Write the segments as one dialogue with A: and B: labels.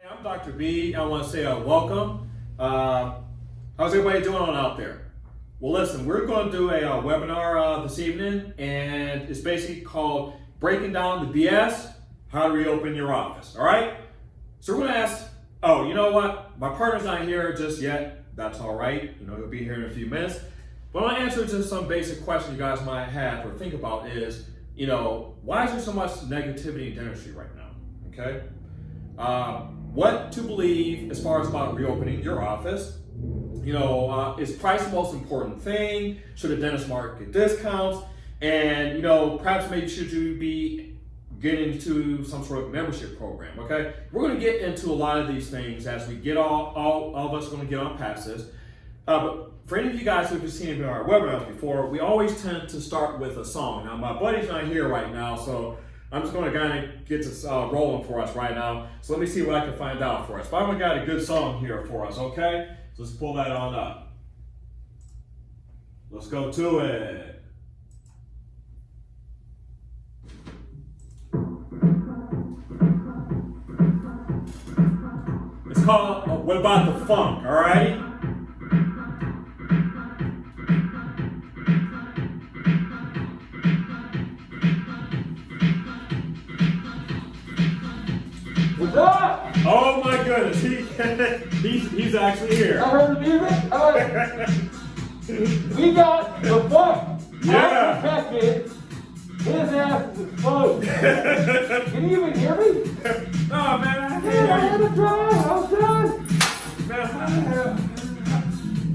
A: I'm Dr. B. I want to say welcome. How's everybody doing on out there? Well, listen, we're going to do a webinar this evening, and it's basically called Breaking Down the BS, How to Reopen Your Office. All right? So we're going to ask, oh, you know what? My partner's not here just yet. That's all right. You know, he'll be here in a few minutes. But I want to answer just some basic questions you guys might have or think about is, you know, why is there so much negativity in dentistry right now? Okay? What to believe as far as about reopening your office. You know, is price the most important thing? Should a dentist market discounts? And, you know, perhaps maybe should you be getting into some sort of membership program, okay? We're going to get into a lot of these things as we get all of us are going to get on past this. But for any of you guys who have seen our webinars before, we always tend to start with a song. Now, my buddy's not here right now, so I'm just going to kind of get this rolling for us right now. So let me see what I can find out for us. But I've got a good song here for us, okay? So let's pull that on up. Let's go to it. It's called What About the Funk, all righty?
B: What's up?
A: Oh my goodness, he's actually here.
B: I heard the music. We got the funk.
A: Yeah.
B: Protected. His ass is exposed. Can you even hear me?
A: Oh man, I
B: Yeah, I
A: can't
B: had
A: hear
B: to drive. I was done.
A: you. Man,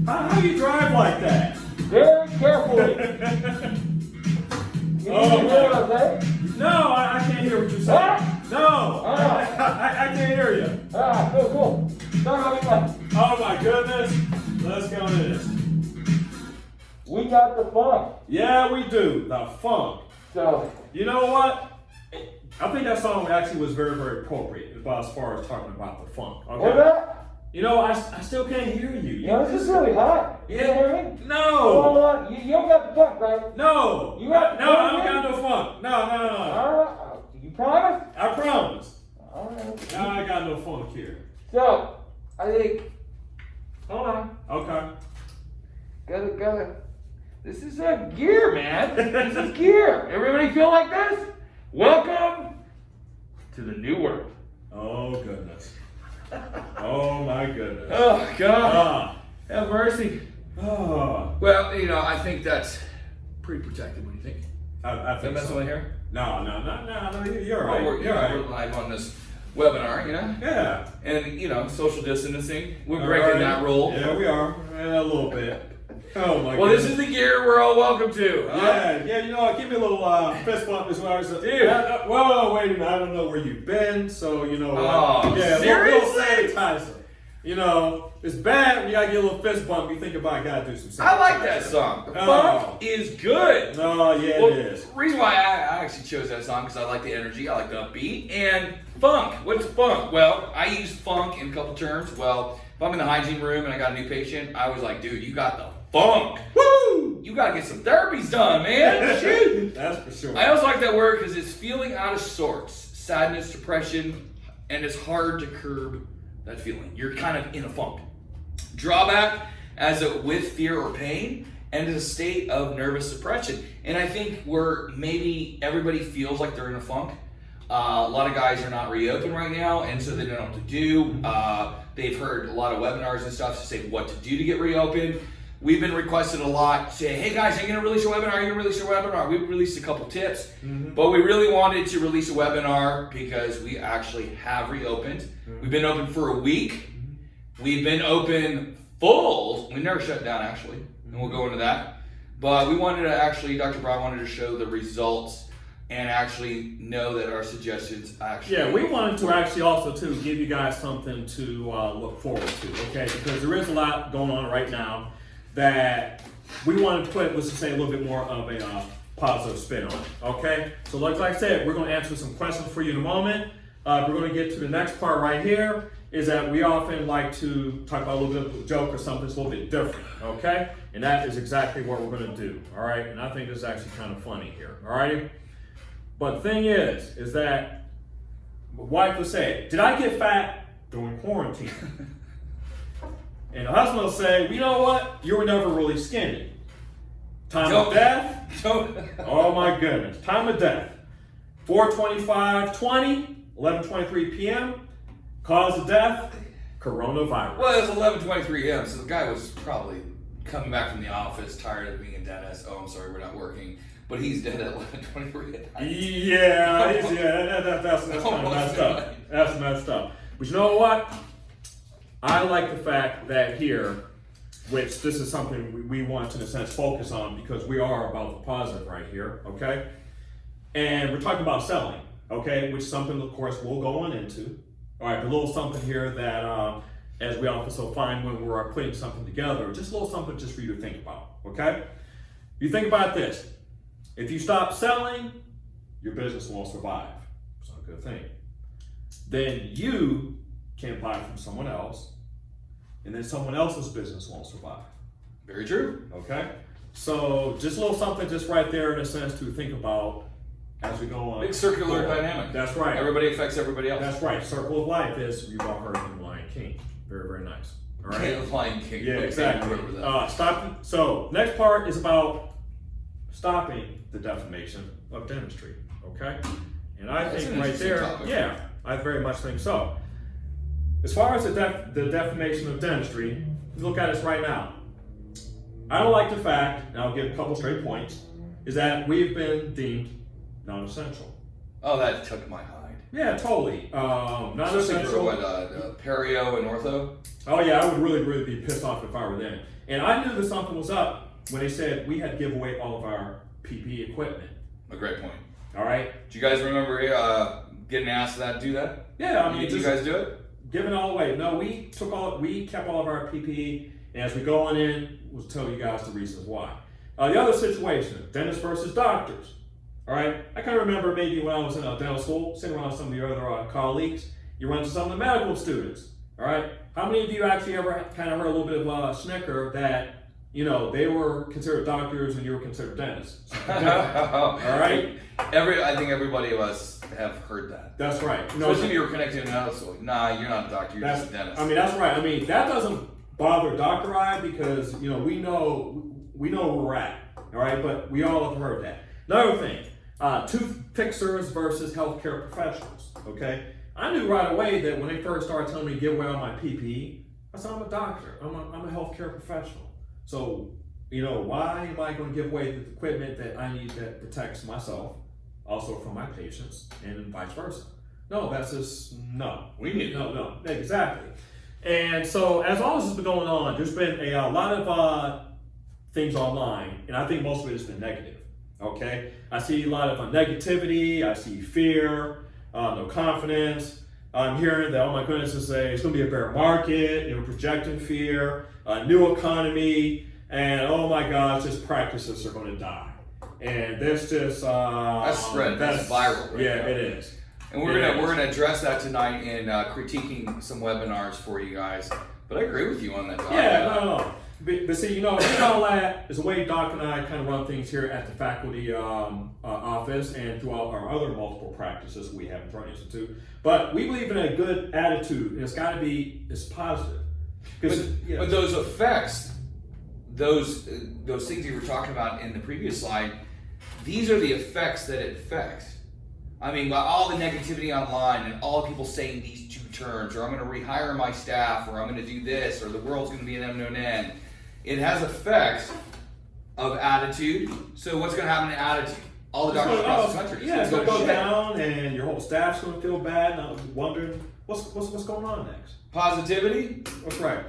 A: how do you drive like that?
B: Very carefully. Can you
A: Oh,
B: even hear what I'm saying?
A: No, I can't hear what you're saying.
B: Ah!
A: No,
B: Ah.
A: I can't hear you.
B: Ah, cool. Start on me like,
A: Oh my goodness, let's go into this.
B: we got the funk.
A: Yeah, we do, the funk.
B: So,
A: You know what? I think that song actually was very, very appropriate about as far as talking about the funk. Okay?
B: what's that?
A: You know, I still can't hear you.
B: You know, this is really hot. You
A: Yeah.
B: hear me?
A: No,
B: Hold on. You don't got the funk, right?
A: no,
B: You got-
A: no, I don't got no funk. No.
B: All right. You promise?
A: I promise.
B: All right.
A: No, I got no funk here.
B: So, I think, hold on,
A: Okay.
B: gotta, this is a gear, man. This is gear. Everybody feel like this? Welcome to the new world.
A: Oh goodness. Oh my goodness.
B: Oh, God.
A: Ah.
B: Have mercy.
A: Oh.
C: Well, you know, I think that's pretty protected. What do you think?
A: I think
C: Messing
A: so.
C: with here?
A: No, you're right.
C: Well,
A: You're right.
C: we're live on this webinar, you know?
A: Yeah.
C: And, you know, social distancing. We're
A: All
C: breaking
A: right.
C: that rule.
A: Yeah, we are. Yeah, a little bit. Oh my
C: Well,
A: goodness.
C: this is the gear we're all welcome to. Huh?
A: Yeah, you know, give me a little fist bump as well.
C: Dude.
A: Well, wait a minute. I don't know where you've been, so you know.
C: Oh,
A: yeah,
C: seriously?
A: little sanitizer. You know, it's bad when you gotta get a little fist bump. You think about, I gotta do some sanitizer.
C: I like that song. The
A: Oh.
C: funk is good.
A: No, yeah,
C: Well,
A: it is.
C: the reason why I actually chose that song because I like the energy, I like the upbeat, and funk. What's funk? Well, I use funk in a couple terms. Well, if I'm in the hygiene room and I got a new patient, I was like, dude, you got the funk.
A: Woo!
C: You gotta get some therapies done, man. Shoot.
A: That's for sure.
C: I also like that word because it's feeling out of sorts, sadness, depression, and it's hard to curb that feeling. You're kind of in a funk. Drawback, as a with fear or pain, and is a state of nervous suppression. And I think where maybe everybody feels like they're in a funk. A lot of guys are not reopened right now, and so they don't know what to do. They've heard a lot of webinars and stuff to say what to do to get reopened. We've been requested a lot, say, hey guys, are you gonna release your webinar? Are you gonna release your webinar? We've released a couple tips, but we really wanted to release a webinar because we actually have reopened. We've been open for a week. We've been open full. We never shut down actually, and we'll go into that. But we wanted to actually, Dr. Brown wanted to show the results and actually know that our suggestions actually.
A: Yeah, we wanted to actually also too give you guys something to look forward to, okay? Because there is a lot going on right now that we want to put, let's just say, a little bit more of a positive spin on it, okay? So like I said, we're going to answer some questions for you in a moment. We're going to get to the next part right here, is that we often like to talk about a little bit of a joke or something that's a little bit different, okay? And that is exactly what we're going to do, all right? And I think this is actually kind of funny here, all righty? But the thing is that my wife would say, did I get fat? during quarantine. And the husband will say, well, you know what? You were never really skinny. Time of death? Oh my goodness. Time of death. 4/25/20, 11:23 p.m. Cause of death? Coronavirus.
C: Well, it was 11:23 a.m., so the guy was probably coming back from the office, tired of being a dentist. Oh, I'm sorry, we're not working. But he's dead at 11:23 at night.
A: Yeah, that's kind of messed up. That's messed up. But you know what? I like the fact that here, which this is something we want to, in a sense, focus on because we are about the positive right here, okay? And we're talking about selling, okay? Which is something, of course, we'll go on into. All right, a little something here that, as we also find when we're putting something together, just a little something just for you to think about, okay? You think about this. If you stop selling, your business won't survive. It's not a good thing. Then you can't buy from someone else, and then someone else's business won't survive.
C: Very true.
A: Okay? So just a little something just right there in a sense to think about as we go on.
C: Big circular dynamic.
A: That's right.
C: Everybody affects everybody else.
A: That's right. Circle of life is, you've all heard of the Lion King. Very, very nice. All right?
C: The Lion King.
A: Yeah,
C: Okay,
A: exactly.
C: remember that.
A: So next part is about stopping the defamation of dentistry. Okay? And I
C: That's
A: think
C: an
A: right
C: interesting
A: there,
C: topic.
A: yeah, I very much think so. As far as the defamation of dentistry, look at us right now. I don't like the fact, and I'll give a couple straight points, is that we've been deemed non-essential.
C: Oh, that took my hide.
A: Yeah, totally.
C: Especially for
A: Non-essential.
C: what, perio and ortho?
A: Oh yeah, I would really, really be pissed off if I were them. And I knew that something was up when they said we had to give away all of our PPE equipment.
C: A great point.
A: All right?
C: Do you guys remember getting asked to do that?
A: Yeah, I mean,
C: Did you guys do it?
A: giving it all away. No, we kept all of our PPE, and as we go on in, we'll tell you guys the reasons why. The other situation, dentists versus doctors. All right, I kind of remember maybe when I was in dental school, sitting around some of the other colleagues, you run into some of the medical students. All right, how many of you actually ever kind of heard a little bit of a snicker that, you know, they were considered doctors and you were considered dentists? All right?
C: I think everybody of us have heard that.
A: That's right.
C: Especially if you were connected to another school. Nah, you're not a doctor, you're just a dentist.
A: I mean, that's right. I mean, that doesn't bother Dr. I because, you know, we know where we're at. All right, but we all have heard that. Another thing, tooth fixers versus healthcare professionals. Okay, I knew right away that when they first started telling me to give away all my PPE, I said I'm a doctor. I'm a healthcare professional. So, you know, why am I going to give away the equipment that I need that protects myself, also from my patients, and vice versa? No, that's just no.
C: We need
A: no, exactly. And so, as all this has been going on, there's been a lot of things online, and I think most of it has been negative. Okay, I see a lot of negativity. I see fear, no confidence. I'm hearing that, oh my goodness, it's going to be a bear market. You know, projecting fear, a new economy, and oh my gosh, just practices are going to die. And that's just
C: that's spread. That's viral. Right
A: yeah,
C: now.
A: it is.
C: And we're gonna address that tonight in critiquing some webinars for you guys. But I agree with you on that. Doc.
A: Yeah, no. But see, you know all that is the way Doc and I kind of run things here at the faculty office and throughout our other multiple practices we have in Troy Institute. But we believe in a good attitude, and it's positive.
C: But those effects, those things you were talking about in the previous slide, these are the effects that it affects. I mean, all the negativity online and all the people saying these two terms, or I'm going to rehire my staff, or I'm going to do this, or the world's going to be an unknown end. It has effects of attitude. So what's going to happen to attitude? All the doctors across the country.
A: Yeah, it's going to go down, and your whole staff's going to feel bad. And I'm wondering what's going on next.
C: Positivity.
A: That's right.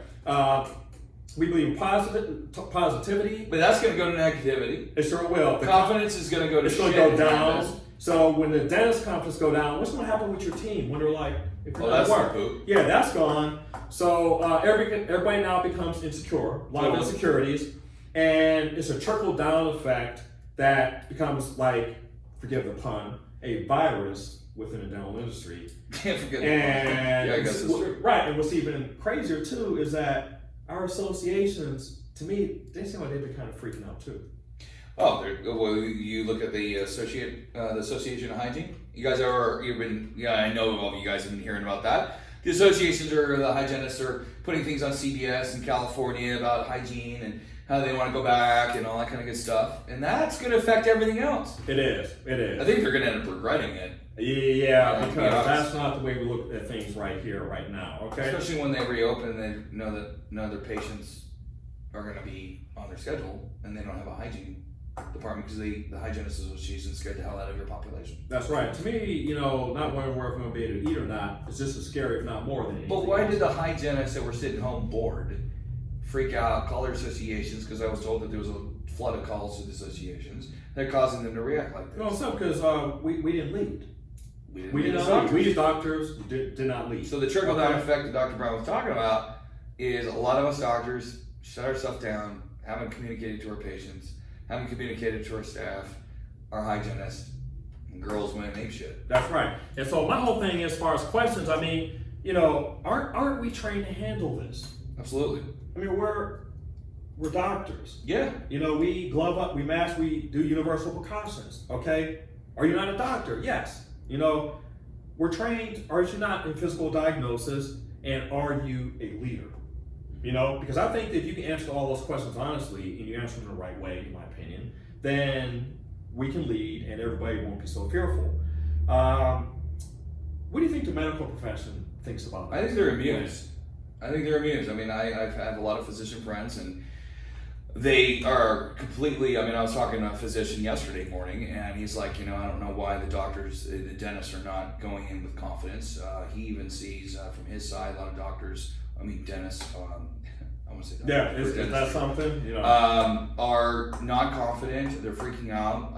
A: We believe in positivity.
C: But that's going to go to negativity.
A: It sure will.
C: Confidence is going to go to
A: It's going to go down. So when the dentist confidence go down, what's going to happen with your team when they're like, if you're not at work? Yeah, that's gone. So everybody now becomes insecure, a lot of insecurities, and it's a trickle down effect that becomes like, forgive the pun, a virus within the dental industry.
C: Can't forget the
A: pun.
C: Yeah, I guess it's true.
A: Right, and what's even crazier too is that our associations, to me, they seem like they've been kind of freaking out too.
C: Oh, well, you look at the Association of Hygiene. You guys I know all of you guys have been hearing about that. the associations or the hygienists are putting things on CBS in California about hygiene and how they want to go back and all that kind of good stuff. And that's going to affect everything else.
A: It is. It is.
C: I think they're going to end up regretting it.
A: Yeah, because that's not the way we look at things right here, right now. Okay.
C: Especially when they reopen and they know that none of their patients are going to be on their schedule and they don't have a hygiene department because the hygienist association scared the hell out of your population.
A: That's right. To me, not knowing where I'm going to be able to eat or not is just as scary, if not more than anything.
C: But why did the hygienists that were sitting home bored freak out, call their associations? Because I was told that there was a flood of calls to the associations that causing them to react like this.
A: No, it's not because we didn't lead. We did
C: lead
A: not
C: doctors.
A: lead. We as doctors did not lead.
C: So the trickle-down effect that Dr. Brown was talking about is a lot of us doctors shut our stuff down, haven't communicated to our patients, haven't communicated to our staff, our hygienists, and girls went ape shit.
A: That's right. And so my whole thing as far as questions, I mean, aren't we trained to handle this?
C: Absolutely.
A: I mean, we're doctors.
C: Yeah.
A: We glove up, we mask, we do universal precautions. Okay. Are you not a doctor? Yes. We're trained. Are you not in physical diagnosis? And are you a leader? Because I think that if you can answer all those questions honestly and you answer them the right way, in my opinion, then we can lead and everybody won't be so fearful. What do you think the medical profession thinks about this?
C: I think they're amused. I mean, I've had a lot of physician friends and they are completely, I was talking to a physician yesterday morning and he's like, I don't know why the dentists are not going in with confidence. He even sees from his side, a lot of doctors, dentists, I want to say
A: yeah, is that something?
C: Are not confident, they're freaking out,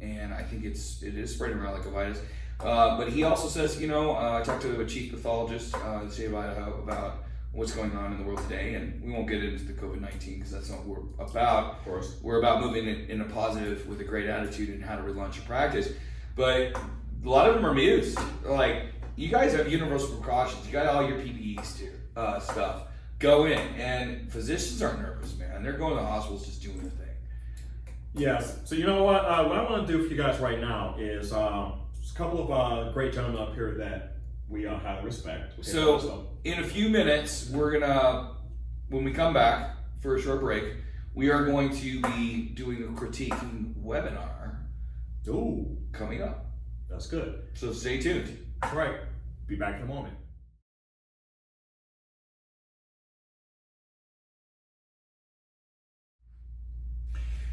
C: and I think it is spreading around like a virus. But he also says, I talked to a chief pathologist in the state of Idaho about what's going on in the world today, and we won't get into the COVID-19 because that's not what we're about.
A: Of course.
C: We're about moving it in a positive with a great attitude and how to relaunch your practice. But a lot of them are amused. Like, you guys have universal precautions. You got all your PPEs too, stuff. Go in, and physicians aren't nervous, man. They're going to the hospitals just doing their thing.
A: Yes. So you know what? What I want to do for you guys right now is a couple of great gentlemen up here that we highly respect. Okay,
C: so in a few minutes, we're gonna, when we come back for a short break, we are going to be doing a critiquing webinar.
A: Ooh,
C: coming up.
A: That's good.
C: So stay tuned.
A: That's right. Be back in a moment.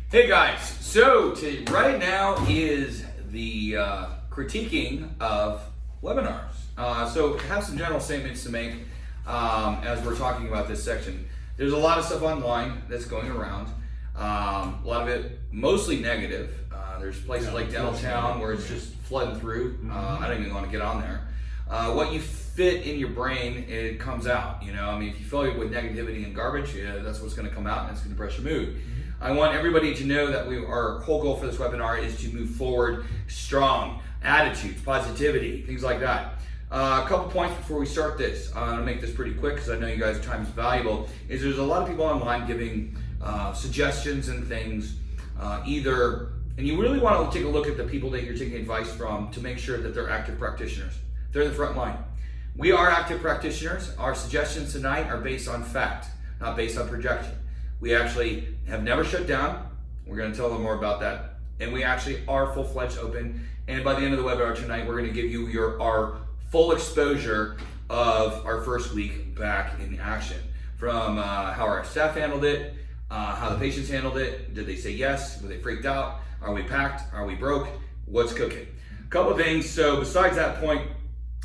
C: Hey guys, so right now is the critiquing of webinars. So I have some general statements to make as we're talking about this section. There's a lot of stuff online that's going around. A lot of it mostly negative. There's places like Dentaltown where it's just flooding through. I don't even want to get on there. What you fit in your brain, it comes out. If you fill it with negativity and garbage, that's what's going to come out and it's going to depress your mood. I want everybody to know that our whole goal for this webinar is to move forward strong, attitudes, positivity, things like that. A couple points before we start this. I'm going to make this pretty quick because I know you guys' time is valuable. There's a lot of people online giving suggestions and things, and you really want to take a look at the people that you're taking advice from to make sure that they're active practitioners. They're in the front line. We are active practitioners. Our suggestions tonight are based on fact, not based on projection. We actually have never shut down. We're going to tell them more about that. And we actually are full-fledged open. And by the end of the webinar tonight, we're going to give you our full exposure of our first week back in action. From how our staff handled it, how the patients handled it. Did they say yes? Were they freaked out? Are we packed? Are we broke? What's cooking? A couple of things. So besides that point,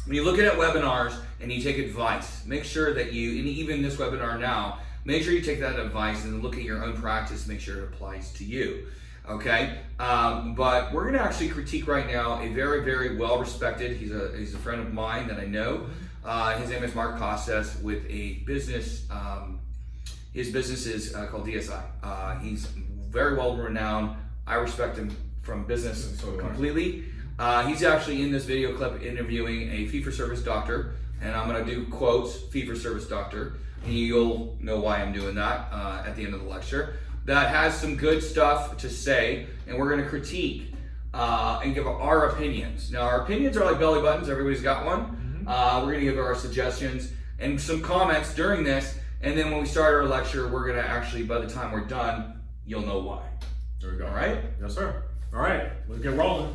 C: when you're looking at webinars and you take advice, make sure that and even this webinar now, make sure you take that advice and look at your own practice, make sure it applies to you, okay? But we're gonna actually critique right now a very, very well-respected, he's a friend of mine that I know. His name is Mark Costas with a business, his business is called DSI. He's very well-renowned. I respect him from business completely. He's actually in this video clip interviewing a fee-for-service doctor, and I'm gonna do quotes, fee-for-service doctor, and you'll know why I'm doing that at the end of the lecture, that has some good stuff to say, and we're gonna critique and give our opinions. Now, our opinions are like belly buttons, everybody's got one. We're gonna give our suggestions and some comments during this, and then when we start our lecture, we're gonna actually, by the time we're done, you'll know why.
A: There we go.
C: All right?
A: Yes, sir. All right, let's get rolling.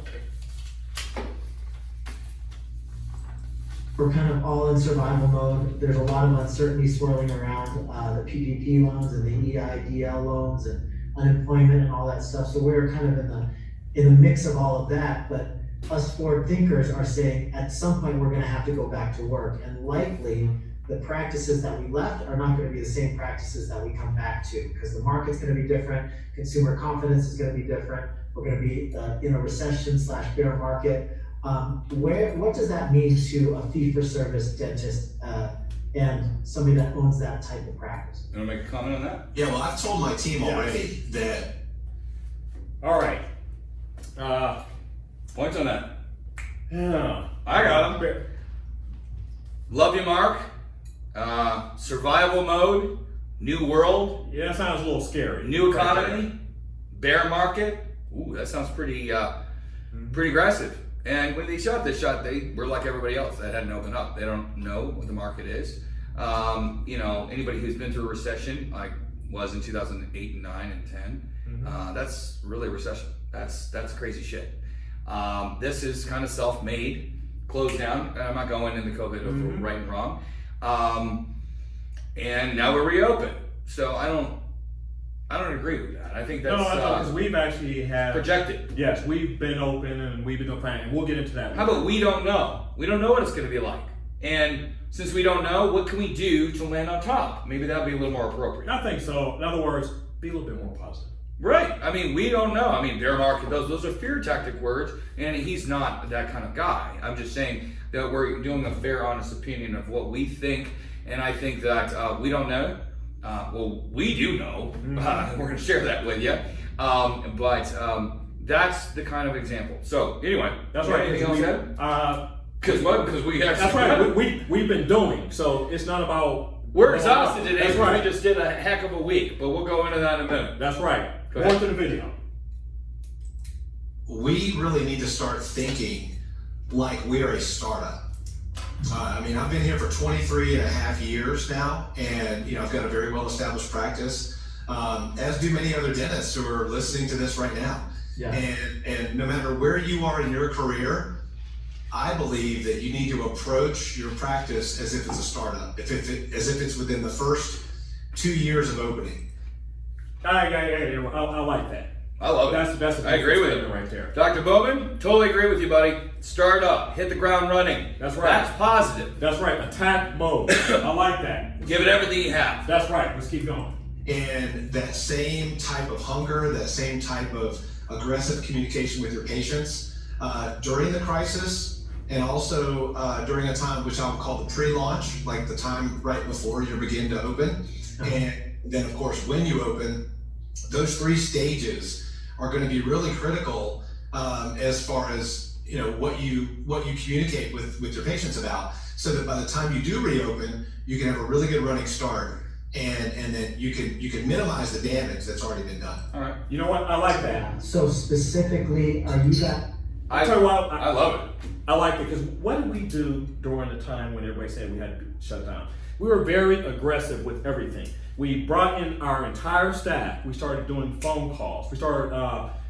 D: We're kind of all in survival mode. There's a lot of uncertainty swirling around the PPP loans and the EIDL loans and unemployment and all that stuff. So we're kind of in the mix of all of that. But us forward thinkers are saying at some point we're going to have to go back to work, and likely the practices that we left are not going to be the same practices that we come back to, because the market's going to be different. Consumer confidence is going to be different. We're going to be in a recession/bear market. What does that mean to a fee-for-service dentist and somebody that owns that type of practice?
C: You wanna make a comment on that?
E: Yeah, well, I've told my team already that.
A: All right.
C: Points on that.
A: Yeah.
C: I got them. Love you, Mark. Survival mode, new world,
A: Yeah, that sounds a little scary.
C: new economy, bear market. Ooh, that sounds pretty aggressive. And when they shot this shot, they were like everybody else that hadn't opened up. They don't know what the market is. Anybody who's been through a recession, like was in 2008 and 9 and 10, that's really a recession. That's crazy shit. This is kind of self-made, closed down. I'm not going into COVID of right and wrong. And now we're reopened. So I don't agree with that. I think that's
A: because we've actually had
C: projected.
A: Yes, we've been open and we've been planning, and we'll get into that.
C: How about we don't know? We don't know what it's going to be like. And since we don't know, what can we do to land on top? Maybe that would be a little more appropriate.
A: I think so. In other words, be a little bit more positive.
C: Right. I mean, we don't know. I mean, bear market, those are fear tactic words, and he's not that kind of guy. I'm just saying that we're doing a fair, honest opinion of what we think, and I think that we don't know. Well, we do know. We're going to share that with you. But that's the kind of example. So anyway,
A: That's right.
C: Anything else? Because we actually.
A: That's right. We've been doing. So it's not about.
C: We're exhausted today.
A: That's right.
C: We just did a heck of a week, but we'll go into that in a minute.
A: That's right.
C: Go
A: More
C: ahead.
A: to the video.
E: We really need to start thinking like we are a startup. I've been here for 23 and a half years now, and I've got a very well-established practice, as do many other dentists who are listening to this right now.
D: Yeah.
E: And no matter where you are in your career, I believe that you need to approach your practice as if it's a startup, as if it's within the first 2 years of opening.
A: I like that.
C: I love it.
A: That's
C: I agree with you
A: right there.
C: Dr. Bowman, totally agree with you, buddy. Start up, hit the ground running.
A: That's right.
C: That's positive.
A: That's right. Attack mode. I like that.
C: Give it everything you have.
A: That's right. Let's keep going.
E: And that same type of hunger, that same type of aggressive communication with your patients during the crisis, and also during a time which I would call the pre-launch, like the time right before you begin to open. And then of course, when you open, those 3 stages are going to be really critical as far as what you communicate with your patients about, so that by the time you do reopen, you can have a really good running start, and then you can minimize the damage that's already been done.
C: All right.
A: You know what? I like that.
D: So specifically, are you that?
A: I tell you what,
C: I love it.
A: I like it because what did we do during the time when everybody said we had to shut down? We were very aggressive with everything. We brought in our entire staff. We started doing phone calls. We started,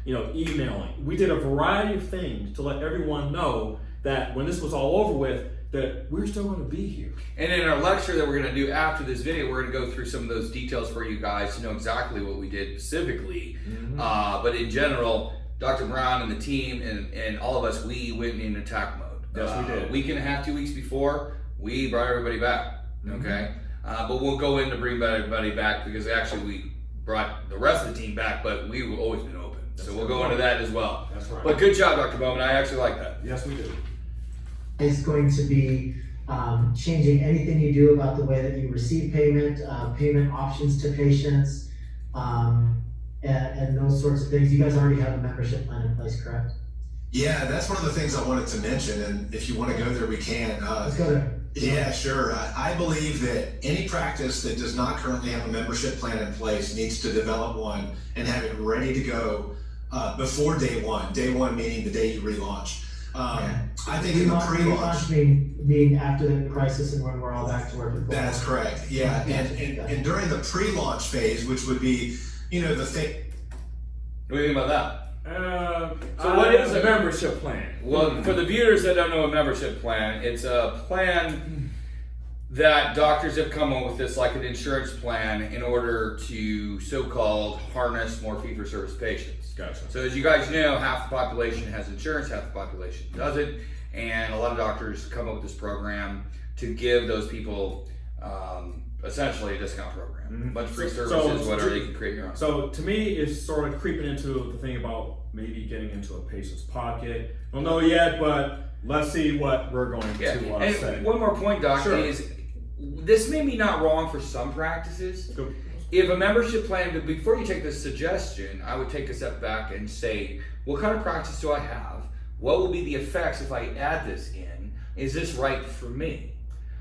A: emailing. We did a variety of things to let everyone know that when this was all over with, that we're still going to be here.
C: And in our lecture that we're going to do after this video, we're going to go through some of those details for you guys to know exactly what we did specifically. But in general, Dr. Brown and the team and all of us, we went in attack mode.
A: Yes, we did.
C: A week and a half, 2 weeks before, we brought everybody back. Okay? But we'll go in to bring everybody back, because actually we brought the rest of the team back, but we've always been open. So we'll go into that as well.
A: That's right.
C: But good job, Dr. Bowman. I actually like that.
A: Yes, we do.
D: Is going to be changing anything you do about the way that you receive payment, payment options to patients, and those sorts of things. You guys already have a membership plan in place, correct?
E: Yeah, that's one of the things I wanted to mention, and if you want to go there, we can.
D: Let's go there.
E: Yeah, sure. I believe that any practice that does not currently have a membership plan in place needs to develop one and have it ready to go before day one. Day one meaning the day you relaunch. I think in the pre-launch.
D: Mean mean after the crisis and when we're all back to work?
E: That's correct. Yeah, and during the pre-launch phase, which would be, the thing.
C: What do you think about that?
A: So what is a membership plan?
C: Well, for the viewers that don't know a membership plan, it's a plan that doctors have come up with, this like an insurance plan, in order to so-called harness more fee-for-service patients.
A: Gotcha.
C: So as you guys know, half the population has insurance, half the population doesn't, and a lot of doctors come up with this program to give those people essentially a discount program.
A: Mm-hmm.
C: A bunch of free services, whatever, you can create your own.
A: So to me, it's sort of creeping into the thing about maybe getting into a patient's pocket. Don't know yet, but let's see what we're going to
C: and
A: say.
C: one more point, Doc,
A: Sure.
C: is this may be not wrong for some practices.
A: Go.
C: If a membership plan, before you take this suggestion, I would take a step back and say, what kind of practice do I have? What will be the effects if I add this in? Is this right for me?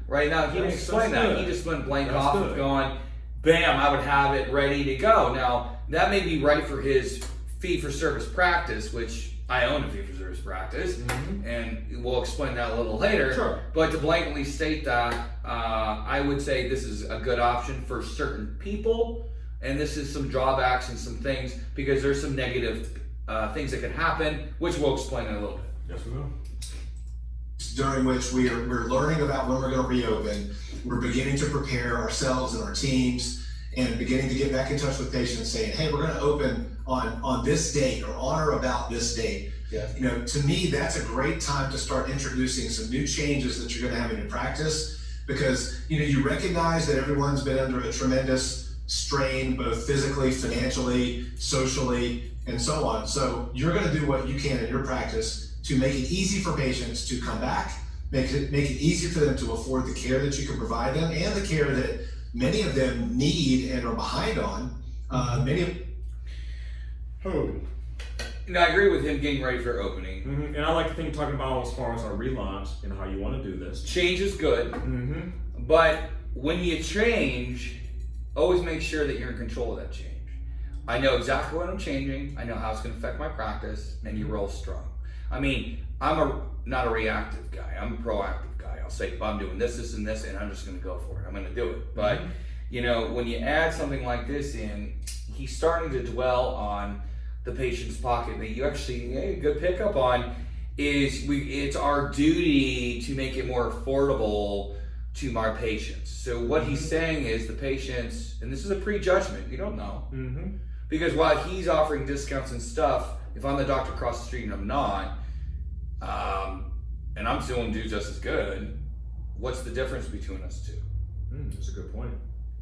C: Right now, he didn't explain that. He just went blank off of going, bam, I would have it ready to go. Now, that may be right for his fee-for-service practice, which I own a fee-for-service practice, and we'll explain that a little later.
A: Sure.
C: But to blankly state that, I would say this is a good option for certain people, and this is some drawbacks and some things, because there's some negative things that could happen, which we'll explain in a little bit.
A: Yes, we will.
E: During which we're learning about when we're going to reopen. We're beginning to prepare ourselves and our teams, and beginning to get back in touch with patients, saying, "Hey, we're going to open on this date or on or about this date."
D: Yeah.
E: To me, that's a great time to start introducing some new changes that you're going to have in your practice, because you recognize that everyone's been under a tremendous strain, both physically, financially, socially, and so on. So you're going to do what you can in your practice to make it easy for patients to come back, make it easy for them to afford the care that you can provide them, and the care that many of them need and are behind on.
C: I agree with him getting ready for opening.
A: Mm-hmm. And I like to think talking about as far as our relaunch and how you want to do this.
C: Change is good, but when you change, always make sure that you're in control of that change. I know exactly what I'm changing. I know how it's going to affect my practice, and you roll strong. I mean, I'm not a reactive guy. I'm a proactive guy. I'll say, I'm doing this, this, and this, and I'm just going to go for it. I'm going to do it. But, when you add something like this in, he's starting to dwell on the patient's pocket. That you actually, a good pickup on is it's our duty to make it more affordable to my patients. So what he's saying is the patients, and this is a prejudgment, you don't know. Because while he's offering discounts and stuff, if I'm the doctor across the street and I'm not, and I'm still doing just as good, what's the difference between us two?
A: That's a good point.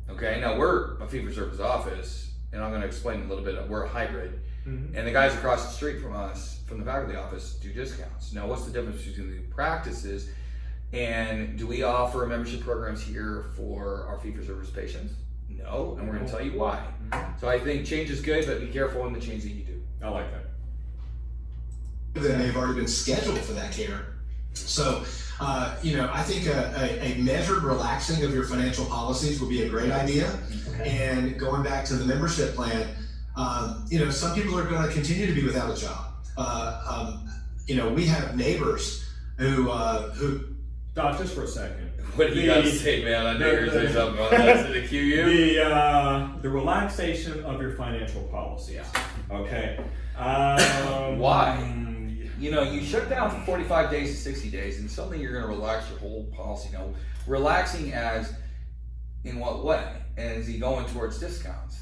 C: Okay, now we're a fee-for-service office, and I'm going to explain a little bit. We're a hybrid, and the guys across the street from us, from the faculty office, do discounts. Now, what's the difference between the practices, and do we offer membership programs here for our fee-for-service patients? No, and we're going to tell you why. So I think change is good, but be careful in the change that you do.
A: I like that.
E: Then they've already been scheduled for that care. So, I think a measured relaxing of your financial policies would be a great idea.
D: Okay.
E: And going back to the membership plan, some people are going to continue to be without a job. We have neighbors who.
A: Doc, just for a second.
C: What do you got to say, man? I know you're going to say something about that. Did it cue you?
A: The relaxation of your financial policies.
C: Yeah.
A: Okay.
C: Why? You shut down for 45 days to 60 days, and suddenly you're going to relax your whole policy. Now, relaxing as in what way? And is he going towards discounts?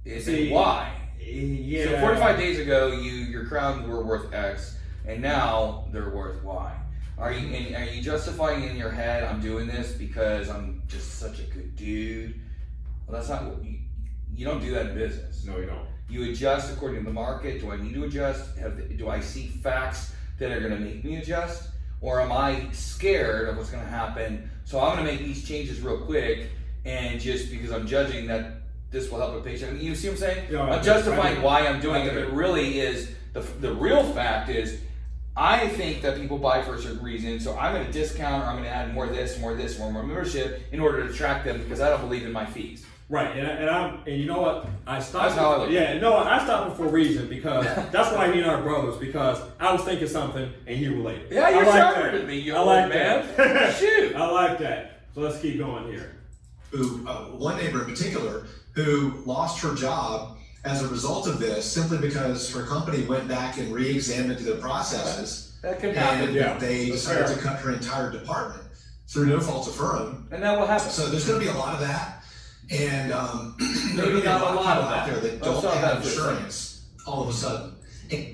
C: Is it why?
A: Yeah.
C: So 45 days ago, your crowns were worth X, and now they're worth Y. Are you justifying in your head, I'm doing this because I'm just such a good dude? Well, that's not what you don't do that in business.
A: No, you don't.
C: You adjust according to the market. Do I need to adjust? Do I see facts that are going to make me adjust? Or am I scared of what's going to happen? So I'm going to make these changes real quick, and just because I'm judging that this will help a patient. You see what I'm saying?
A: Yeah,
C: I'm justifying why I'm doing it, but it really is, the real fact is, I think that people buy for a certain reason, so I'm going to discount, or I'm going to add more of this, more of this, more membership in order to attract them, because I don't believe in my fees.
A: Right, and you know what? I stopped.
C: That's how I look.
A: Yeah, no, I stopped for a reason because that's why he and I are brothers. Because I was thinking something and he related.
C: Yeah, you're
A: I like
C: smarter
A: that.
C: than me, you
A: I
C: old
A: like
C: man.
A: that.
C: Shoot.
A: I like that. So let's keep going here.
E: Who one neighbor in particular who lost her job as a result of this simply because her company went back and re-examined their processes,
C: That can happen.
E: and
A: yeah.
E: they
A: That's
E: decided
A: fair.
E: to cut her entire department through no fault of her own.
C: And that will happen.
E: So there's going to be a lot of that, and there are
C: Maybe
E: going to be
C: not
E: a lot of people
C: that.
E: out there that
C: Let's
E: don't
C: stop that
E: have
C: for a second.
E: insurance all of a sudden.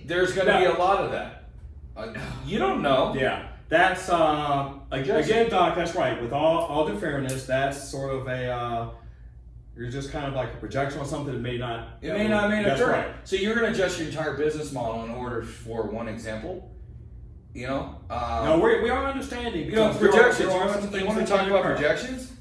C: There's going to be a lot of that. You don't know.
A: Yeah, that's again, Doc. That's right. With all due fairness, that's sort of a you're just kind of like a projection on something that may not.
C: It may not
A: That's
C: occur.
A: right.
C: So you're going to adjust your entire business model in order for one example. You know.
A: No, we are understanding.
C: You know,
A: because there are-
C: projections.
A: there
C: You
A: are
C: want
A: some
C: to
A: things that
C: talk
A: can
C: about
A: occur.
C: projections?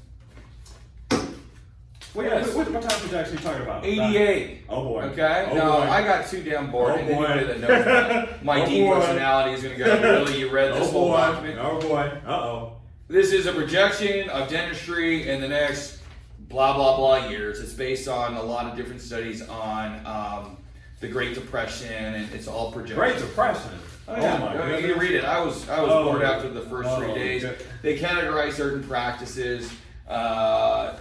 A: Yes. What type of projection are you talking about?
C: 88.
A: Oh boy.
C: Okay.
A: Oh
C: no,
A: boy.
C: I got too damn bored.
A: Oh
C: and
A: boy.
C: anybody that knows my
A: Oh
C: deep
A: boy.
C: personality is going to go, really? You read this
A: Oh
C: whole
A: boy.
C: document?
A: Oh boy. Uh-oh.
C: This is a projection of dentistry in the next blah, blah, blah years. It's based on a lot of different studies on the Great Depression, and it's all projections.
A: Great Depression.
C: Oh, yeah.
A: my
C: I mean, you
A: goodness.
C: can read it. I was
A: Oh.
C: bored after the first 3 days.
A: good.
C: They categorize certain practices, and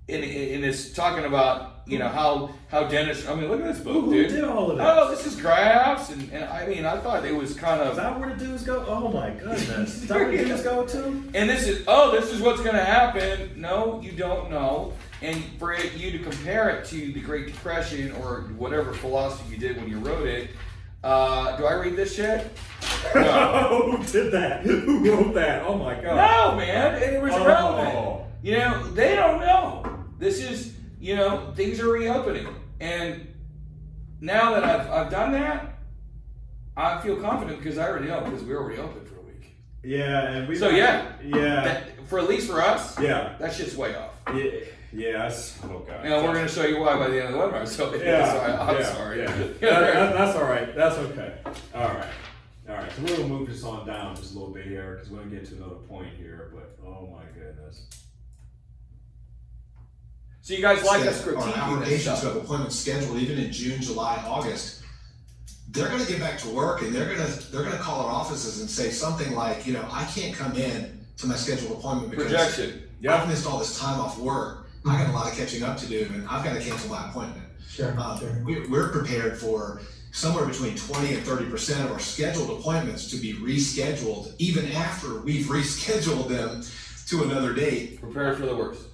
C: it's talking about how dentists. I mean, look at this book,
A: Who
C: dude.
A: did all of this?
C: Oh, this is graphs, and I mean, I thought it was kind
A: Is
C: of.
A: that where the dudes go? Oh my goodness. Is that where the dudes go to?
C: And this is what's going to happen. No, you don't know. And for you to compare it to the Great Depression or whatever philosophy you did when you wrote it, do I read this shit? No.
A: Who did that? Who wrote that? Oh my god.
C: No, man, and it was
A: Oh.
C: irrelevant. They don't know. This is, things are reopening, and now that I've done that, I feel confident because I already know because we already open for a week.
A: Yeah, and we.
C: So yeah.
A: Yeah.
C: For at least for us,
A: Yeah.
C: that shit's way off.
A: Yeah. Yes. Oh god.
C: And we're going to show you why by the end of the webinar. So
A: Yeah.
C: I'm
A: yeah,
C: sorry.
A: Yeah. That's all right. That's okay. All right. All right. So we're gonna move this on down just a little bit here because we're gonna get to another point here. But oh my goodness.
C: So you guys like us
E: Our
C: critiquing this
E: patients
C: stuff?
E: who have appointments scheduled even in June, July, August, they're going to get back to work and they're going to call our offices and say something like, I can't come in to my scheduled appointment because
C: Projection.
E: I've missed all this time off work. I got a lot of catching up to do, and I've got to cancel my appointment.
D: Sure, sure.
E: We're prepared for somewhere between 20 and 30% of our scheduled appointments to be rescheduled, even after we've rescheduled them to another date.
C: Prepare for the worst.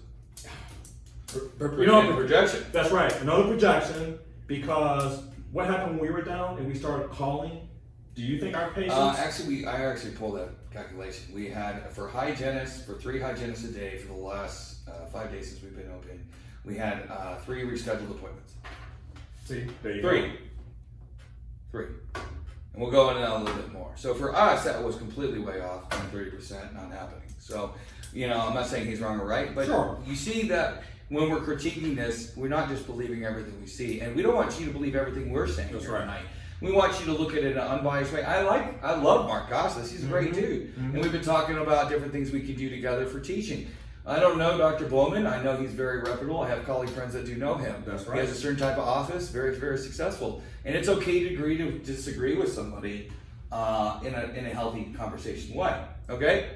A: You know,
C: Projection.
A: that's right. Another projection because what happened when we were down and we started calling? Do you think our patients?
C: I actually pulled that calculation. We had for hygienists, for 3 hygienists a day for the last 5 days since we've been open, we had 3 rescheduled appointments.
A: See, there you
C: 3.
A: go.
C: 3. And we'll go into that a little bit more. So for us, that was completely way off, and 30% not happening. So, I'm not saying he's wrong or right, but
A: Sure.
C: you see that when we're critiquing this, we're not just believing everything we see, and we don't want you to believe everything we're saying
A: That's
C: here
A: right.
C: tonight. We want you to look at it in an unbiased way. I love Mark Costas. He's a great dude, and we've been talking about different things we could do together for teaching. I don't know Dr. Bowman. I know he's very reputable. I have colleague friends that do know him.
A: That's
C: He
A: right.
C: has a certain type of office, very, very successful. And it's okay to agree to disagree with somebody in a healthy conversation way. Okay?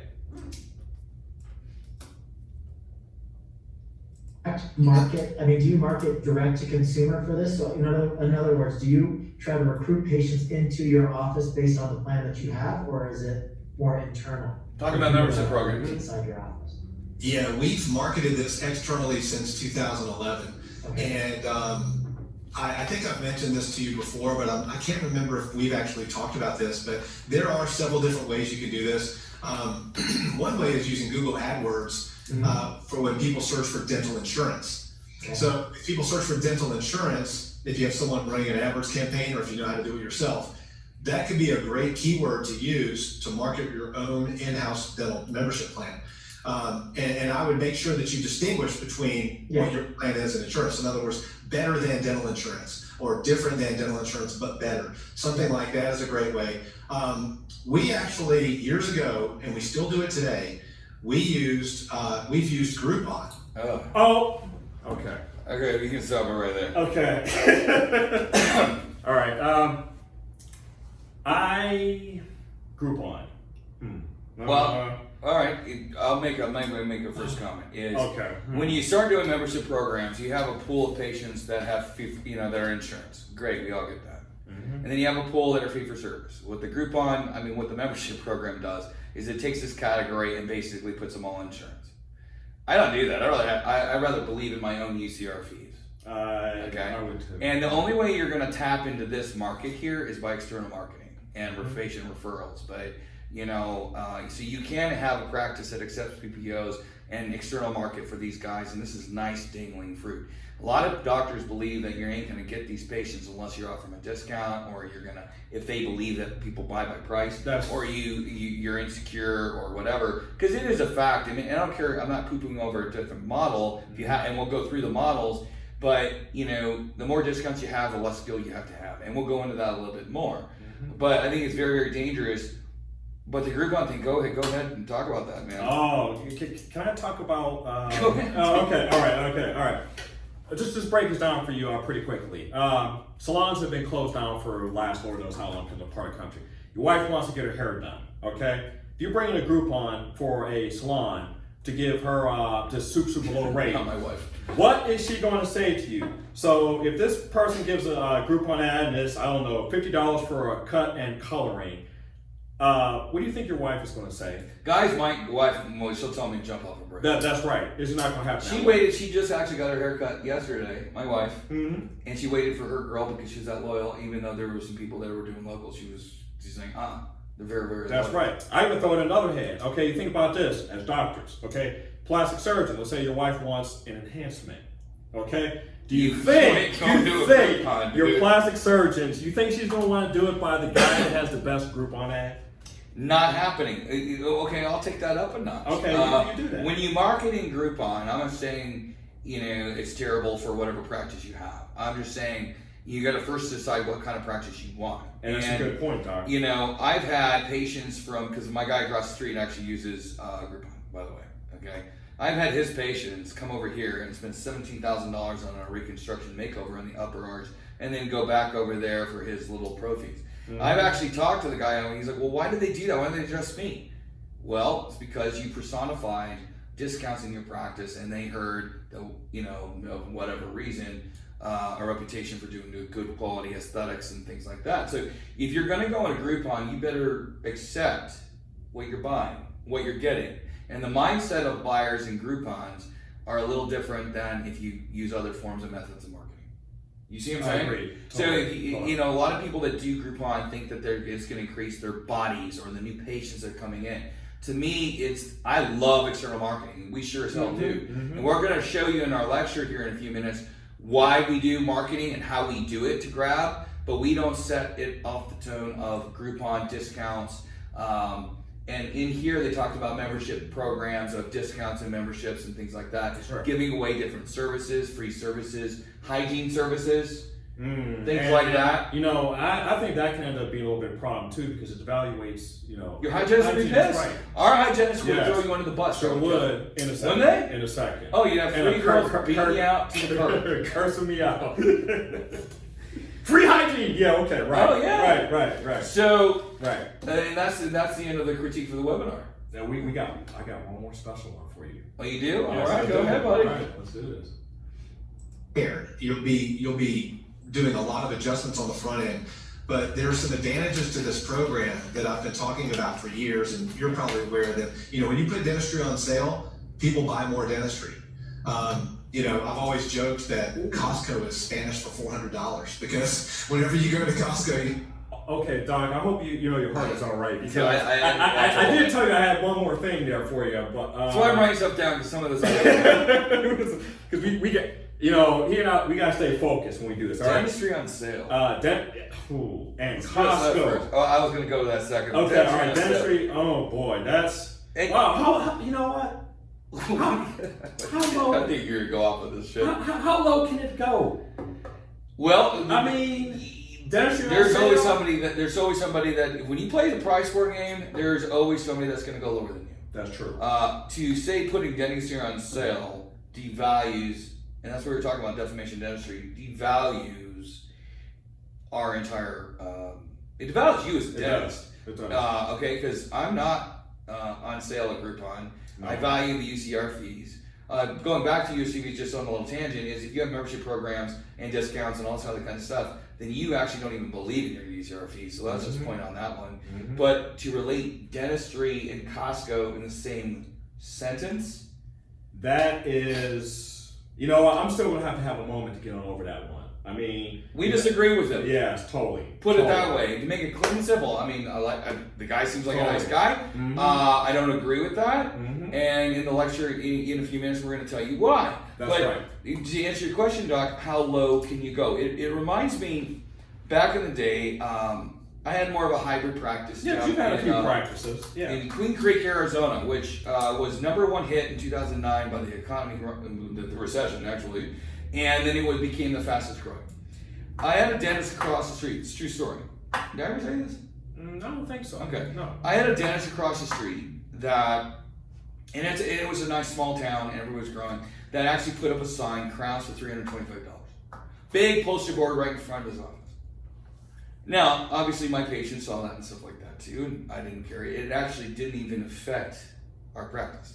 D: Do you market direct to consumer for this? So in other words, do you try to recruit patients into your office based on the plan that you have, or is it more internal?
C: Talking about membership programs.
D: Inside your office.
E: Yeah, we've marketed this externally since 2011.
D: Okay.
E: And I think I've mentioned this to you before, but I can't remember if we've actually talked about this, but there are several different ways you can do this. One way is using Google AdWords for when people search for dental insurance.
D: Okay.
E: So if people search for dental insurance, if you have someone running an AdWords campaign or if you know how to do it yourself, that could be a great keyword to use to market your own in-house dental membership plan. And I would make sure that you distinguish between what your plan is and insurance. In other words, better than dental insurance or different than dental insurance, but better. Something like that is a great way. We actually, years ago, and we still do it today, we've used Groupon.
C: Oh.
A: Oh. Okay.
C: Okay, we can stop it right there.
A: Okay. All right. Groupon.
C: Well, all right. I'll make a first comment. Is
A: Okay.
C: when you start doing membership programs, you have a pool of patients that have that are insurance. Great, we all get that. And then you have a pool that are fee for service. What the Groupon, what the membership program does is it takes this category and basically puts them all in insurance. I don't do that. I'd rather believe in my own UCR fees. Okay.
A: I would too.
C: And the only way you're going to tap into this market here is by external marketing and patient referrals. But so you can have a practice that accepts PPOs and external market for these guys, and this is nice dangling fruit. A lot of doctors believe that you ain't going to get these patients unless you're offering a discount, or you're gonna, if they believe that people buy by price, or you're insecure or whatever. Because it is a fact. I don't care. I'm not pooping over a different model. If you have, and we'll go through the models. But the more discounts you have, the less skill you have to have, and we'll go into that a little bit more. But I think it's very, very dangerous. But the Groupon thing, go ahead and talk about that, man.
A: Oh, can I talk about?
C: Go ahead.
A: Okay, all right. Just break this down for you pretty quickly. Salons have been closed down for last Lord knows how long in the part of the country. Your wife wants to get her hair done, okay? If you bring in a Groupon for a salon to give her just super low rate,
C: Not my wife.
A: what is she going to say to you? So if this person gives a Groupon ad and it's, I don't know, $50 for a cut and coloring, what do you think your wife is going to say?
C: Guys, my wife, she'll tell me to jump off a bridge.
A: That's right. It's not going to happen.
C: She waited. She just actually got her hair cut yesterday, my wife.
A: Mm-hmm.
C: And she waited for her girl because she was that loyal, even though there were some people that were doing local. She's saying, they're very, very
A: That's
C: loyal.
A: right. I even throw it in another hand. Okay, you think about this as doctors. Okay, plastic surgeon. Let's say your wife wants an enhancement. Okay, do you think your plastic surgeons? You think she's going to want to do it by the guy that has the best Groupon ad?
C: Not happening. Okay, I'll take that up a notch.
A: Okay, you do that.
C: When you market in Groupon, I'm not saying it's terrible for whatever practice you have. I'm just saying you got to first decide what kind of practice you want.
A: And that's a good point, Doc.
C: I've had patients because my guy across the street actually uses Groupon, by the way. Okay, I've had his patients come over here and spend $17,000 on a reconstruction makeover on the upper arch, and then go back over there for his little pro fees. Mm-hmm. I've actually talked to the guy and he's like, well, why did they do that? Why did they address me? Well, it's because you personified discounts in your practice, and they heard, of whatever reason, a reputation for doing good quality aesthetics and things like that. So if you're going to go on a Groupon, you better accept what you're buying, what you're getting. And the mindset of buyers in Groupons are a little different than if you use other forms and methods of marketing. You see what I'm saying?
A: I agree.
C: Totally. So, a lot of people that do Groupon think that it's going to increase their bodies or the new patients that are coming in. To me, I love external marketing. We sure as hell do. Mm-hmm. And we're going to show you in our lecture here in a few minutes why we do marketing and how we do it to grab, but we don't set it off the tone of Groupon discounts. And in here, they talked about membership programs of discounts and memberships and things like that.
A: Sure.
C: Giving away different services, free services, hygiene services, things
A: like
C: that.
A: I think that can end up being a little bit of a problem too, because it devaluates,
C: your hygienist would be pissed. Right. Our hygienist would throw you under the bus.
A: Sure would, in a second.
C: Wouldn't they?
A: In a second.
C: Oh, you'd have three girls beating you out to the curb.
A: Cursing me out. Free hygiene. Yeah. Okay. Right.
C: Oh yeah.
A: Right.
C: So.
A: Right.
C: And that's the end of the critique for the webinar.
A: Now I got one more special one for you.
C: Oh, you do?
A: Yes,
C: all right, go ahead, buddy.
A: All right, let's do this.
E: You'll be doing a lot of adjustments on the front end, but there are some advantages to this program that I've been talking about for years, and you're probably aware of them. When you put dentistry on sale, people buy more dentistry. I've always joked that Costco is Spanish for $400 because whenever you go to Costco,
A: Okay, Doc, I hope your heart is all right. Because
C: I
A: I did tell you I had one more thing there for you, but
C: so I write stuff down because some of this
A: because we get he and I, we gotta stay focused when we do this. All right?
C: Dentistry on sale.
A: And Costco.
C: Oh, I was gonna go to that second.
A: Okay, all right, dentistry. Oh boy, that's wow. You know what? How low?
C: I think you're gonna go off of this shit.
A: How low can it go?
C: Well,
A: I mean.
C: There's always somebody that when you play the price war game, there's always somebody that's going to go lower than you.
A: That's true.
C: To say putting dentistry on sale devalues and that's what we were talking about, defamation dentistry, devalues our entire, it devalues you as a dentist.
A: It does.
C: Okay, because I'm not on sale at Groupon.
A: No.
C: I value the UCR fees. Going back to UCV, just on a little tangent, is if you have membership programs and discounts and all this other kind of stuff, then you actually don't even believe in your UCR fees. So let's just point on that one. But to relate dentistry and Costco in the same sentence,
A: That is, you know what, I'm still going to have a moment to get on over that one. I mean,
C: we disagree with it.
A: Yes, totally.
C: Put
A: totally.
C: it that way, to make it clean and simple. I mean, the guy seems like a nice
A: Totally.
C: guy. I don't agree with that. And in the lecture, in a few minutes, we're going to tell you why.
A: That's
C: but
A: right.
C: To answer your question, Doc, how low can you go? It reminds me, back in the day, I had more of a hybrid practice.
A: Yeah,
C: down
A: you've had a
C: in,
A: few practices. Yeah.
C: in Queen Creek, Arizona, which was #1 hit in 2009 by the economy, the recession actually, and then it became the fastest growing. I had a dentist across the street. It's a true story. Did I ever say this?
A: I don't think so.
C: Okay.
A: No.
C: I had a dentist across the street that, and it was a nice small town, and everybody was growing, that actually put up a sign, crowns for $325. Big poster board right in front of his office. Now, obviously my patients saw that and stuff like that too, and I didn't care. It actually didn't even affect our practice.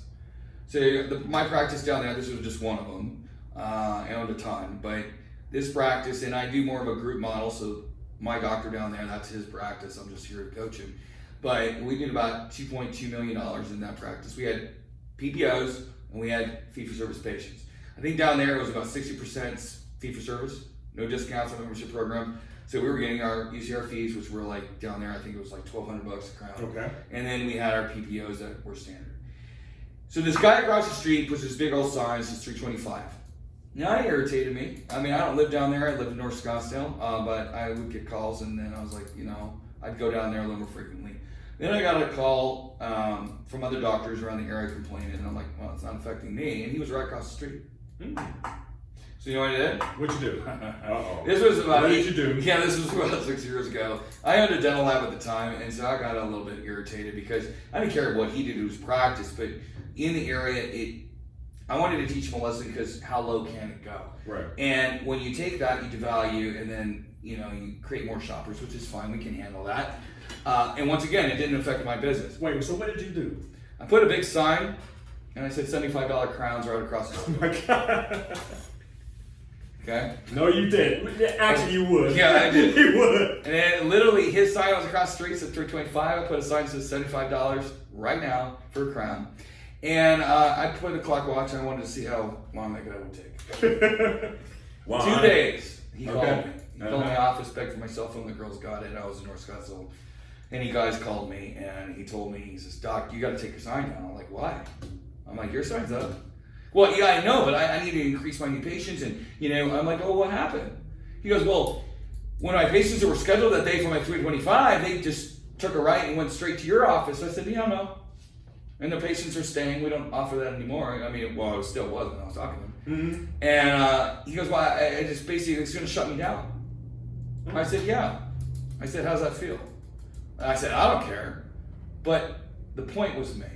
C: So my practice down there, this was just one of them, I owned a ton, but this practice, and I do more of a group model, so my doctor down there, that's his practice, I'm just here to coach him. But we did about $2.2 million in that practice. We had PPOs and we had fee-for-service patients. I think down there it was about 60% fee-for-service, no discounts on membership program. So we were getting our UCR fees, which were like down there, I think it was like $1,200 a crown.
A: Okay.
C: And then we had our PPOs that were standard. So this guy across the street puts this big old sign that says $325. Now it irritated me. I mean, I don't live down there. I live in North Scottsdale, but I would get calls, and then I was like, you know, I'd go down there a little more frequently. Then I got a call from other doctors around the area complaining, and I'm like, well, it's not affecting me. And he was right across the street. So you know what I did?
A: What'd you do? Uh-oh.
C: This was about
A: What did you do?
C: Yeah, this was about 6 years ago. I owned a dental lab at the time, and so I got a little bit irritated because I didn't care what he did to his practice, but in the area, I wanted to teach him a lesson because how low can it go?
A: Right.
C: And when you take that, you devalue, and then you create more shoppers, which is fine. We can handle that. And once again, it didn't affect my business.
A: Wait, so what did you do?
C: I put a big sign, and I said $75 crowns right across the
A: Oh my God.
C: Okay.
A: No, you did. Actually, you would.
C: Yeah, I did.
A: You would.
C: And then literally his sign was across the street, said $325. I put a sign that says $75 right now for a crown. And I put a clock watch, and I wanted to see how long that guy would take.
A: Wow.
C: 2 days. He
A: Okay.
C: called me. He called my office, begged for my cell phone. The girls got it. I was in North Scottsdale. Any guys called me, and he told me, he says, Doc, you got to take your sign down. I'm like, why? I'm like, your sign's up. Well, yeah, I know, but I need to increase my new patients. And, I'm like, oh, what happened? He goes, well, when my patients that were scheduled that day for my 325, they just took a right and went straight to your office. I said, yeah, no. And the patients are staying. We don't offer that anymore. I mean, well, it still was when I was talking to him. And he goes, well, I just basically, it's going to shut me down. I said, yeah. I said, how's that feel? And I said, I don't care. But the point was made.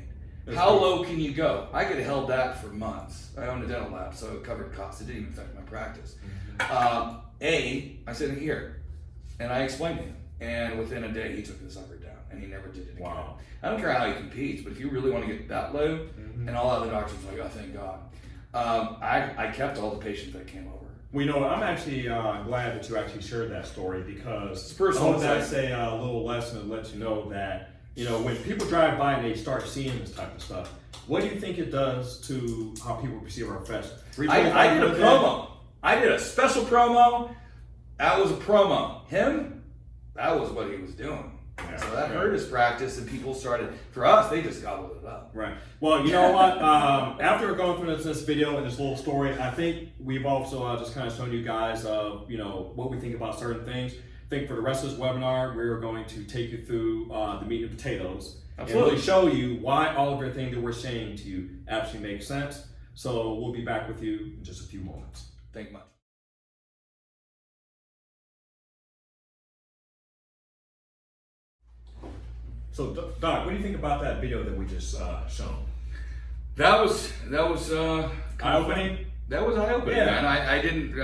C: How low can you go? I could have held that for months. I owned a dental lab, so it covered costs. It didn't even affect my practice. I said, here. And I explained to him. And within a day, he took the sucker down. And he never did it again.
A: Wow.
C: I don't care how he competes, but if you really want to get that low, and all other doctors were like, oh, thank God. I kept all the patients that came over.
A: Well, you know what? I'm actually glad that you actually shared that story because
C: It's personal.
A: I hope that's a little lesson to let you know that, when people drive by and they start seeing this type of stuff, what do you think it does to how people perceive our profession?
C: I did a promo. I did a special promo. That was a promo. Him, that was what he was doing.
A: Yeah,
C: So that hurt his practice, and people started, for us, they just gobbled it up.
A: Right. Well, you know what? After going through this video and this little story, I think we've also just kind of shown you guys, what we think about certain things. I think for the rest of this webinar, we're going to take you through the meat and potatoes.
C: Absolutely.
A: And really show you why all of everything that we're saying to you actually makes sense. So we'll be back with you in just a few moments.
C: Thank you much.
A: So, Doc, what do you think about that video that we just shown?
C: That was
A: Eye-opening?
C: That was eye-opening,
A: Yeah.
C: man. I didn't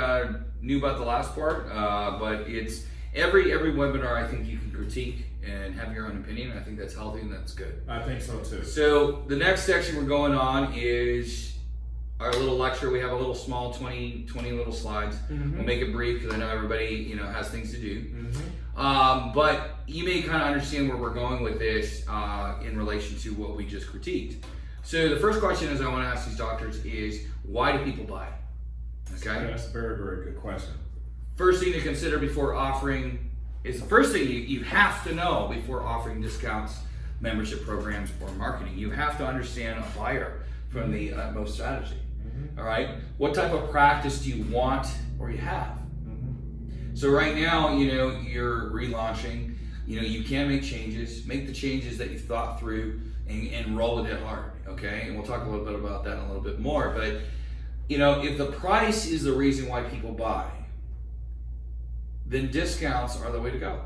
C: knew about the last part, but it's every webinar I think you can critique and have your own opinion. I think that's healthy and that's good.
A: I think so too.
C: So the next section we're going on is our little lecture. We have a little small 20 little slides. We'll make it brief because I know everybody has things to do. But you may kind of understand where we're going with this in relation to what we just critiqued. So the first question is I want to ask these doctors is, why do people buy? Okay?
A: That's a very, very good question.
C: First thing to consider before offering is the first thing you have to know before offering discounts, membership programs, or marketing. You have to understand a buyer from the utmost strategy. All right? What type of practice do you want or you have? So right now, you're relaunching. You can make changes. Make the changes that you thought through and roll with it hard, okay? And we'll talk a little bit about that in a little bit more. But, if the price is the reason why people buy, then discounts are the way to go,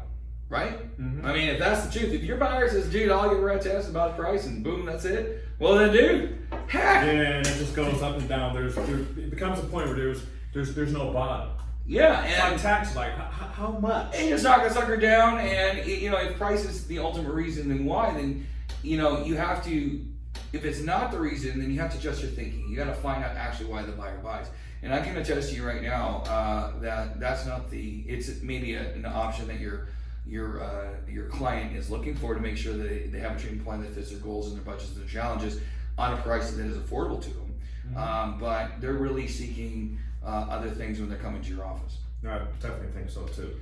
C: right? I mean, if that's the truth, if your buyer says, dude, all you ever to ask about the price and boom, that's it. Well then, dude, heck.
A: Yeah, and it just goes up and down. It becomes a point where there's no bottom.
C: Yeah,
A: It's
C: and
A: like tax, like how much?
C: and you knock a sucker down, and if price is the ultimate reason, then why? Then you have to. If it's not the reason, then you have to adjust your thinking. You got to find out actually why the buyer buys. And I can attest to you right now that that's not the. It's maybe an option that your client is looking for to make sure that they have a treatment plan that fits their goals and their budgets and their challenges on a price that is affordable to them. But they're really seeking other things when they're coming to your office.
A: I definitely think so too.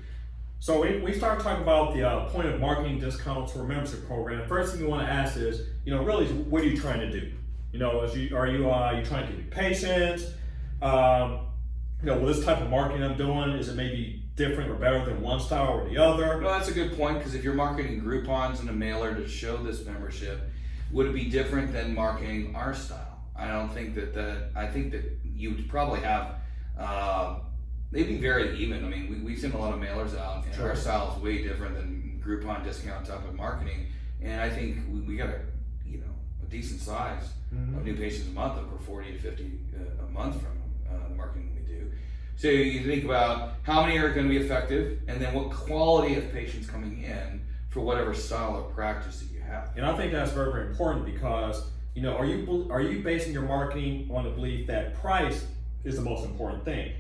A: So we start talking about the point of marketing discounts for a membership program. The first thing you want to ask is, really, what are you trying to do? Are you trying to get patients? With this type of marketing I'm doing, is it maybe different or better than one style or the other?
C: Well, that's a good point, because if you're marketing Groupons and a mailer to show this membership, would it be different than marketing our style? I don't think that I think that you would probably have. They'd be very even. I mean, we send a lot of mailers out, and our style is way different than Groupon discount type of marketing. And I think we got a decent size of new patients a month, over 40 to 50 a month from the marketing we do. So you think about how many are going to be effective, and then what quality of patients coming in for whatever style of practice that you have.
A: And I think that's very, very important because are you basing your marketing on the belief that price is the most important thing?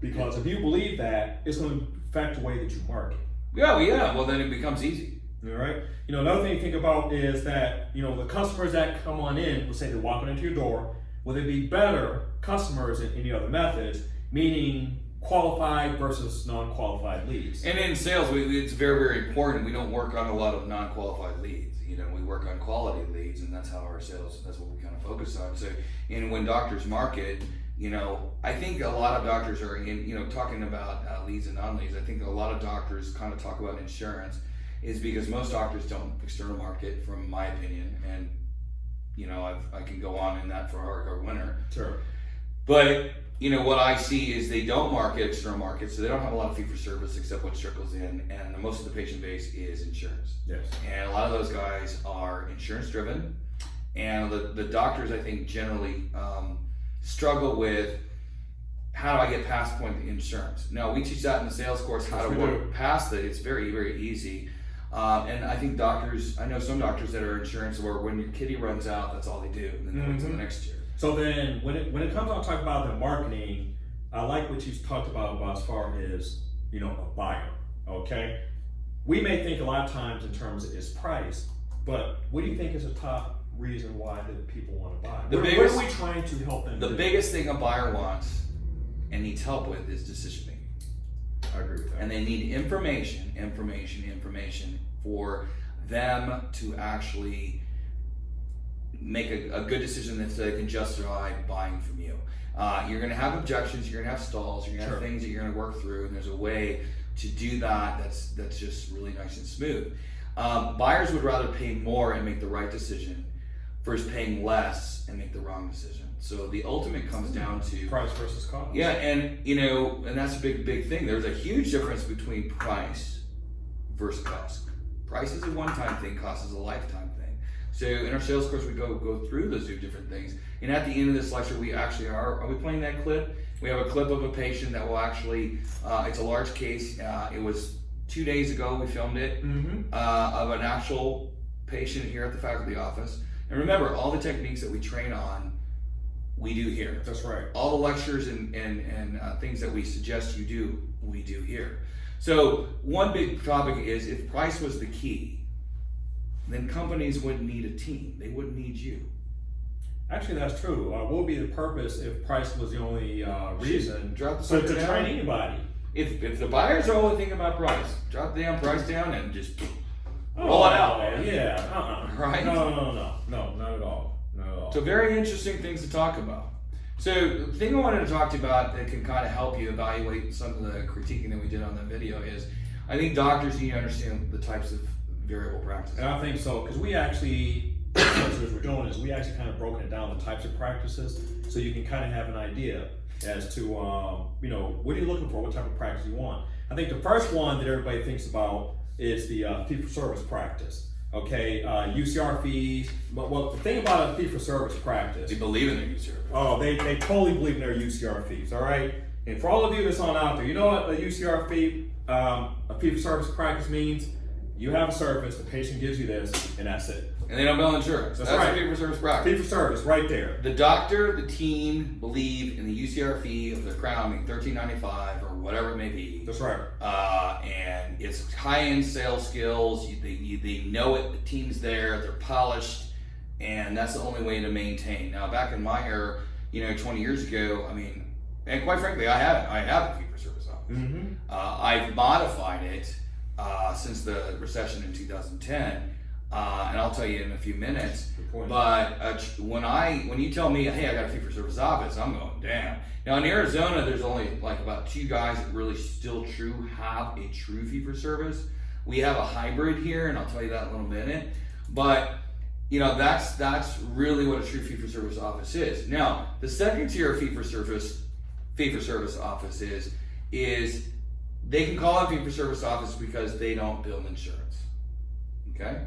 A: Because if you believe that, it's going to affect the way that you market.
C: Yeah. Well, then it becomes easy.
A: All right. Another thing to think about is that the customers that come on in, let's say they're walking into your door, will they be better customers in any other methods? Meaning qualified versus non-qualified leads.
C: And in sales, it's very, very important. We don't work on a lot of non-qualified leads. We work on quality leads, and that's how our sales. That's what we kind of focus on. So, when doctors market. I think a lot of doctors are talking about leads and non-leads. I think a lot of doctors kind of talk about insurance is because most doctors don't external market, from my opinion. And, I can go on in that for our winner.
A: Sure.
C: But, what I see is they don't market external market, so they don't have a lot of fee for service except what trickles in. And most of the patient base is insurance.
A: Yes.
C: And a lot of those guys are insurance driven. And the doctors, I think, generally, struggle with how do I get past point insurance. Now, we teach that in the sales course, how to work past it. It's very, very easy. And I think I know some doctors that are insurance where when your kitty runs out, that's all they do, and then they wait till the next year.
A: So then when it comes on talking about the marketing, I like what you talked about as far as, a buyer, okay? We may think a lot of times in terms of its price, but what do you think is the top reason why that people want to buy? What are we trying to help them do?
C: The biggest thing a buyer wants and needs help with is decision making.
A: I agree with that.
C: And they need information for them to actually make a good decision that they can justify buying from you. You're going to have objections, you're going to have stalls, you're going to have things that you're going to work through, and there's a way to do that that's just really nice and smooth. Buyers would rather pay more and make the right decision versus paying less and make the wrong decision. So the ultimate comes down to
A: price versus cost.
C: Yeah, and and that's a big thing. There's a huge difference between price versus cost. Price is a one-time thing, cost is a lifetime thing. So in our sales course, we go through those different things. And at the end of this lecture, we actually are we playing that clip? We have a clip of a patient that will actually, it's a large case. It was 2 days ago we filmed it, of an actual patient here at the faculty office. And remember, all the techniques that we train on, we do here.
A: That's right.
C: All the lectures and things that we suggest you do, we do here. So one big topic is, if price was the key, then companies wouldn't need a team. They wouldn't need you.
A: Actually, that's true. What would be the purpose if price was the only reason
C: Drop the
A: to
C: sucker down.
A: train anybody?
C: If the buyers are only thinking about price, drop the damn price down and just roll it out.
A: Yeah.
C: Right?
A: No, not at all. Not at all.
C: So very interesting things to talk about. So the thing I wanted to talk to you about that can kind of help you evaluate some of the critiquing that we did on that video is, I think doctors need to understand the types of variable practice.
A: And I think so, because we actually, what we're doing is we actually kind of broken it down, the types of practices, so you can kind of have an idea as to, you know, what are you looking for, what type of practice you want. I think the first one that everybody thinks about is the fee-for-service practice. Okay, UCR fees. Well, the thing about a fee-for-service practice,
C: They believe in their user.
A: oh, they totally believe in their UCR fees, all right? And for all of you that's on out there, you know what a UCR fee, a fee-for-service practice means? You have a service, the patient gives you this, and that's it.
C: And they don't bill insurance.
A: That's
C: That's
A: right.
C: a fee-for-service practice.
A: Fee-for-service, right there.
C: The doctor, the team believe in the UCR fee of the crown being $13.95 or whatever it may be.
A: That's right.
C: And it's high-end sales skills. They know it. The team's there. They're polished, and that's the only way to maintain. Now, back in my era, 20 years ago, I mean, and quite frankly, I have a fee-for-service office. I've modified it since the recession in 2010. And I'll tell you in a few minutes. But when you tell me, hey, I got a fee-for-service office, I'm going, damn. Now in Arizona, there's only like about 2 guys that really still have a true fee-for-service. We have a hybrid here, and I'll tell you that in a little minute. But that's really what a true fee-for-service office is. Now the second tier of fee-for-service office is they can call it fee-for-service office because they don't bill insurance. Okay.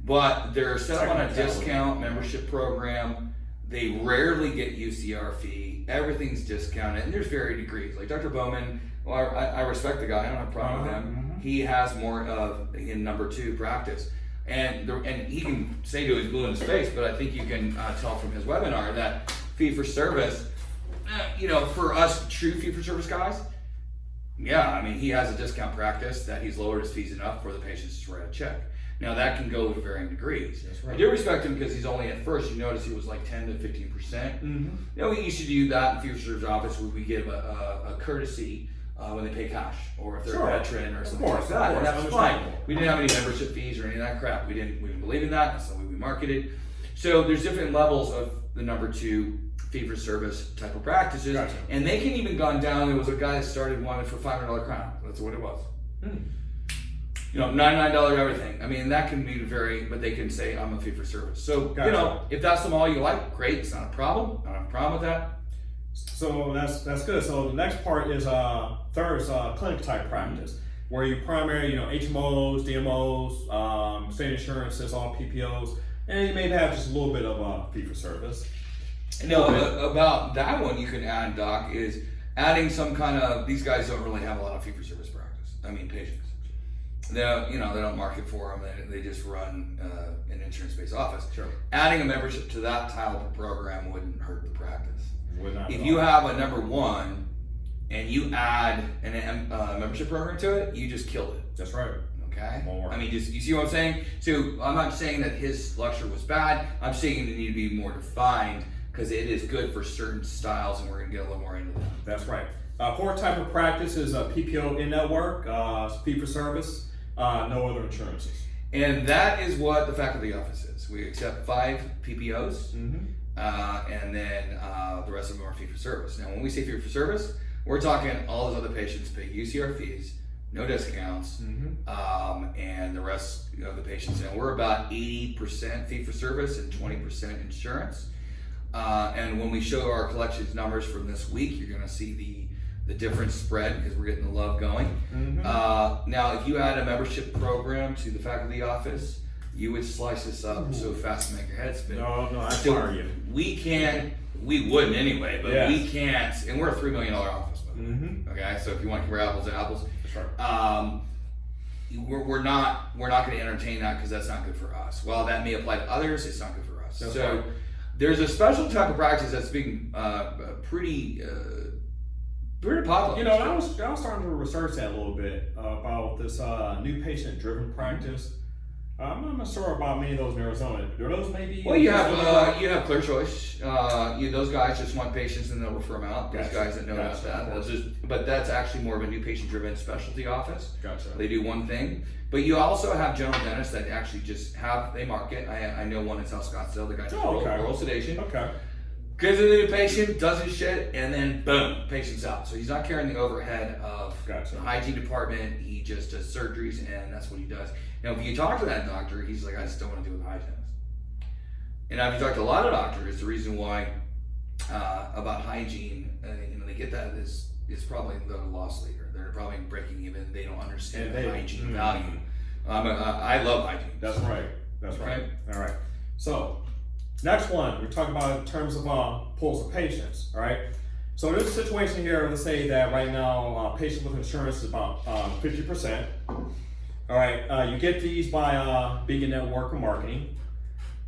C: But they're set up on a discount membership program. They rarely get UCR fee. Everything's discounted, and there's varying degrees. Like Dr. Bowman, well, I respect the guy. I don't have a problem with him. He has more of in number 2 practice, and he can say to his blue in his face. But I think you can tell from his webinar that fee for service, for us true fee for service guys, yeah, I mean he has a discount practice that he's lowered his fees enough for the patients to write a check. Now that can go to varying degrees.
A: That's right.
C: I do respect him because he's only at first. You notice he was like 10 to 15%. We used to do that in fee-for-service office where we give a courtesy when they pay cash, or if they're a veteran or something like that. And that's fine. We didn't have any membership fees or any of that crap. We didn't believe in that. That's the way we marketed. So there's different levels of the number 2 fee-for-service type of practices, and they can even gone down. There was a guy that started one for $500 crown. That's what it was. $99 everything. I mean, that can be very, but they can say I'm a fee for service. So, if that's the model you like, great. It's not a problem. I don't have a problem with that.
A: So that's good. So the next part is third is clinic type practice, where you primarily, HMOs, DMOs, state insurances, all PPOs, and you may have just a little bit of fee for service.
C: No, about that one you can add, Doc, is adding some kind of, these guys don't really have a lot of fee for service practice. I mean, patients. They don't market for them. They just run an insurance-based office.
A: Sure.
C: Adding a membership to that type of program wouldn't hurt the practice.
A: Would not
C: If you have a number 1 and you add a membership program to it, you just killed it.
A: That's right.
C: Okay.
A: More.
C: I mean, you see what I'm saying? So I'm not saying that his lecture was bad. I'm saying it need to be more defined because it is good for certain styles, and we're going to get a little more into that.
A: That's right. 4th type of practice is a PPO in-network, fee for service. No other insurances.
C: And that is what the faculty office is. We accept 5 PPOs, and then the rest of them are fee for service. Now, when we say fee for service, we're talking all those other patients pay UCR fees, no discounts, and the rest of the patients. And we're about 80% fee for service and 20% insurance. And when we show our collections numbers from this week, you're going to see the difference spread because we're getting the love going. Now, if you add a membership program to the faculty office, you would slice this up so fast to make your head spin.
A: No, I
C: So
A: fire you.
C: We wouldn't anyway, but
A: Yes.
C: we can't, and we're a $3 million office.
A: Mm-hmm.
C: Okay, so if you want to compare apples to apples,
A: That's right.
C: we're not going to entertain that because that's not good for us. While that may apply to others, it's not good for us.
A: That's
C: so
A: right.
C: there's a special type of practice that's being pretty popular.
A: You know, I was starting to research that a little bit about this new patient-driven practice. I'm not sure about many of those in Arizona. Are those maybe?
C: Well, you have Clear Choice. Those guys just want patients and they'll refer them out. Those
A: Gotcha.
C: guys that know about
A: Gotcha.
C: that. But that's actually more of a new patient-driven specialty office.
A: Gotcha.
C: They do one thing. But you also have general dentists that actually just they market. I know one in South Scottsdale. The guy does oral sedation.
A: Okay.
C: Gives it to the patient, does his shit, and then boom, patient's out. So he's not carrying the overhead of
A: Gotcha.
C: the hygiene department. He just does surgeries, and that's what he does. Now, if you talk to that doctor, he's like, I just don't want to deal with hygienists. And if you talk to a lot of doctors, the reason why about hygiene, they get that is probably the loss leader. They're probably breaking even. They don't understand the hygiene value. I love hygiene.
A: That's right. That's right.
C: Okay.
A: All right. So, next one, we're talking about in terms of pools of patients. All right. So there's a situation here. Let's say that right now, patient with insurance is about 50%. All right. You get these by being in network or marketing.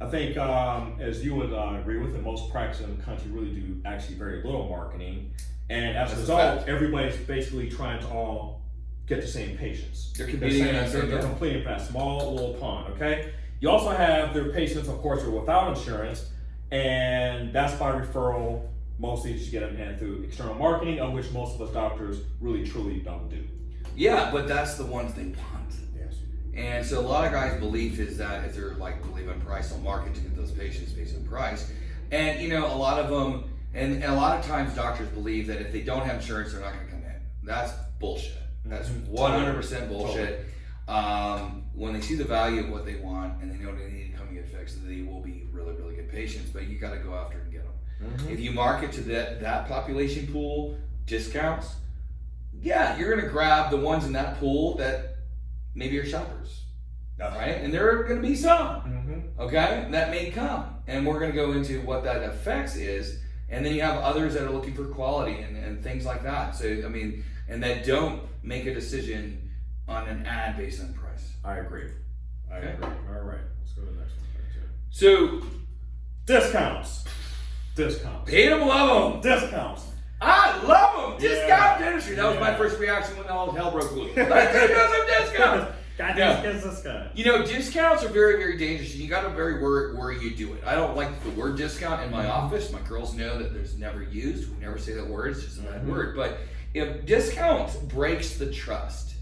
A: I think, as you would agree with, that most practices in the country really do actually very little marketing, and as a result, everybody's basically trying to all get the same patients.
C: They're competing in that same
A: they're competing for that small little pond. Okay. You also have their patients, of course, who are without insurance, and that's by referral. Mostly, you get them in through external marketing, of which most of us doctors really truly don't do.
C: Yeah, but that's the ones they want.
A: Yes.
C: And so a lot of guys' belief is that if they're believe in price, they'll market to get those patients based on price. And a lot of them, and a lot of times doctors believe that if they don't have insurance, they're not going to come in. That's bullshit. That's 100% bullshit. When they see the value of what they want and they know they need to come and get fixed, they will be really, really good patients. But you got to go after and get them. If you market to that population pool discounts, yeah, you're going to grab the ones in that pool that maybe are shoppers, right? And there are going to be some, okay, that may come. And we're going to go into what that affects is. And then you have others that are looking for quality and things like that. So, and that don't make a decision on an ad based on price.
A: I agree. I agree. All right. Let's go to the next one.
C: So,
A: Discounts.
C: hate them, love them.
A: Discounts.
C: I love them.
A: Yeah.
C: Discount dentistry. That was my
A: Yeah.
C: first reaction when all hell broke loose. Let's do some discounts. Discounts are very, very dangerous, and you got to very worry where you do it. I don't like the word discount in my office. My girls know that there's never used. We never say that word. It's just a bad word. But if discount breaks the trust,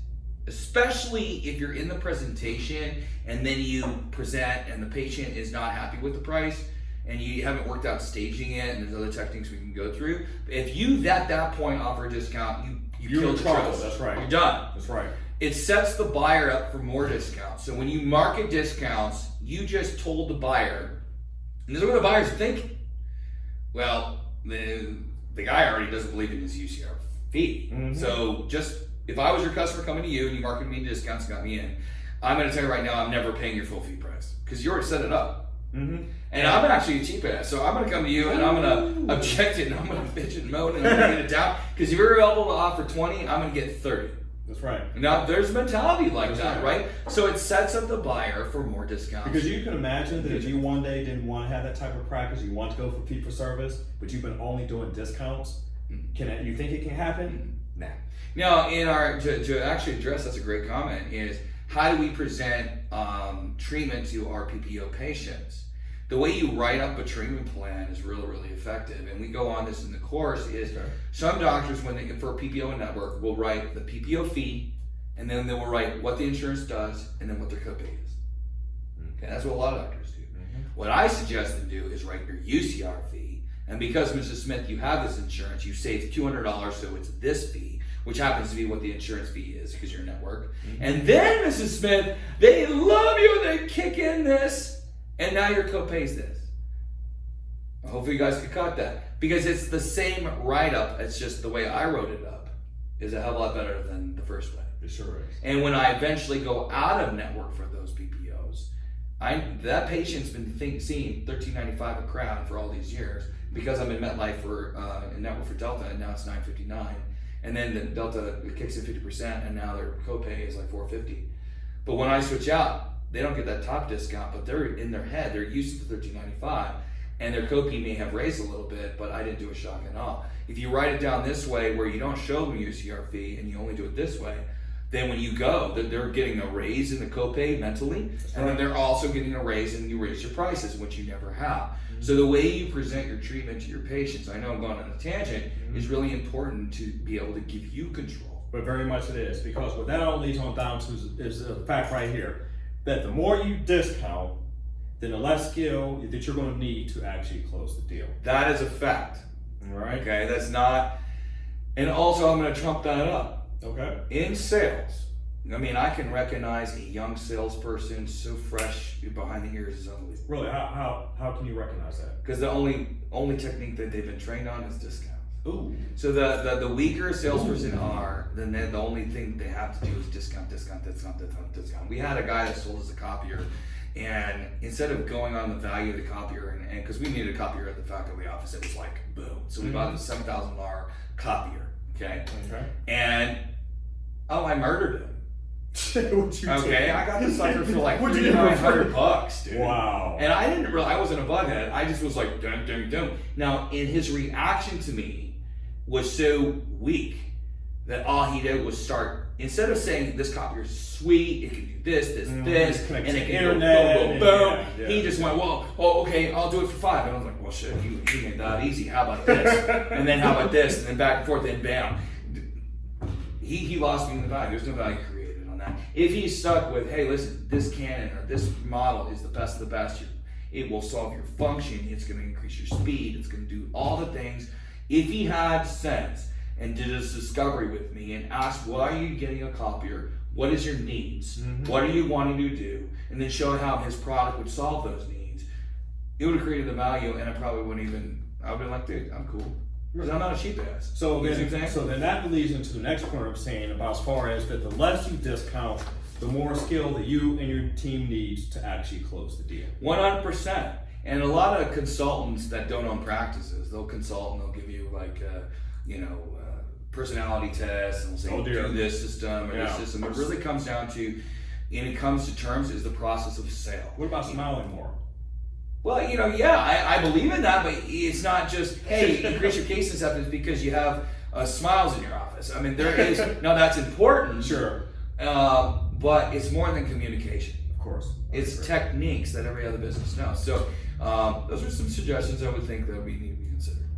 C: especially if you're in the presentation and then you present and the patient is not happy with the price and you haven't worked out staging it and there's other techniques we can go through. If you at that point offer a discount, you kill the trust.
A: That's right.
C: You're done.
A: That's right.
C: It sets the buyer up for more discounts. So when you market discounts, you just told the buyer, and this is what the buyer's thinking. Well, the guy already doesn't believe in his UCR fee. So just, if I was your customer coming to you and you marketed me discounts and got me in, I'm going to tell you right now, I'm never paying your full fee price because you already set it up. And I'm actually a cheap ass, so I'm going to come to you and I'm going to object it and I'm going to bitch and moan and I'm going to get it down because if you're available to offer 20, I'm going to get 30.
A: That's right.
C: Now, there's a mentality like that, right? So it sets up the buyer for more discounts.
A: Because you can imagine that if you one day didn't want to have that type of practice, you want to go for fee for service, but you've been only doing discounts, you think it can happen? Nah.
C: Now, to actually address, that's a great comment, is how do we present treatment to our PPO patients? The way you write up a treatment plan is really, really effective. And we go on this in the course is some doctors, for a PPO network, will write the PPO fee, and then they will write what the insurance does, and then what their copay is. Okay, that's what a lot of doctors do. What I suggest them do is write your UCR fee, and because, Mrs. Smith, you have this insurance, you save $200, so it's this fee, which happens to be what the insurance fee is because you're a network. And then, Mrs. Smith, they love you, they kick in this, and now your copay is this. Hopefully you guys could cut that. Because it's the same write-up, it's just the way I wrote it up is a hell of a lot better than the first way.
A: It sure is.
C: And when I eventually go out of network for those PPOs, that patient's been seeing $13.95 a crown for all these years because I'm in MetLife for in network for Delta, and now it's $9.59, and then the Delta kicks in 50%, and now their copay is like $4.50. But when I switch out, they don't get that top discount, but they're in their head, they're used to the $13.95, and their copay may have raised a little bit, but I didn't do a shock and awe. If you write it down this way, where you don't show them UCR fee and you only do it this way, then when you go, they're getting a raise in the copay mentally, and then they're also getting a raise and you raise your prices, which you never have. So the way you present your treatment to your patients, I know I'm going on a tangent, is really important to be able to give you control.
A: But very much it is, because what that all leads on down to is the fact right here, that the more you discount, then the less skill that you're going to need to actually close the deal.
C: That is a fact.
A: All right.
C: Okay, that's not, and also I'm going to trump that up.
A: Okay.
C: In sales, I mean, I can recognize a young salesperson so fresh behind the ears is unbelievable.
A: Really, how can you recognize that?
C: Because the only technique that they've been trained on is discounts.
A: Ooh.
C: So the weaker a salesperson are, then the only thing they have to do is discount. We had a guy that sold us a copier, and instead of going on the value of the copier, and because we needed a copier at the faculty office, it was like boom. So we bought a $7,000 copier. Okay. And I murdered him. Okay, I got the sucker for like $3,900, dude.
A: Wow.
C: And I wasn't a butthead. I just was like, dum, dum, dum. Now, in his reaction to me was so weak that all he did was start, instead of saying this copier is sweet, it can do this, and it can
A: internet,
C: go boom, boom,
A: yeah,
C: he just went, well, okay, I'll do it for $5. And I was like, well, shit, you made that easy. How about this? And then how about this? And then back and forth, then bam. He lost me in the value. There's no value created on that. If he's stuck with, hey, listen, this Canon or this model is the best of the best, it will solve your function, it's going to increase your speed, it's going to do all the things. If he had sense and did his discovery with me and asked, why are you getting a copier? What is your needs? What are you wanting to do? And then show how his product would solve those needs, it would have created the value, and I probably wouldn't even, I would have been like, dude, I'm cool. Because I'm not a cheap ass.
A: So then that leads into the next point I'm saying about as far as that the less you discount, the more skill that you and your team needs to actually close the deal.
C: 100%. And a lot of consultants that don't own practices, they'll consult and they'll give you like, personality tests, and they'll say, do this system or this system. It really comes down to, and it comes to terms, is the process of sale.
A: What about smiling more?
C: Well, I believe in that, but it's not just, hey, increase your case acceptance because you have smiles in your office. I mean, there is, now that's important.
A: Sure.
C: But it's more than communication.
A: Of course.
C: It's techniques that every other business knows. So those are some suggestions I would think that we need to be considered.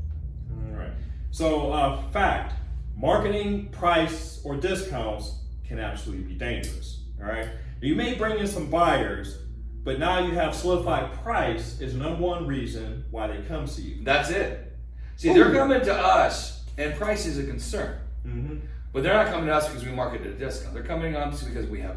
A: All right. So fact, marketing, price, or discounts can absolutely be dangerous. All right. You may bring in some buyers, but now you have solidified price is the number one reason why they come to you.
C: That's it. See, they're coming to us, and price is a concern. But they're not coming to us because we marketed a discount. They're coming to us because we have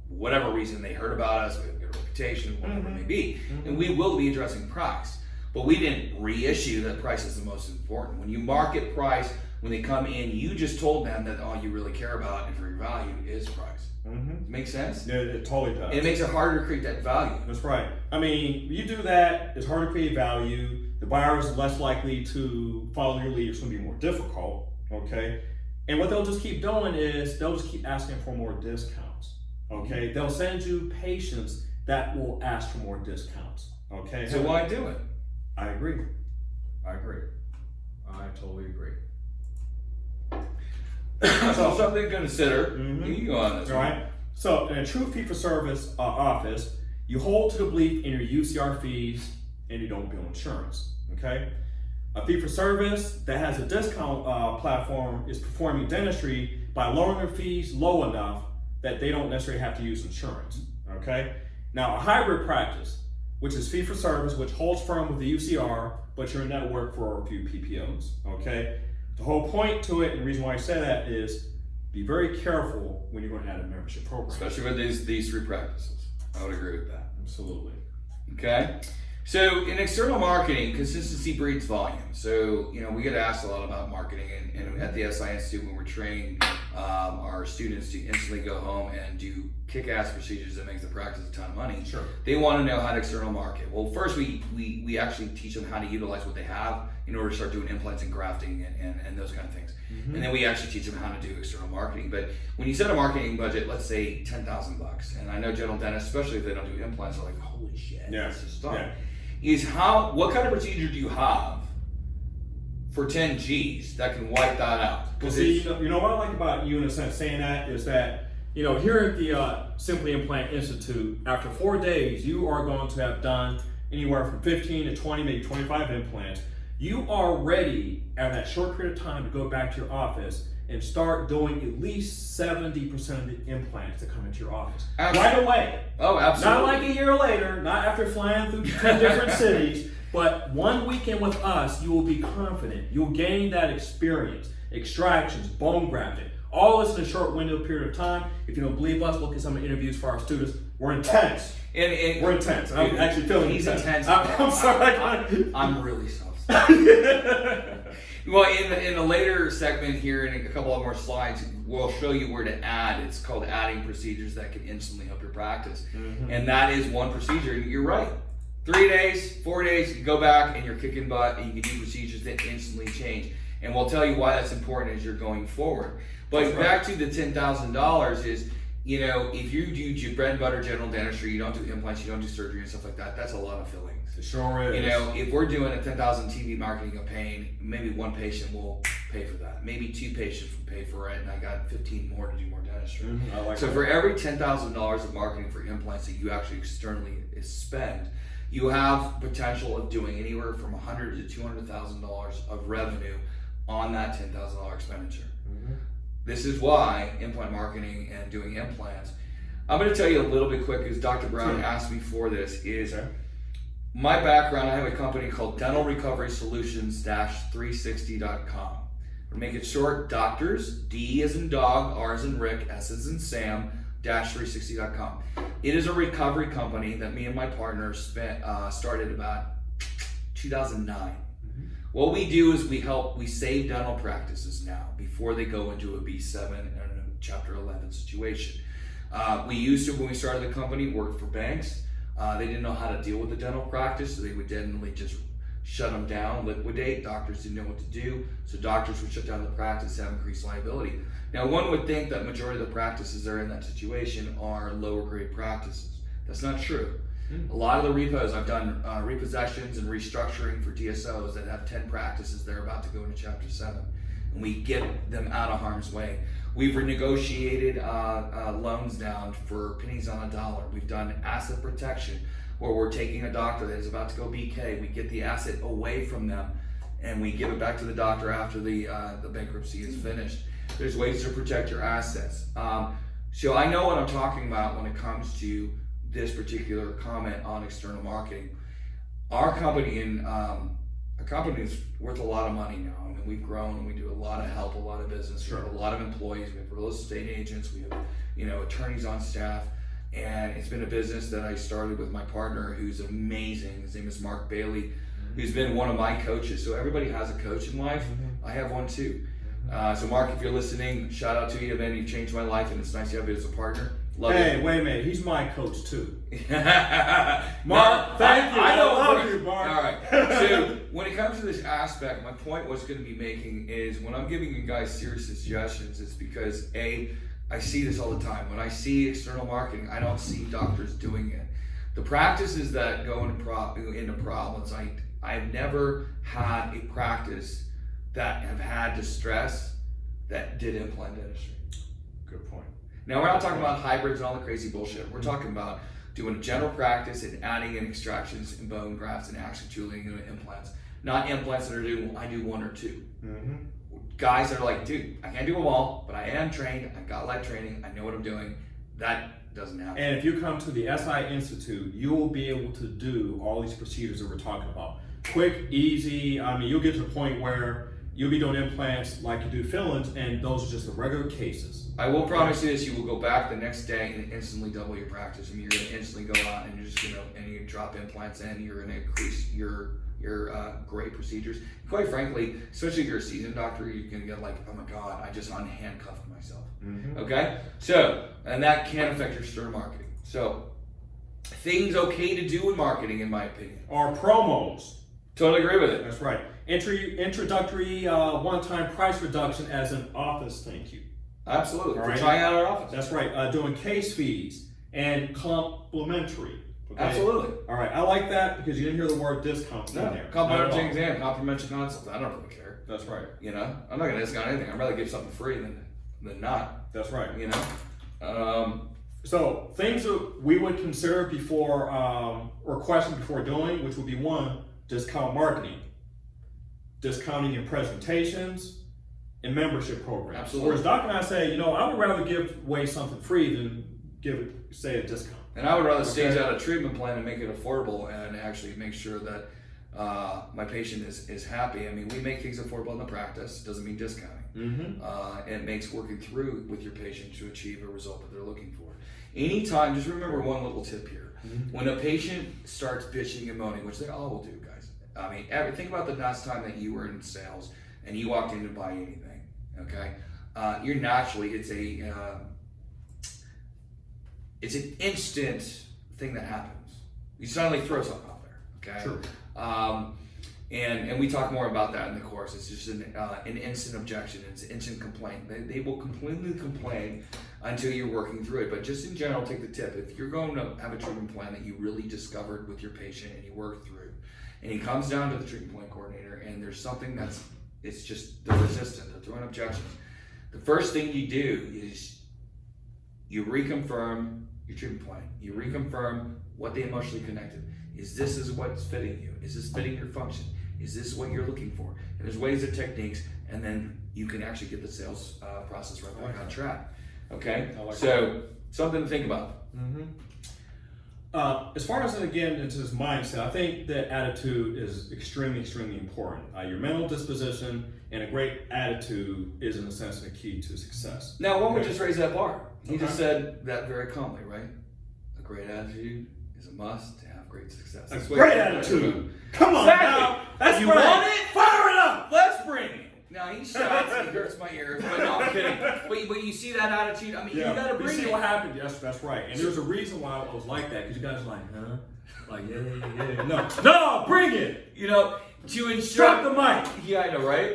C: whatever reason they heard about us, we have a good reputation, whatever it may be. And we will be addressing price. But we didn't reissue that price is the most important. When you market price, when they come in, you just told them that all you really care about and for your value is price. Makes sense?
A: Yeah, it totally does.
C: It makes it harder to create that value.
A: That's right. I mean, you do that, it's hard to create value. The buyer is less likely to follow your lead. It's going to be more difficult. Okay. And what they'll just keep doing is they'll just keep asking for more discounts. Okay. They'll send you patients that will ask for more discounts. Okay.
C: So why do it?
A: I agree. I totally agree.
C: So something to consider. You can go on this.
A: All right. So in a true fee-for-service office, you hold to the belief in your UCR fees and you don't bill insurance. Okay. A fee-for-service that has a discount platform is performing dentistry by lowering their fees low enough that they don't necessarily have to use insurance. Okay. Now a hybrid practice, which is fee-for-service, which holds firm with the UCR, but you're a network for a few PPOs. Okay. The whole point to it, and the reason why I say that is be very careful when you're going to add a membership program.
C: Especially with these three practices. I would agree with that.
A: Absolutely.
C: Okay. So in external marketing, consistency breeds volume. So, we get asked a lot about marketing, and at the SI Institute, when we're training our students to instantly go home and do kick-ass procedures that makes the practice a ton of money,
A: Sure.
C: they want to know how to external market. Well, first we actually teach them how to utilize what they have in order to start doing implants and grafting and those kind of things.
A: Mm-hmm.
C: And then we actually teach them how to do external marketing. But when you set a marketing budget, let's say $10,000, and I know general dentists, especially if they don't do implants, are like, holy shit, this is stuff.
A: Yeah.
C: What kind of procedure do you have for 10 G's that can wipe that out?
A: Well, see, you know what I like about you in a sense saying that is that, here at the Simply Implant Institute, after 4 days, you are going to have done anywhere from 15 to 20, maybe 25 implants. You are ready at that short period of time to go back to your office and start doing at least 70% of the implants that come into your office.
C: Absolutely.
A: Right away.
C: Oh, absolutely.
A: Not like a year later, not after flying through 10 different cities, but 1 weekend with us, you will be confident. You'll gain that experience, extractions, bone grafting, all this in a short window period of time. If you don't believe us, look at some of the interviews for our students. We're intense. We're intense. I'm actually feeling
C: he's intense.
A: I'm sorry.
C: I'm really soft. Well, in the later segment here, in a couple of more slides, we'll show you where to add. It's called adding procedures that can instantly help your practice.
A: Mm-hmm.
C: And that is one procedure. You're right. 3 days, 4 days, you go back and you're kicking butt, and you can do procedures that instantly change. And we'll tell you why that's important as you're going forward. But back to the $10,000 is, if you do your bread and butter general dentistry, you don't do implants, you don't do surgery and stuff like that, that's a lot of fillings.
A: It sure is.
C: If we're doing a 10,000 TV marketing campaign, maybe 1 patient will pay for that. Maybe 2 patients will pay for it, and I got 15 more to do more dentistry.
A: Mm-hmm. I like
C: So
A: that.
C: for every $10,000 of marketing for implants that you actually externally spend, you have potential of doing anywhere from $100,000 to $200,000 of revenue on that $10,000 expenditure.
A: Mm-hmm.
C: This is why implant marketing and doing implants. I'm going to tell you a little bit quick, because Dr. Brown asked me for this, is my background. I have a company called Dental Recovery Solutions-360.com. To make it short, doctors, D as in dog, R as in Rick, S as in Sam, -360.com. It is a recovery company that me and my partner started about 2009. Mm-hmm. What we do is we save dental practices now before they go into a B7 and a Chapter 11 situation. We used to, when we started the company, work for banks. They didn't know how to deal with the dental practice, so they would generally just shut them down, liquidate. Doctors didn't know what to do, so doctors would shut down the practice, have increased liability. Now, one would think that majority of the practices that are in that situation are lower grade practices. That's not true. A lot of the repos, I've done repossessions and restructuring for DSOs that have 10 practices that are about to go into Chapter 7, and we get them out of harm's way. We've renegotiated loans down for pennies on a dollar. We've done asset protection, where we're taking a doctor that is about to go BK, we get the asset away from them, and we give it back to the doctor after the bankruptcy is finished. There's ways to protect your assets. So I know what I'm talking about when it comes to this particular comment on external marketing. Our company is worth a lot of money now. I mean, we've grown and we do a lot of help, a lot of business. We have a lot of employees. We have real estate agents. We have, attorneys on staff. And it's been a business that I started with my partner, who's amazing. His name is Mark Bailey, who's been one of my coaches. So everybody has a coach in life. I have one too. So Mark, if you're listening, shout out to you, man. You've changed my life, and it's nice to have you as a partner. Love
A: Hey, wait a minute. He's my coach too. Mark, thank you. I love you, Mark.
C: All right. So when it comes to this aspect, my point was going to be making is when I'm giving you guys serious suggestions, it's because I see this all the time. When I see external marketing, I don't see doctors doing it. The practices that go into problems, I've never had a practice that have had distress that did implant dentistry.
A: Good point.
C: Now, we're not talking about hybrids and all the crazy bullshit. We're talking about doing a general practice and adding in extractions and bone grafts and actually tooling into implants. Not implants that I do 1 or 2.
A: Mm-hmm.
C: Guys that are like, dude, I can't do them all, but I am trained. I got life training. I know what I'm doing. That doesn't happen.
A: And if you come to the SI Institute, you will be able to do all these procedures that we're talking about. Quick, easy. I mean, you'll get to the point where you'll be doing implants like you do fillings, and those are just the regular cases.
C: I will promise you this: you will go back the next day and instantly double your practice. I mean, you're going to instantly go out and you're just and you drop implants in. You're going to increase your great procedures. Quite frankly, especially if you're a seasoned doctor, you can get like, oh my God, I just unhandcuffed myself. Okay, so and that can affect your stern marketing. So things okay to do in marketing, in my opinion,
A: Or promos.
C: Totally agree with it.
A: That's right. Introductory one-time price reduction as an office thank you.
C: Absolutely.
A: All
C: For
A: right.
C: trying out our office.
A: That's right. Doing case fees and complimentary. Okay?
C: Absolutely.
A: All right. I like that because you didn't hear the word discount in there.
C: Complimentary exam, complimentary consult. I don't really care.
A: That's right.
C: You know, I'm not gonna discount anything. I'd rather give something free than not.
A: That's right.
C: You know.
A: So things that we would consider before or question before doing, which would be one, discount marketing, discounting your presentations, and membership programs.
C: Absolutely.
A: Whereas Doc and I say, I would rather give away something free than give, say, a discount.
C: And I would rather stage out a treatment plan and make it affordable and actually make sure that my patient is happy. I mean, we make things affordable in the practice. Doesn't mean discounting. It makes working through with your patient to achieve a result that they're looking for. Anytime, just remember one little tip here. When a patient starts bitching and moaning, which they all will do, guys. I mean, think about the last time that you were in sales and you walked in to buy anything, okay? You're naturally, it's an instant thing that happens. You suddenly throw something out there, okay?
A: True.
C: And we talk more about that in the course. It's just an instant objection. It's an instant complaint. They will completely complain until you're working through it. But just in general, take the tip. If you're going to have a treatment plan that you really discovered with your patient and you work through, and he comes down to the treatment plan coordinator and there's something it's just, they're resistant, they're throwing objections. The first thing you do is you reconfirm your treatment plan. You reconfirm what they emotionally connected. Is what's fitting you? Is this fitting your function? Is this what you're looking for? And there's ways and techniques, and then you can actually get the sales process right back on track. Okay? So something to think about.
A: As far as, again, into this mindset, I think that attitude is extremely, extremely important. Your mental disposition and a great attitude is, in a sense, the key to success.
C: Now, one would just raise that bar. He just said that very calmly, right? A great attitude is a must to have great success.
A: A great attitude. Come on
C: Exactly.
A: now. That's
C: You
A: right.
C: want it?
A: Fire it up.
C: Let's bring it. Now he shouts and he hurts my ears, but no, I'm kidding. But you see that attitude? I mean, you gotta bring
A: You see
C: it.
A: what happened? Yes, that's right. And there's a reason why I was like that, because you guys are like, huh? Like, yeah. No, bring it.
C: You know, to ensure.
A: Drop the mic.
C: Yeah, I know, right?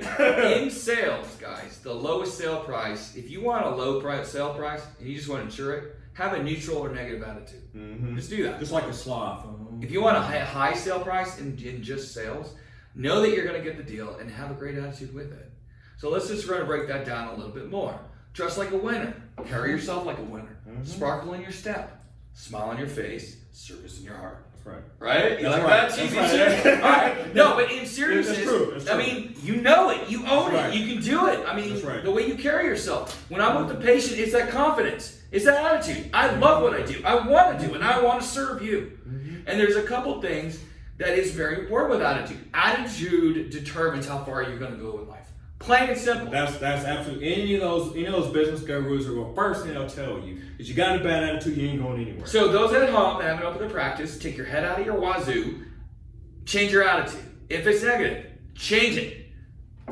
C: In sales, guys, the lowest sale price, if you want a low price sale price and you just want to insure it, have a neutral or negative attitude. Just do that.
A: Just like a sloth.
C: If you want a high sale price in just sales, know that you're going to get the deal and have a great attitude with it. So let's just try to break that down a little bit more. Dress like a winner. Carry yourself like a winner. Sparkle in your step. Smile on your face. Service in your heart.
A: That's right.
C: Right? You
A: That's
C: like
A: right.
C: that? Cheesy
A: That's
C: shit?
A: right.
C: All right. No, but in seriousness,
A: It's true. It's true.
C: I mean, you know it. You own
A: That's
C: it.
A: right.
C: You can do it. I mean,
A: That's right.
C: the way you carry yourself. When I'm with the patient, it's that confidence. It's that attitude. I love what I do. I want to do it. And I want to serve you. And there's a couple things that is very important with attitude. Attitude determines how far you're going to go in life. Plain and simple.
A: That's absolutely any of those business gurus are the first thing they'll tell you is you got a bad attitude, you ain't going anywhere.
C: So those at home that haven't opened their practice, take your head out of your wazoo, change your attitude. If it's negative, change it.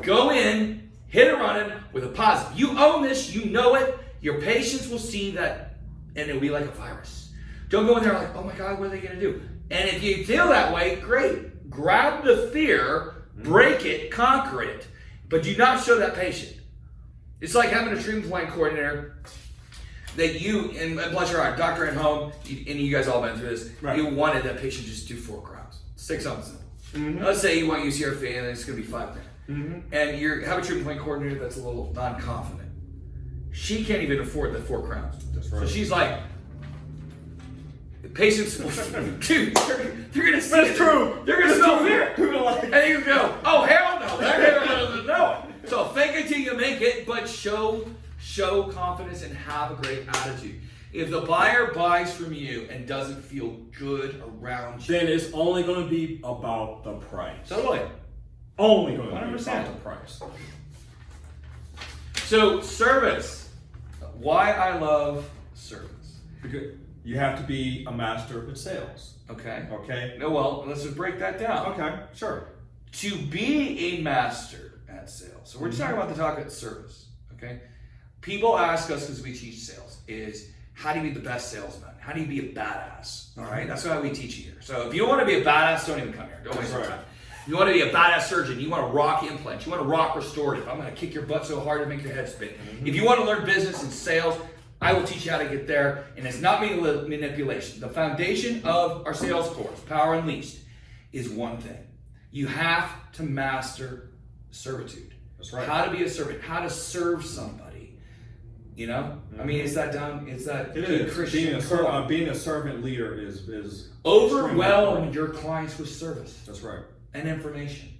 C: Go in, hit it running with a positive. You own this, you know it. Your patients will see that, and it'll be like a virus. Don't go in there like, oh my God, what are they going to do? And if you feel that way, great. Grab the fear, break it, conquer it. But do not show that patient. It's like having a treatment plan coordinator that you, and bless your heart, doctor at home, and you guys all been through this,
A: Right.
C: You wanted that patient just do 4 crowns. Stick something simple. Let's say you want to use UCRFA and it's going to be $5 grand. And you have a treatment plan coordinator that's a little non-confident. She can't even afford the 4 crowns.
A: That's right.
C: So she's like, the patients, dude, they're going to see
A: That's
C: it.
A: true.
C: They're going to smell fear.
A: People are like,
C: And you go, oh hell no, that guy doesn't know it. So fake it till you make it, but show confidence and have a great attitude. If the buyer buys from you and doesn't feel good around you,
A: then it's only going to be about the price.
C: totally.
A: only going to be
C: 100%.
A: about the price.
C: So service. Why I love service.
A: Because you have to be a master in sales.
C: Okay.
A: Okay.
C: No, well, let's just break that down.
A: Okay. Sure.
C: To be a master at sales. So we're just talking about the talk of service. Okay. People ask us, because we teach sales, is how do you be the best salesman? How do you be a badass? All right. That's why we teach you here. So if you don't want to be a badass, don't even come here. Don't waste your time. You want to be a badass surgeon, you want to rock implants, you want to rock restorative, I'm going to kick your butt so hard to make your head spin. If you want to learn business and sales, I will teach you how to get there, and it's not manipulation. The foundation of our sales course, Power Unleashed, is one thing. You have to master servitude.
A: That's right.
C: How to be a servant, how to serve somebody. You know? I mean, is that down? Is that good Christian?
A: Being a servant leader is
C: overwhelm your clients with service.
A: That's right.
C: And information.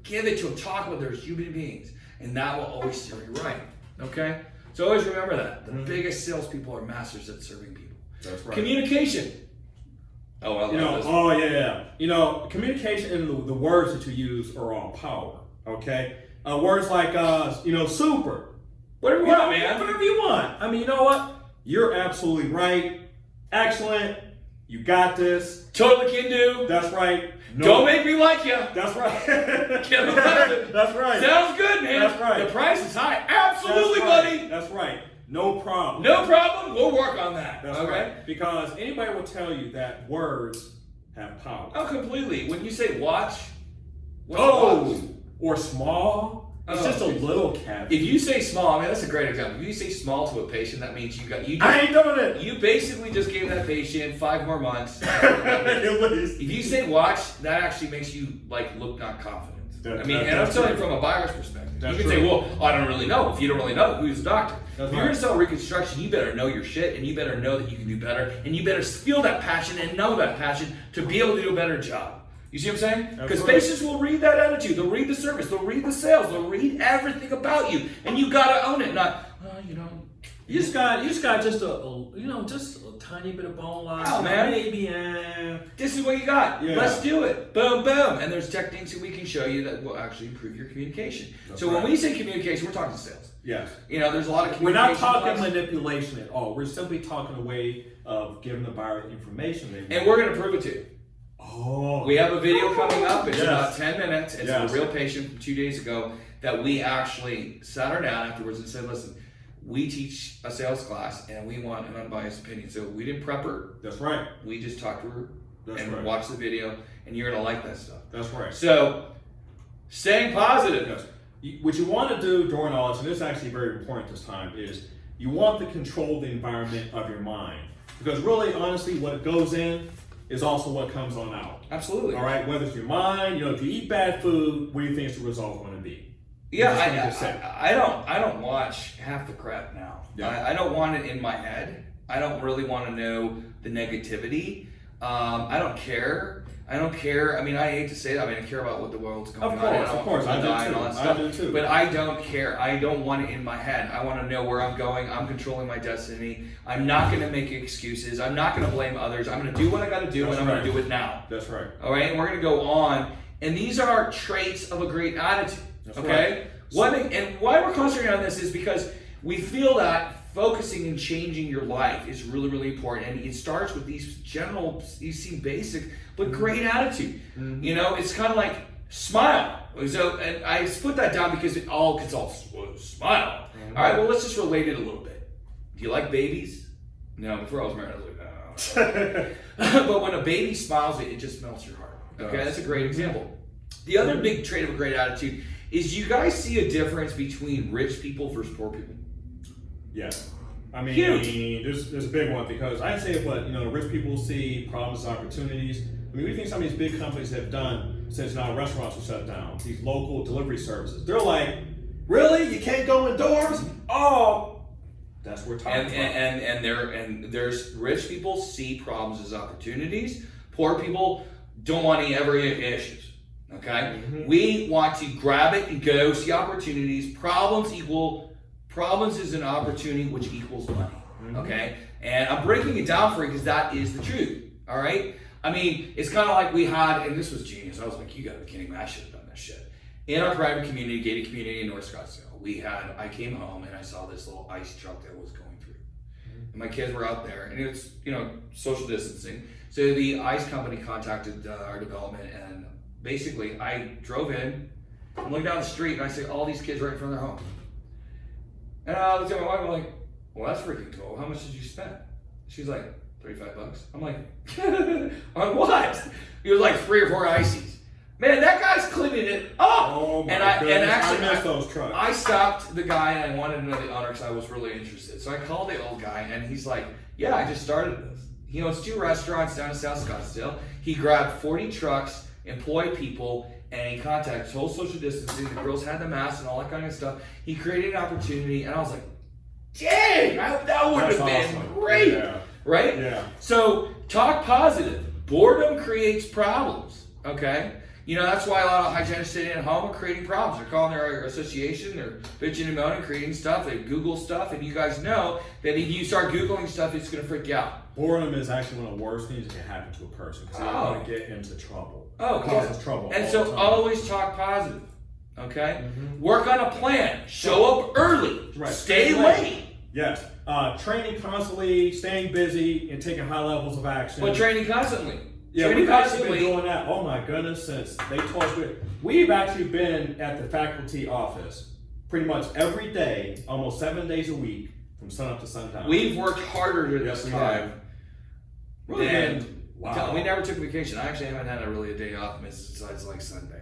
C: Give it to them. Talk with them as human beings. And that will always steer you right. Okay? So always remember that. The biggest salespeople are masters at serving people.
A: That's right.
C: Communication. Oh, well,
A: communication and the words that you use are all power. Okay? Words like, super.
C: Whatever you want, man.
A: Whatever you want. I mean, you know what? You're absolutely right. Excellent. You got this.
C: Totally can do.
A: That's right. No.
C: Don't make me like you.
A: That's right.
C: Get it.
A: That's right.
C: Sounds good, man.
A: That's right.
C: The price is high. Absolutely,
A: That's right.
C: buddy.
A: That's right. No problem.
C: No problem. We'll work on that.
A: That's
C: okay?
A: right. Because anybody will tell you that words have power.
C: Oh, completely. When you say watch, watch?
A: Or small. It's just a little caveat.
C: If you say small, I mean that's a great example. If you say small to a patient, that means
A: I ain't doing it.
C: You basically just gave that patient 5 more months.
A: At least.
C: If you say watch, that actually makes you look not confident. I'm
A: That's
C: telling you
A: true.
C: from a buyer's perspective.
A: That's
C: you can
A: true.
C: say, well, I don't really know. If you don't really know, who's the doctor?
A: That's
C: If you're going to sell reconstruction, you better know your shit, and you better know that you can do better, and you better feel that passion and know that passion to be able to do a better job. You see what I'm saying? Because patients will read that attitude, they'll read the service, they'll read the sales, they'll read everything about you, and you gotta own it. Not,
A: You just got just a tiny bit of bone loss.
C: Oh, man.
A: Maybe.
C: this is what you got.
A: Yeah.
C: Let's do it. Boom, boom. And there's techniques that we can show you that will actually improve your communication.
A: That's
C: so
A: right.
C: when we say communication, we're talking sales.
A: Yes.
C: There's a lot of
A: We're
C: communication.
A: not talking manipulation at all. We're simply talking a way of giving the buyer the information they want.
C: And we're going to prove it to you.
A: Oh.
C: We have a video coming up. It's
A: Yes.
C: about 10 minutes. It's
A: Yes.
C: a real patient from 2 days ago that we actually sat her down afterwards and said, listen, we teach a sales class and we want an unbiased opinion. So we didn't prep her.
A: That's right.
C: We just talked to her and
A: right.
C: watched the video, and you're going to like that stuff.
A: That's right.
C: So staying positive.
A: Yes. What you want to do during all this, and this is actually very important this time, is you want to control the environment of your mind. Because really, honestly, what goes in is also what comes on out.
C: Absolutely.
A: All right, whether it's your mind, if you eat bad food, what do you think is the result going to be?
C: Yeah, I don't watch half the crap now.
A: Yeah.
C: I don't want it in my head. I don't really want to know the negativity. I don't care. I mean, I hate to say that. I care about what the world's going on.
A: Of course, I do too. I do too.
C: But I don't care. I don't want it in my head. I want to know where I'm going. I'm controlling my destiny. I'm not going to make excuses. I'm not going to blame others. I'm going to do what I got to do, and I'm going to do it now.
A: That's right.
C: All right, and we're going to go on. And these are traits of a great attitude.
A: That's
C: okay?
A: Right.
C: And why we're concentrating on this is because we feel that focusing and changing your life is really, really important. And it starts with these seem basic, but great attitude. Mm-hmm. It's kind of like smile. So, and I put that down because it's all smile. Mm-hmm. All right, well, let's just relate it a little bit. Do you like babies? No, before I was married, I was like, no. But when a baby smiles, it just melts your heart. Okay, that's a great example. The other big trait of a great attitude is you guys see a difference between rich people versus poor people.
A: Yeah. I mean,
C: huge.
A: There's a big one because I say what, rich people see problems, opportunities. I mean, we think some of these big companies have done since now restaurants were shut down, these local delivery services. They're like, really? You can't go indoors? Oh, that's where time
C: and there's rich people see problems as opportunities. Poor people don't want to ever have issues. Okay? Mm-hmm. We want to grab it and go see opportunities. Problems is an opportunity which equals money. Mm-hmm. Okay? And I'm breaking it down for you because that is the truth. All right? I mean, it's kind of like we had, and this was genius. I was like, you gotta be kidding me. I should have done this shit. in our private community, gated community in North Scottsdale. I came home and I saw this little ice truck that was going through. And my kids were out there, and it was, social distancing. So the ice company contacted our development, and basically I drove in, I'm looking down the street, and I see all these kids right in front of their home. And I looked at my wife, I'm like, well, that's freaking cool. How much did you spend? She's like, $35. I'm like, on what? It was like 3 or 4 ices. Man, that guy's cleaning it up.
A: Oh my
C: and
A: goodness,
C: actually,
A: I miss those trucks.
C: I stopped the guy and I wanted to know the owner because I was really interested. So I called the old guy and he's like, yeah, I just started this. He owns 2 restaurants down in South Scottsdale. He grabbed 40 trucks, employed people, and he contacted whole social distancing. The girls had the masks and all that kind of stuff. He created an opportunity, and I was like, dang, that would have been
A: awesome.
C: great.
A: Yeah.
C: Right?
A: Yeah.
C: So talk positive. Boredom creates problems. Okay? That's why a lot of hygienists sitting at home are creating problems. They're calling their association, they're bitching and moaning, creating stuff, they Google stuff, and you guys know that if you start Googling stuff, it's going to freak you out.
A: Boredom is actually one of the worst things that can happen to a person because they're going to get into trouble.
C: Oh,
A: it causes trouble.
C: And
A: all
C: so
A: the time.
C: always talk positive. Okay? Work on a plan. Show up early.
A: Right.
C: Stay late.
A: Yes. Training constantly, staying busy, and taking high levels of action.
C: But training constantly.
A: Yeah,
C: Training
A: we've actually
C: constantly.
A: been doing that, oh my goodness, since they told us. We've actually been at the faculty office pretty much every day, almost 7 days a week, from sun up to sundown.
C: We've worked harder during
A: Yes,
C: this
A: we
C: time.
A: have. Really
C: than
A: been- wow.
C: we never took vacation. I actually haven't had a day off besides like Sunday.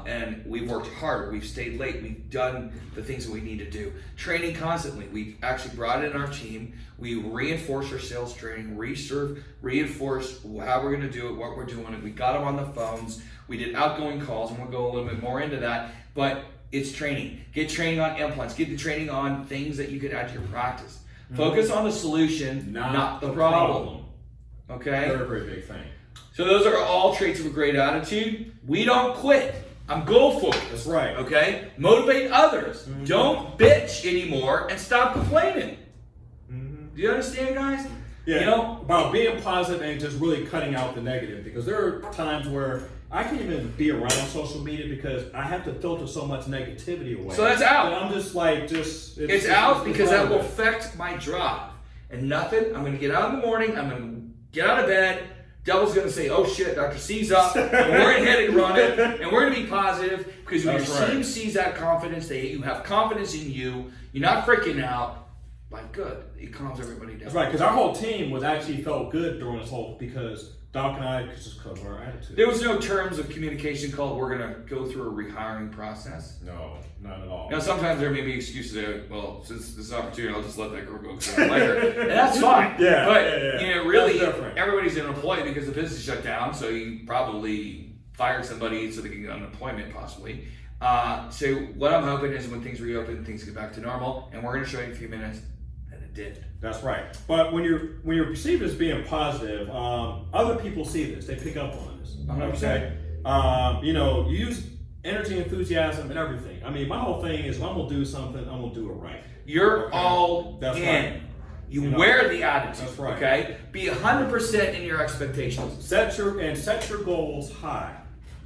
C: And we've worked hard. We've stayed late. We've done the things that we need to do. Training constantly. We've actually brought in our team. We reinforce our sales training, reinforce how we're going to do it, what we're doing. We got them on the phones. We did outgoing calls, and we'll go a little bit more into that. But it's training. Get training on implants. Get the training on things that you could add to your practice. Focus on the solution, not the problem. Okay?
A: Very, very big thing.
C: So those are all traits of a great attitude. We don't quit. I'm goal focused.
A: That's right.
C: Okay? Motivate others. Don't bitch anymore and stop complaining. Do you understand, guys?
A: Yeah. About being positive and just really cutting out the negative, because there are times where I can't even be around social media because I have to filter so much negativity away.
C: So that's out.
A: And I'm just like,
C: It's out because that will affect my drive. And nothing, I'm going to get out in the morning, I'm going to get out of bed, Devil's going to say, oh shit, Dr. C's up, and we're going to hit it running, and we're going to be positive, because when your team sees that confidence, you have confidence in you, you're not freaking out, like good, it calms everybody down.
A: That's right, because our whole team was actually felt good during this whole, because Doc and I just covered our attitude.
C: There was no terms of communication called, we're going to go through a rehiring process.
A: No, not at all.
C: Now, sometimes there may be excuses that, well, since this is an opportunity, I'll just let that girl go later. And that's fine.
A: Yeah,
C: but,
A: yeah.
C: really,
A: That's different.
C: everybody's an employee because the business shut down, so you probably fired somebody so they can get unemployment, possibly. So what I'm hoping is when things reopen, things get back to normal, and we're going to show you in a few minutes that it did.
A: That's right. But when you're perceived as being positive, other people see this. They pick up on this.
C: 100%.
A: You use energy, enthusiasm, and everything. I mean, my whole thing is, if I'm gonna do something, I'm gonna do it right.
C: You're all
A: That's
C: in.
A: right.
C: You wear the attitude.
A: That's right.
C: Okay? Be 100% in your expectations.
A: Set your goals high.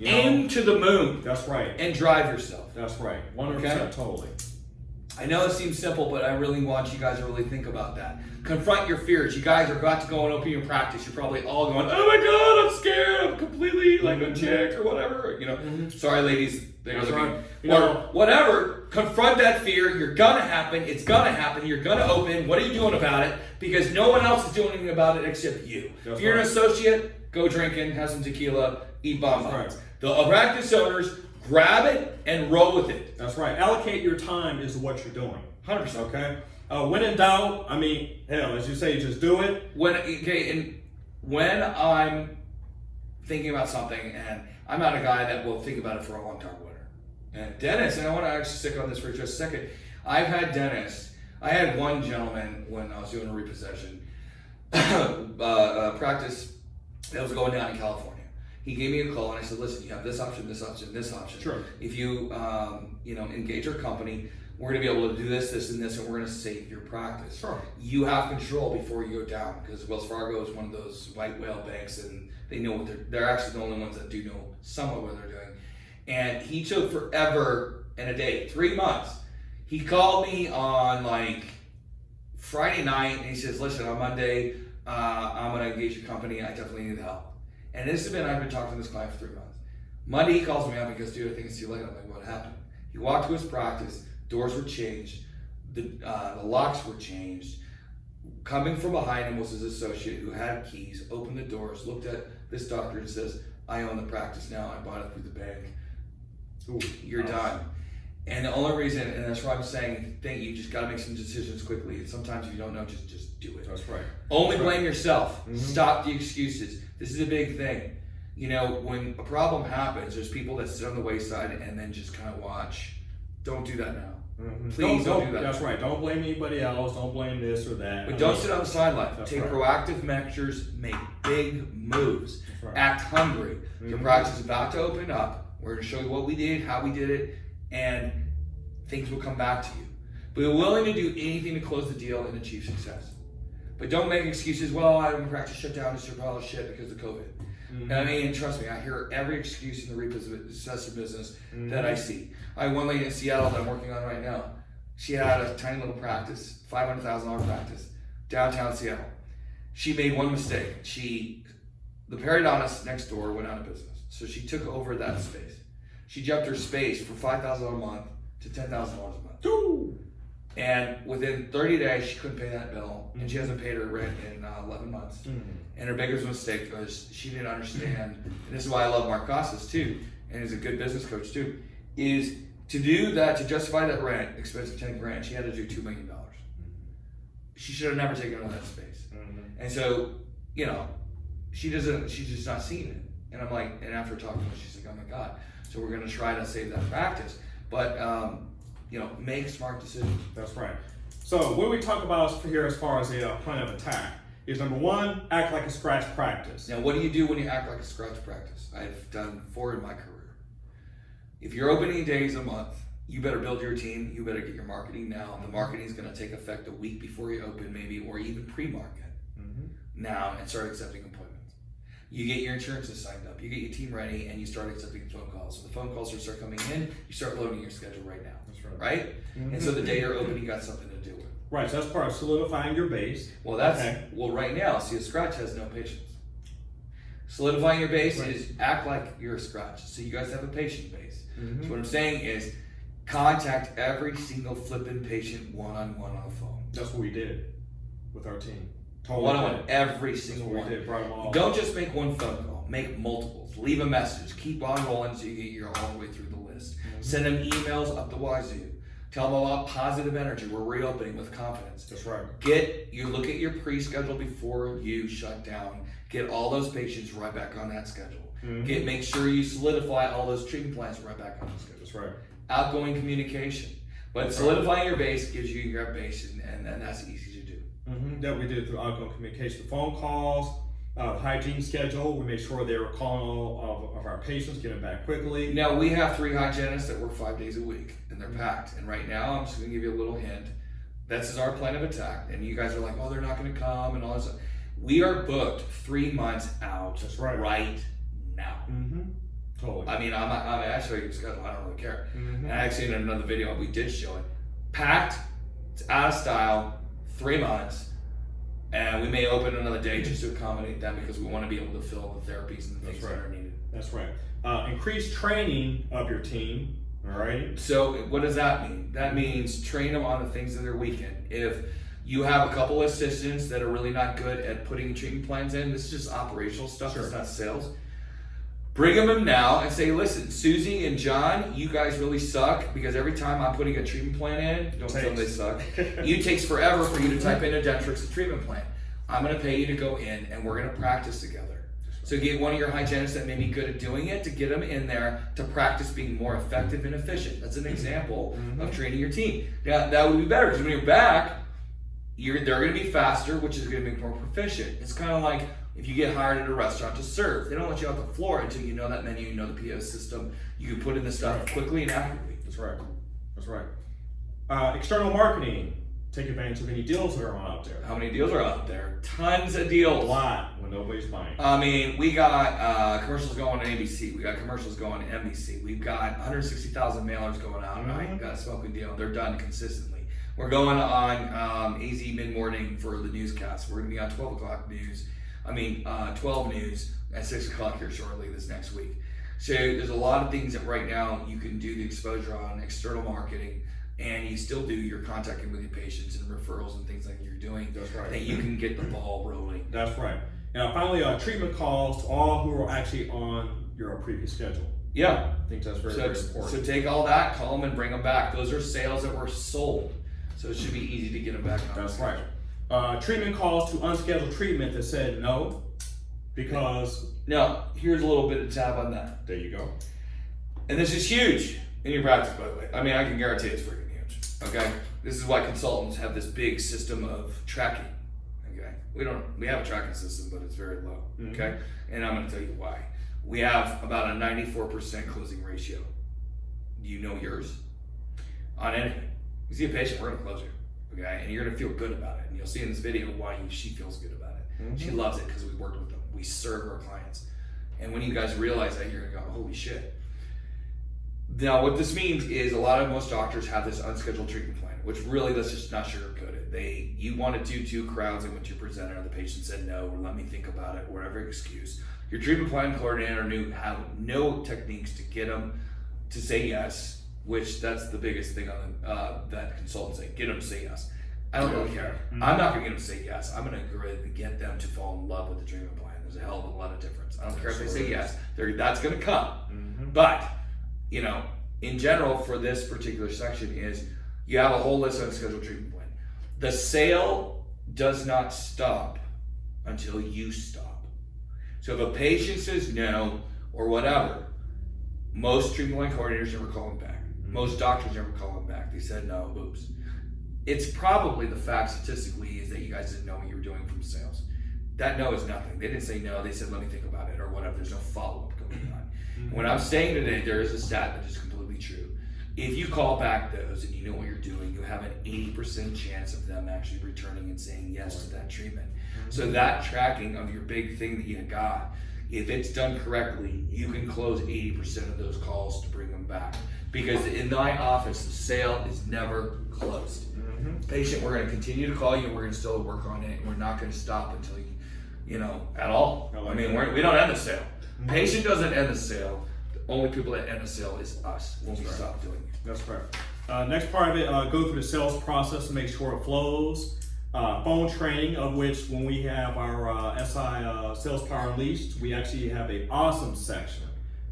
C: Aim to the moon.
A: That's right.
C: And drive yourself.
A: That's right. 100%.
C: Okay?
A: Totally.
C: I know it seems simple, but I really want you guys to really think about that. Confront your fears. You guys are about to go and open your practice. You're probably all going, oh my God, I'm scared. I'm completely like a chick or whatever. Sorry, ladies.
A: That's right.
C: Or whatever. Confront that fear. You're going to happen. It's going to happen. You're going to open. What are you doing about it? Because no one else is doing anything about it except you.
A: That's
C: if you're
A: right.
C: an associate, go drinking, have some tequila, eat bonbons.
A: That's right.
C: The practice owners, grab it and roll with it.
A: That's right. Allocate your time is what you're doing.
C: 100%.
A: Okay. When in doubt, I mean, hell, as you say, just do it.
C: When I'm thinking about something, and I'm not a guy that will think about it for a long time, whatever. And Dennis, and I want to actually stick on this for just a second. I had one gentleman when I was doing a repossession practice that was going down in California. He gave me a call and I said, listen, you have this option, this option, this option.
A: Sure.
C: If you, engage our company, we're going to be able to do this, this, and this, and we're going to save your practice.
A: Sure.
C: You have control before you go down, because Wells Fargo is one of those white whale banks, and they know what they're actually the only ones that do know somewhat what they're doing. And he took forever and a day, 3 months. He called me on like Friday night and he says, listen, on Monday, I'm gonna engage a company. I definitely need help. And this has been, I've been talking to this client for 3 months. Monday he calls me up because, dude, I think it's too late. I'm like, what happened? He walked to his practice, doors were changed, the locks were changed. Coming from behind him was his associate who had keys, opened the doors, looked at this doctor and says, I own the practice now, I bought it through the bank.
A: Ooh,
C: You're
A: nice.
C: done. And the only reason, and that's why I'm saying, you just gotta make some decisions quickly. And sometimes if you don't know, just do it.
A: That's right.
C: Only
A: That's
C: blame
A: right.
C: yourself.
A: Mhm.
C: Stop the excuses. This is a big thing. You know, when a problem happens, there's people that sit on the wayside and then just kind of watch. Don't do that now.
A: Mhm.
C: Please don't do that.
A: That's right. Don't blame anybody else. Don't blame this or that.
C: But don't sit on the sideline.
A: That's
C: Take
A: right.
C: proactive measures, make big moves.
A: That's right.
C: Act hungry. Your
A: Mhm.
C: practice is about to open up. We're going to show you what we did, how we did it, and things will come back to you. But we're willing to do anything to close the deal and achieve success. But don't make excuses. Well, I have practice shut down. It's your pile of shit because of COVID.
A: Mhm.
C: And I mean, trust me, I hear every excuse in the repossessor business
A: Mhm.
C: that I see. I have one lady in Seattle that I'm working on right now. She had a tiny little practice, $500,000 practice, downtown Seattle. She made one mistake. The periodontist next door went out of business, so she took over that space. She jumped her space from $5,000 a month to $10,000 a month.
A: Ooh.
C: And within 30 days, she couldn't pay that bill, and she hasn't paid her rent in 11 months.
A: Mhm.
C: And her biggest mistake was she didn't understand, and this is why I love Mark Costas too, and he's a good business coach too, is to do that, to justify that rent, expensive 10 grand, she had to do $2 million. She should have never taken on that space.
A: Mhm.
C: And so, you know, she's just not seeing it. And I'm like, and after talking to her, she's like, oh my God. So we're gonna try to save that practice. But, you know, make smart decisions.
A: That's right. So what we talk about here as far as a plan of attack is number one, act like a scratch practice.
C: Now, what do you do when you act like a scratch practice? I've done 4 in my career. If you're opening days a month, you better build your team. You better get your marketing now. The marketing is going to take effect a week before you open, maybe, or even pre-market
A: Mhm.
C: now, and start accepting appointments. You get your insurances signed up. You get your team ready, and you start accepting phone calls. So the phone calls start coming in. You start loading your schedule right now,
A: That's right.
C: right? And so the day you're open, you got something to do with.
A: Right. So that's part of solidifying your base.
C: Well, that's
A: Okay.
C: well right now. See, a scratch has no patience. Solidifying your base
A: Right.
C: is act like you're a scratch. So you guys have a patient base.
A: Mhm.
C: So what I'm saying is contact every single flipping patient one-on-one on the phone.
A: That's what we did with our team. Totally
C: One-on-one,
A: did.
C: every
A: That's
C: single
A: what
C: one.
A: we did. Brought them all.
C: Don't just make one phone call. Make multiples. Leave a message. Keep on rolling until you get your all the way through the list. Send them emails up the wazoo. Tell them about positive energy. We're reopening with confidence.
A: That's right.
C: You look at your pre-schedule before you shut down. Get all those patients right back on that schedule.
A: Mhm.
C: Make sure you solidify all those treatment plans right back on the schedule.
A: That's right.
C: Outgoing communication. But solidifying your base gives you your base, and that's easy to do.
A: Mm-hmm. That we did through outgoing communication, the phone calls, hygiene schedule. We made sure they were calling all of our patients, getting back quickly.
C: Now, we have 3 hygienists that work 5 days a week, and they're packed. And right now, I'm just going to give you a little hint. This is our plan of attack. And you guys are like, oh, they're not going to come and all this. We are booked 3 months out.
A: That's right.
C: Right now.
A: Mm-hmm. Totally.
C: I mean, I'm actually your schedule. I don't really care.
A: Mm-hmm.
C: And actually, in another video, we did show it. Packed. It's out of style. 3 months. And we may open another day just to accommodate them because we want to be able to fill the therapies and the things that are needed.
A: That's right. Increase training of your team. All right.
C: So what does that mean? That means train them on the things that are weekend. If you have a couple assistants that are really not good at putting treatment plans in, this is just operational stuff.
A: Sure.
C: It's not sales. Bring them in now and say, listen, Susie and John, you guys really suck because every time I'm putting a treatment plan in, don't tell them they suck. It takes forever for you to type in a Dentrix treatment plan. I'm going to pay you to go in and we're going to practice together. So get one of your hygienists that may be good at doing it to get them in there to practice being more effective and efficient. That's an example of training your team. Now, that would be better because when you're back, they're going to be faster, which is going to be more proficient. It's kind of like if you get hired at a restaurant to serve. They don't let you off the floor until you know that menu, you know the PO system. You can put in the stuff quickly and accurately.
A: That's right. That's right. External marketing. take advantage of any deals that are on out there.
C: How many deals are out there? Tons of
A: A
C: deals.
A: lot when nobody's buying.
C: I mean, we got commercials going on ABC. We got commercials going on NBC. We've got 160,000 mailers going out. I got a smoking deal. They're done consistently. We're going on AZ mid-morning for the newscast. We're going to be on 12 o'clock news. 12 news at 6 o'clock here shortly this next week. So there's a lot of things that right now you can do the exposure on, external marketing, and you still do your contacting with your patients and referrals and things like you're doing.
A: That's right.
C: That you can get the ball rolling.
A: That's right. Now, finally, treatment calls to all who are actually on your previous schedule.
C: Yeah.
A: I think that's very, very important.
C: So take all that, call them and bring them back. Those are sales that were sold. So it should be easy to get them back on.
A: That's right. Treatment calls to unscheduled treatment that said no, because
C: Now, here's a little bit of tab on that.
A: there you go.
C: And this is huge in your practice, by the way. I mean, I can guarantee it's freaking huge. Okay? This is why consultants have this big system of tracking. Okay? We have a tracking system, but it's very low. Okay? And I'm gonna tell you why. We have about a 94% closing ratio. Do you know yours? On anything. You see a patient, we're gonna close you. Okay? And you're gonna feel good about it. And you'll see in this video why she feels good about it. She loves it because we worked with them. We serve our clients. And when you guys realize that, you're gonna go, holy shit. Now, what this means is most doctors have this unscheduled treatment plan, which really, let's just not sugarcoat it. You want to do 2 crowds and went to your presenter and the patient said no, or let me think about it, whatever excuse. Your treatment plan coordinator have no techniques to get them to say yes, which that's the biggest thing on that consultants say, get them to say yes. I don't really care. I'm not gonna get them to say yes. I'm gonna get them to fall in love with the treatment plan. There's a hell of a lot of difference. I don't care if they say yes, that's gonna come. But, in general for this particular section is you have a whole list of unscheduled treatment plan. The sale does not stop until you stop. So if a patient says no or whatever, most treatment plan coordinators never call them back. Most doctors never call them back. They said no, oops. It's probably the fact statistically is that you guys didn't know what you were doing from sales. That no is nothing. They didn't say no, they said let me think about it or whatever. There's no follow-up going on. What I'm saying today, there is a stat that is completely true. If you call back those and you know what you're doing, you have an 80% chance of them actually returning and saying yes to that treatment. So that tracking of your big thing that you got, if it's done correctly, you can close 80% of those calls to bring them back. Because in my office, the sale is never closed. Patient, we're going to continue to call you, and we're going to still work on it, and we're not going to stop until at all. We don't end the sale. Patient doesn't end the sale. The only people that end the sale is us when we stop doing it.
A: That's correct. Next part of it, go through the sales process to make sure it flows. Phone training, of which when we have our SI Sales Power Unleashed, we actually have an awesome section,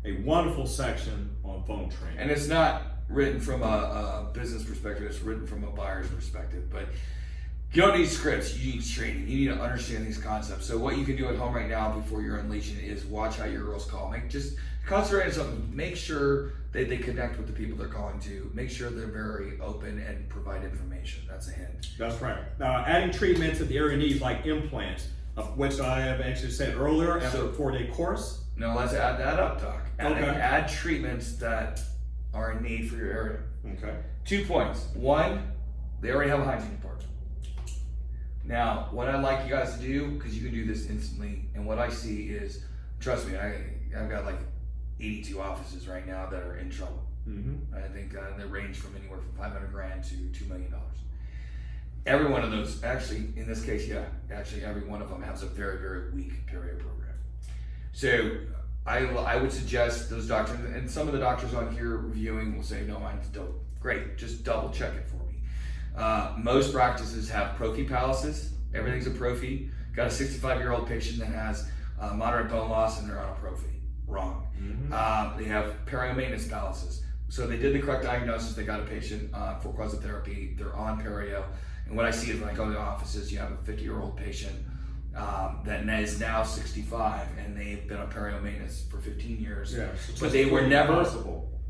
A: a wonderful section on phone training.
C: And it's not written from a business perspective, it's written from a buyer's perspective. But you don't need scripts, you need training. You need to understand these concepts. So what you can do at home right now before you're unleashing is watch how your girls call. Just concentrate on something. Make sure that they connect with the people they're calling to. Make sure they're very open and provide information. That's a hint.
A: That's right. Adding treatments that the area needs, like implants, of which I have actually said earlier, after a 4-day course.
C: No, let's add that up, Doc. Add treatments that are in need for your area.
A: Okay.
C: 2 points. 1, they already have a hygiene department. Now, what I'd like you guys to do, because you can do this instantly, and what I see is, trust me, I've got like 82 offices right now that are in trouble. I think they range from anywhere from $500,000 to $2 million. Every one of those, actually, in this case, every one of them has a very, very weak perio program. So I would suggest those doctors, and some of the doctors on here reviewing will say, no, mine's dope. Great, just double check it for me. Most practices have prophy palaces. Everything's a prophy. Got a 65-year-old patient that has moderate bone loss and they're on a prophy. Wrong. They have perio maintenance palaces. So they did the correct diagnosis. They got a patient for cause of therapy. They're on perio. And what I see is when I go to the offices, you have a 50-year-old patient that is now 65 and they've been on perio maintenance for 15 years.
A: Yeah,
C: but they were never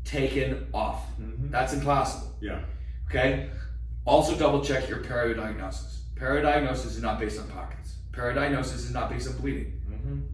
C: taken off. That's impossible.
A: Yeah.
C: Okay? Also double check your perio diagnosis. Perio diagnosis is not based on pockets. Perio diagnosis is not based on bleeding.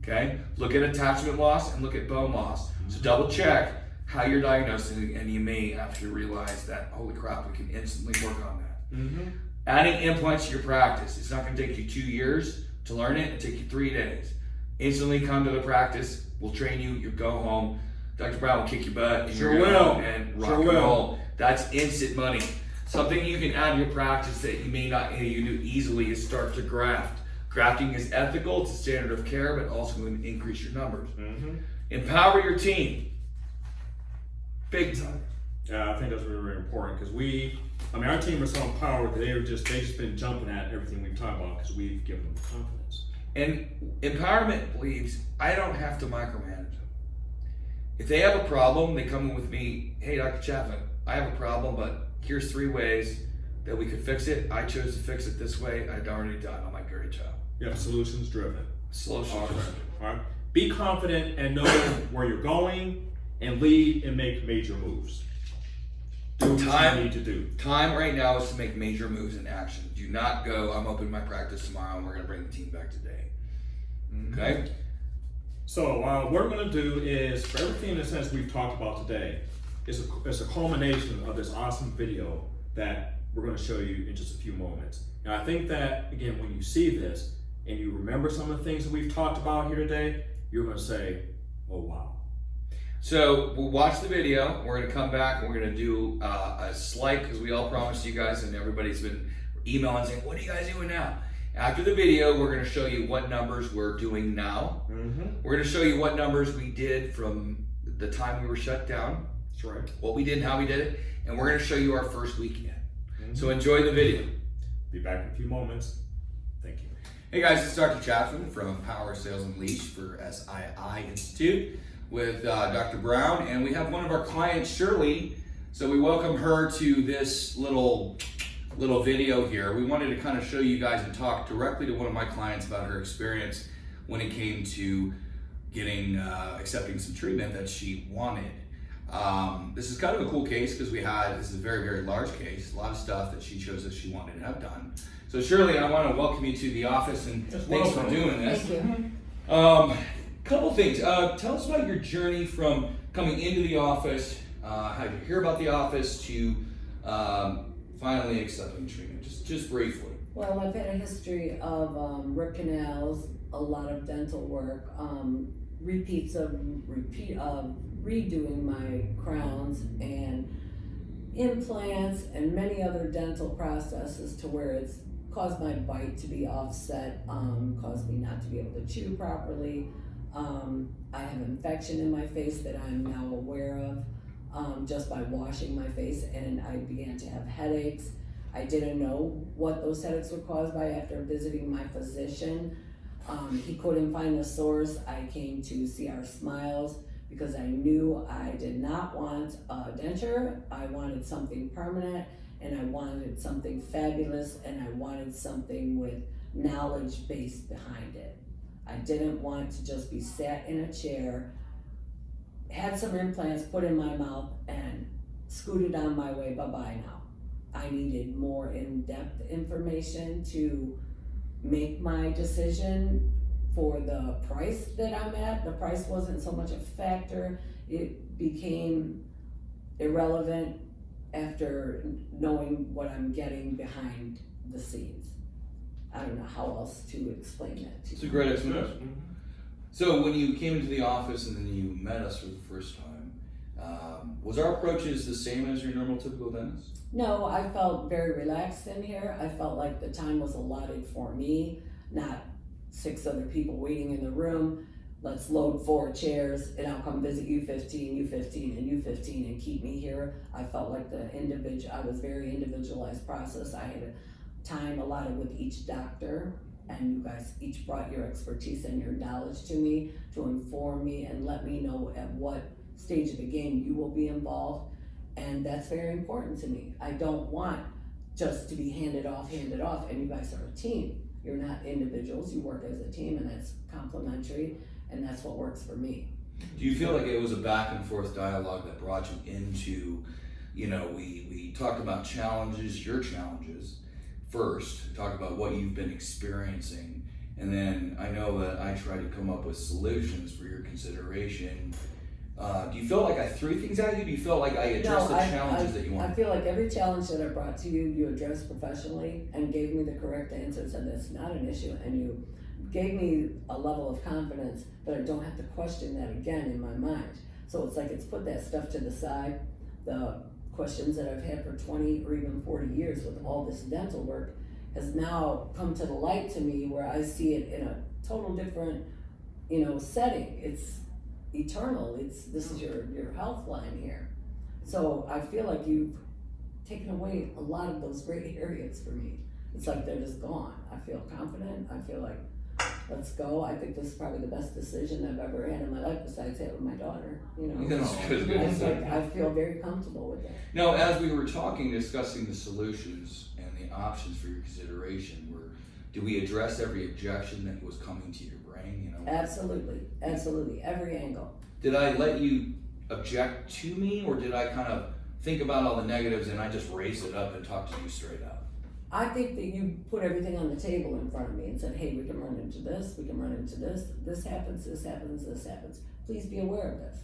C: Okay? Look at attachment loss and look at bone loss. So double check how you're diagnosing, and you may have to realize that, holy crap, we can instantly work on that. Adding implants to your practice. It's not going to take you 2 years to learn it. It'll take you 3 days. Instantly come to the practice. We'll train you. You go home. Dr. Brown will kick your butt. And
A: Sure
C: you're
A: will.
C: home and rock and roll. That's instant money. Something you can add to your practice that you may not you do easily is start to graft. Grafting is ethical. It's a standard of care, but also going to increase your numbers. Empower your team. Big time.
A: Yeah, I think that's really, really important because our team is so empowered that they've just been jumping at everything we've talked about because we've given them confidence.
C: And empowerment believes I don't have to micromanage them. If they have a problem, they come in with me, hey, Dr. Chapman, I have a problem, but here's 3 ways that we could fix it. I chose to fix it this way. I'd already done. I'm like, great job.
A: Yeah, solutions driven.
C: Solutions driven.
A: All right. Be confident and know where you're going and lead and make major moves. Do what you need to do.
C: Time right now is to make major moves in action. Do not go, I'm opening my practice tomorrow and we're going to bring the team back today. Okay?
A: So what we're going to do is, for everything in a sense we've talked about today, it's a culmination of this awesome video that we're going to show you in just a few moments. And I think that, again, when you see this and you remember some of the things that we've talked about here today, you're going to say, oh, wow.
C: So we'll watch the video. We're going to come back and we're going to do a slight, because we all promised you guys and everybody's been emailing saying, what are you guys doing now? After the video, we're going to show you what numbers we're doing now. We're going to show you what numbers we did from the time we were shut down.
A: That's right.
C: What we did and how we did it. And we're going to show you our first weekend. So enjoy the video.
A: Be back in a few moments. Thank you.
C: Hey guys, it's Dr. Chapman from Power Sales Unleashed for SII Institute with Dr. Brown, and we have one of our clients, Shirley. So we welcome her to this little video here. We wanted to kind of show you guys and talk directly to one of my clients about her experience when it came to getting accepting some treatment that she wanted. This is kind of a cool case because this is a very, very large case, a lot of stuff that she chose that she wanted to have done. So Shirley, I want to welcome you to the office and thanks for doing this.
F: Thank you.
C: Couple things. Tell us about your journey from coming into the office, how you hear about the office, to finally accepting treatment. Just briefly.
F: Well, I've had a history of root canals, a lot of dental work, repeats of redoing my crowns and implants and many other dental processes to where it's caused my bite to be offset, caused me not to be able to chew properly. I have infection in my face that I'm now aware of just by washing my face, and I began to have headaches. I didn't know what those headaches were caused by after visiting my physician. He couldn't find a source. I came to CR Smiles because I knew I did not want a denture. I wanted something permanent, and I wanted something fabulous, and I wanted something with knowledge base behind it. I didn't want to just be sat in a chair, had some implants put in my mouth, and scooted on my way, bye-bye now. I needed more in-depth information to make my decision for the price that I'm at. The price wasn't so much a factor. It became irrelevant after knowing what I'm getting behind the scenes. I don't know how else to explain that to you.
C: It's a great explanation. So when you came into the office and then you met us for the first time, was our approaches the same as your normal typical dentist?
F: No, I felt very relaxed in here. I felt like the time was allotted for me, not 6 other people waiting in the room. Let's load 4 chairs and I'll come visit you 15, you 15, and you 15 and keep me here. I felt like I was very individualized process. I had time allotted with each doctor, and you guys each brought your expertise and your knowledge to me to inform me and let me know at what stage of the game you will be involved, and that's very important to me. I don't want just to be handed off, and you guys are a team. You're not individuals, you work as a team, and that's complementary, and that's what works for me.
C: Do you feel like it was a back and forth dialogue that brought you into, we talked about challenges, your challenges first, talk about what you've been experiencing, and then I know that I tried to come up with solutions for your consideration Do you feel like I threw things at you? Do you feel like I addressed the challenges that you
F: I
C: wanted?
F: feel like every challenge that I brought to you, you addressed professionally and gave me the correct answers, and it's not an issue. And you gave me a level of confidence that I don't have to question that again in my mind. So it's like it's put that stuff to the side. The questions that I've had for 20 or even 40 years with all this dental work has now come to the light to me, where I see it in a total different, setting. It's eternal. This is your health line here. So I feel like you've taken away a lot of those great areas for me. It's like they're just gone. I feel confident. I feel like, let's go. I think this is probably the best decision I've ever had in my life, besides having my daughter.
C: That's good.
F: I feel very comfortable with it.
C: Now, as we were discussing the solutions and the options for your consideration, do we address every objection that was coming to your brain?
F: Absolutely, every angle.
C: Did I let you object to me, or did I kind of think about all the negatives and I just raised it up and talked to you straight up?
F: I think that you put everything on the table in front of me and said, hey, we can run into this, we can run into this, this happens, this happens, this happens. Please be aware of this.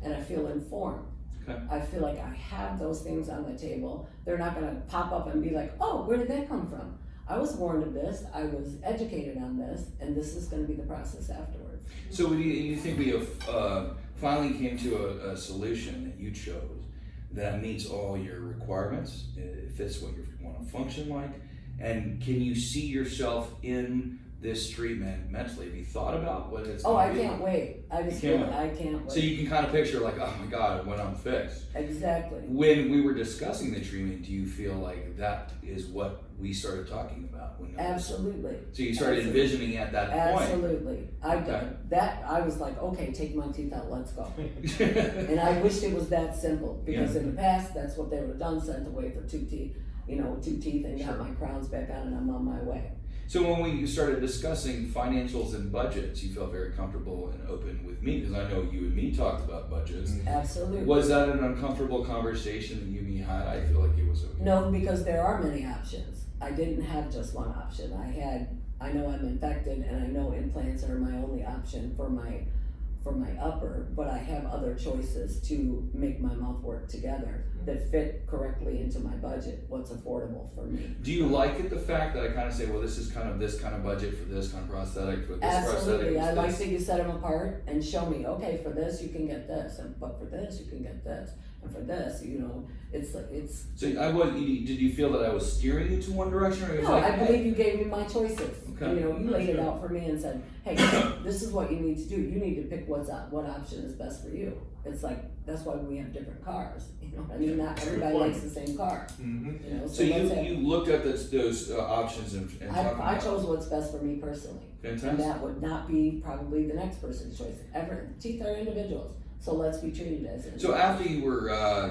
F: And I feel informed.
C: Okay.
F: I feel like I have those things on the table. They're not gonna pop up and be like, oh, where did that come from? I was warned of this, I was educated on this, and this is gonna be the process afterwards.
C: So you think we have finally came to a solution that you chose that meets all your requirements, it fits what you want to function like, and can you see yourself in this treatment mentally? Have you thought about what it's
F: I
C: gonna be?
F: can't wait. I just
C: You
F: feel
C: can't
F: I can't wait.
C: So you can kind of picture like, oh my God, when I'm fixed.
F: Exactly.
C: When we were discussing the treatment, do you feel like that is what we started talking about?
F: Absolutely.
C: So you started
F: Absolutely.
C: envisioning at that point.
F: Absolutely.
C: Okay.
F: I was like, okay, take my teeth out, let's go. And I wished it was that simple, because in the past, that's what they would have done, sent away for two teeth, and got my crowns back on, and I'm on my way.
C: So when we started discussing financials and budgets, you felt very comfortable and open with me, because I know you and me talked about budgets.
F: Absolutely.
C: Was that an uncomfortable conversation that you and me had? I feel like it was okay.
F: No, because there are many options. I didn't have just one option. I know I'm infected, and I know implants are my only option for my upper, but I have other choices to make my mouth work together that fit correctly into my budget, what's affordable for me.
C: Do you like it, the fact that I kind of say, well, this is kind of this kind of budget for this kind of prosthetic, for this
F: Absolutely.
C: prosthetic?
F: I like that you set them apart and show me, okay, for this you can get this, but for this you can get this, and for this, it's.
C: So did you feel that I was steering you to one direction, or it was
F: No,
C: like,
F: I believe you gave me my choices.
C: Okay.
F: You laid it out for me and said, hey, this is what you need to do. You need to pick what option is best for you. It's like, that's why we have different cars. Not everybody likes the same car.
C: Mm-hmm. So you looked at those options and
F: I chose what's best for me personally.
C: Fantastic.
F: And that would not be probably the next person's choice. Teeth are individuals. So let's be treated as individuals.
C: So after you were,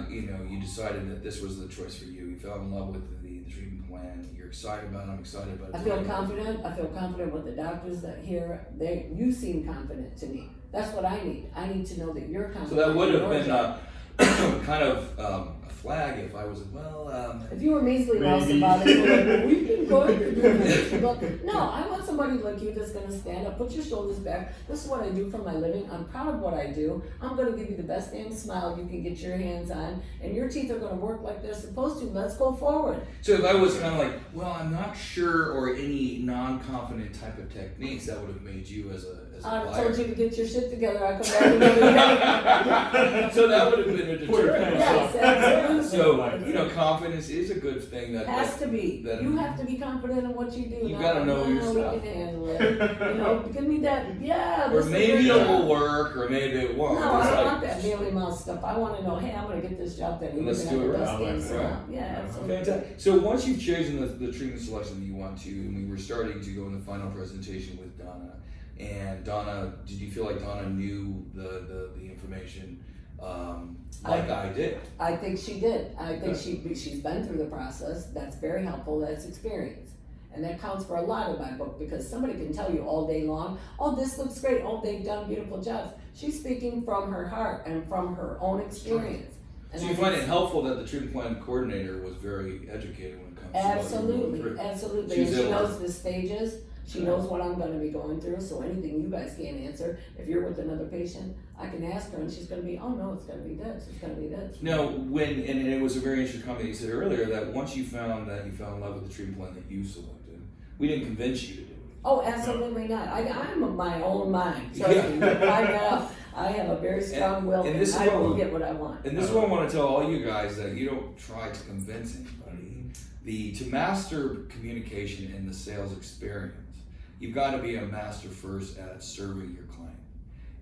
C: you decided that this was the choice for you. You fell in love with the treatment plan. You're excited about it. I'm excited about it.
F: I feel confident. I feel confident with the doctors that here. You seem confident to me. That's what I need. I need to know that you're confident.
C: So that would have been kind of a flag if I was,
F: if you were measly mouse about it, you're like, well, we can go ahead. No, I want somebody like you that's going to stand up, put your shoulders back. This is what I do for my living. I'm proud of what I do. I'm going to give you the best damn smile you can get your hands on, and your teeth are going to work like they're supposed to. Let's go forward.
C: So if I was kind of like, well, I'm not sure, or any non-confident type of techniques, that would have made you as a
F: I
C: buyer.
F: told you to get your shit together. I come back another day.
C: So that would have been a deterrent.
F: Yes, absolutely.
C: So, confidence is a good thing. That
F: has to be.
C: That,
F: you have to be confident in what you do.
C: You gotta know your stuff.
F: We can handle it. Give me that. Yeah.
C: Or maybe it will work, or maybe it won't.
F: No, I don't want that mealy mouth stuff. I want to know, hey, I'm going to get this job done.
C: Let's do it
F: right. Yeah, absolutely.
C: Fantastic. So once you've chosen the treatment selection that you want to, and we were starting to go in the final presentation with Donna. And Donna, did you feel like Donna knew the information like I did?
F: I think she did. I think she's been through the process. That's very helpful. That's experience. And that counts for a lot in my book, because somebody can tell you all day long, oh, this looks great. Oh, they've done beautiful jobs. She's speaking from her heart and from her own experience. And
C: so you find it helpful that the treatment plan coordinator was very educated when it comes to
F: absolutely. And she knows the stages. She knows what I'm gonna be going through, so anything you guys can't answer, if you're with another patient, I can ask her and she's gonna be, oh no, it's gonna be this, it's gonna be this.
C: Now, and it was a very interesting comment you said earlier that once you found that you fell in love with the treatment plan that you selected, we didn't convince you to do it.
F: Oh, absolutely not. I'm of my own mind. Trust me, you find out. I have a very strong will, and I will get what I want.
C: And this is what I want to tell all you guys, that you don't try to convince anybody. To master communication and the sales experience, you've got to be a master first at serving your client.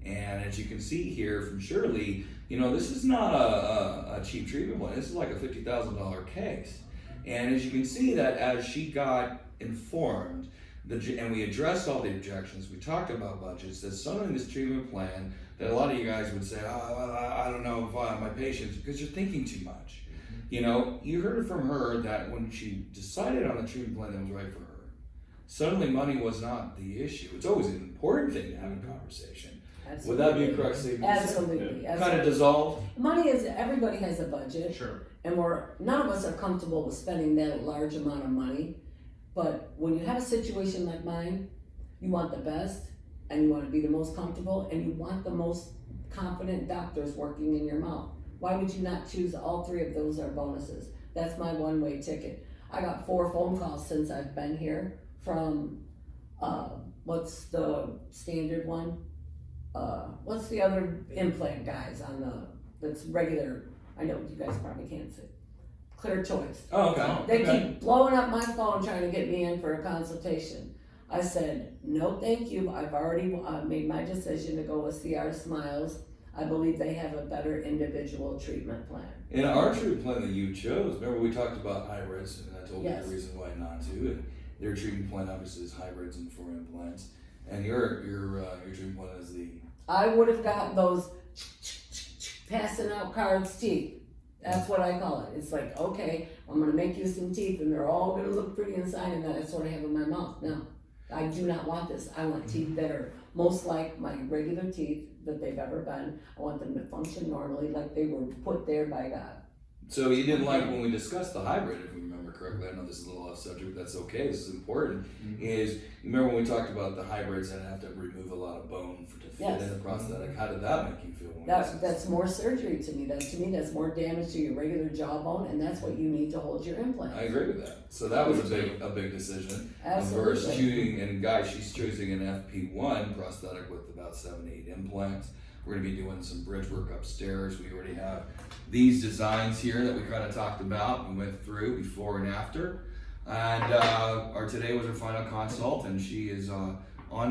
C: And as you can see here from Shirley, this is not a cheap treatment plan. This is like a $50,000 case. And as you can see that as she got informed, and we addressed all the objections, we talked about budgets, that something in this treatment plan that a lot of you guys would say, I don't know if I have my patients, because you're thinking too much. You heard it from her that when she decided on the treatment plan that was right for her, suddenly money was not the issue. It's always an important thing to have a conversation.
F: Absolutely.
C: Would that be a correct statement?
F: Absolutely.
C: Kind of dissolved?
F: Money is, everybody has a budget.
A: Sure.
F: And none of us are comfortable with spending that large amount of money. But when you have a situation like mine, you want the best, and you want to be the most comfortable, and you want the most confident doctors working in your mouth. Why would you not choose all three of those are bonuses? That's my one-way ticket. I got 4 phone calls since I've been here from, what's the standard one? What's the other implant guys that's regular, I know you guys probably can't see. Clear Choice.
C: Oh, okay.
F: They keep blowing up my phone trying to get me in for a consultation. I said, no thank you, I've already made my decision to go with CR Smiles. I believe they have a better individual treatment plan.
C: In our treatment plan that you chose, remember we talked about hybrids, and I told you
F: Yes.
C: the reason why not to, and their treatment plan obviously is hybrids and 4 implants, and your treatment plan is the...
F: I would have got those passing out cards teeth. That's what I call it. It's like, okay, I'm gonna make you some teeth and they're all gonna look pretty inside, and that's what I have in my mouth. No, I do not want this. I want teeth that are most like my regular teeth that they've ever been. I want them to function normally like they were put there by God.
C: So you didn't like when we discussed the hybrid, if we remember correctly, I know this is a little off subject, but that's okay, this is important, is, you remember when we talked about the hybrids and have to remove a lot of bone to fit
F: Yes.
C: in the prosthetic, how did that make you feel? When we
F: That's more surgery to me. That's more damage to your regular jawbone, and that's what you need to hold your implant.
C: I agree with that. So that was a big decision.
F: Absolutely.
C: Versus choosing, and guys, she's choosing an FP1 prosthetic with about 7 to 8 implants. We're gonna be doing some bridge work upstairs. We already have these designs here that we kind of talked about and went through before and after. And today was her final consult, and she is on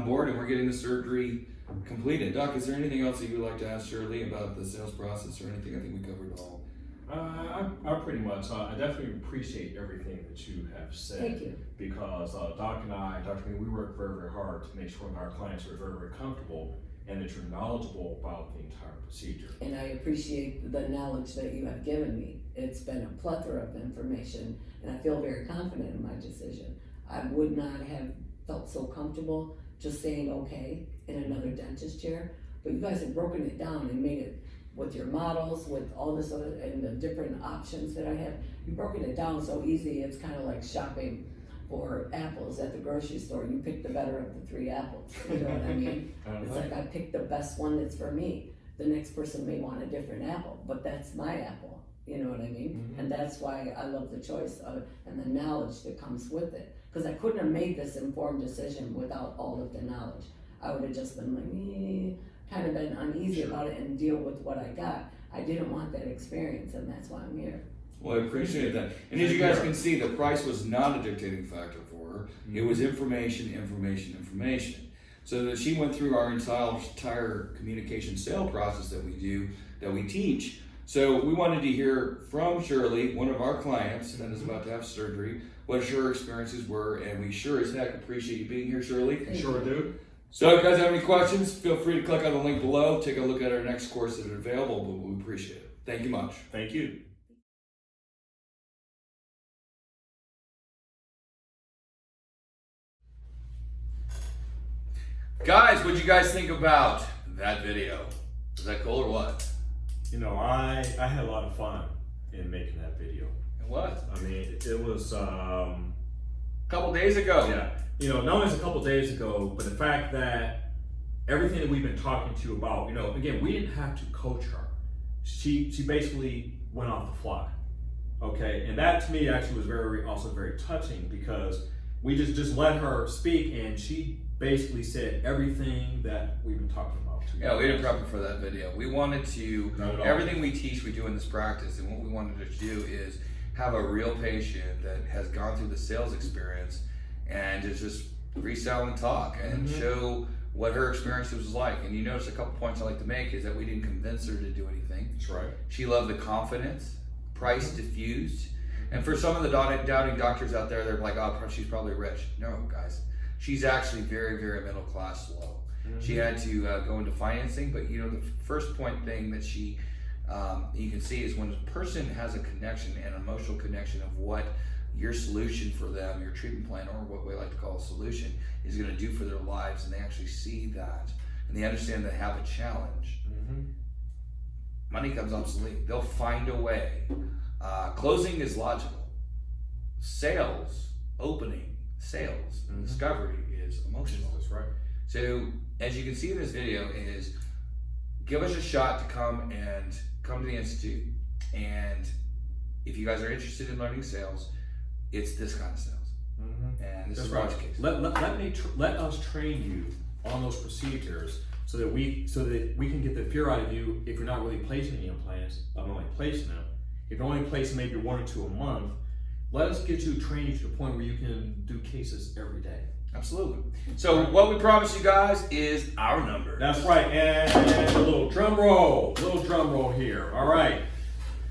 C: board, and we're getting the surgery completed. Doc, is there anything else that you would like to ask Shirley about the sales process or anything? I think we covered it all.
A: I pretty much, I definitely appreciate everything that you have said.
F: Thank you.
A: Because Doc and I, Dr. Me, we work very, very hard to make sure that our clients are very, very comfortable and that you're knowledgeable about the entire procedure.
F: And I appreciate the knowledge that you have given me. It's been a plethora of information, and I feel very confident in my decision. I would not have felt so comfortable just saying okay in another dentist chair, but you guys have broken it down and made it with your models, with all this other, and the different options that I have. You've broken it down so easy, it's kind of like shopping for apples at the grocery store. You pick the better of the 3 apples, you know what I mean? It's like I picked the best one that's for me. The next person may want a different apple, but that's my apple, you know what I mean?
A: Mm-hmm.
F: And that's why I love the choice of it and the knowledge that comes with it. Because I couldn't have made this informed decision without all of the knowledge. I would have just been like, kind of been uneasy about it and deal with what I got. I didn't want that experience, and that's why I'm here.
C: Well, I appreciate that. And as you guys can see, the price was not a dictating factor for her. It was information, information, information. So that she went through our entire communication sale process that we do, that we teach. So we wanted to hear from Shirley, one of our clients that is about to have surgery, what her experiences were, and we sure as heck appreciate you being here, Shirley.
A: Sure do.
C: So if you guys have any questions, feel free to click on the link below, take a look at our next course that are available, but we appreciate it. Thank you much.
A: Thank you.
C: Guys, what'd you guys think about that video? Was that cool or what?
G: You know, I had a lot of fun in making that video.
C: It was.
G: I mean, it was
C: A couple days ago.
G: yeah,
A: you know, not only a couple days ago, but the fact that everything that we've been talking to you about, you know, again, we didn't have to coach her. She basically went off the fly. Okay, and that to me actually was also very touching, because we just let her speak, and she basically said everything that we've been talking about.
C: Yeah, we didn't prep her for that video. We wanted to,
A: Not at all.
C: everything we teach, we do in this practice, and what we wanted to do is have a real patient that has gone through the sales experience and to just resell and talk and show what her experience was like. And you notice a couple points I like to make is that we didn't convince her to do anything.
A: That's right.
C: She loved the confidence, price diffused. And for some of the doubting doctors out there, they're like, oh, she's probably rich. No, guys, she's actually very, very middle class low. She had to go into financing, but you know, the first point thing that she, you can see is when a person has a connection, an emotional connection of what your solution for them, your treatment plan, or what we like to call a solution, is going to do for their lives, and they actually see that, and they understand they have a challenge. Money comes obsolete. They'll find a way. Closing is logical. Sales, opening, sales, and discovery is emotional.
A: That's right.
C: So as you can see in this video is give us a shot to come to the Institute. And if you guys are interested in learning sales, it's this kind of sales. And this
A: That's
C: is
A: right.
C: Bullsh case.
A: Let us train you on those procedures so that we can get the fear out of you if you're not really placing the implants. I'm only placing them. If you're only placing maybe 1 or 2 a month, let us get you trained to the point where you can do cases every day.
C: Absolutely. So what we promise you guys is our number.
A: That's right, and a little drum roll here. All right,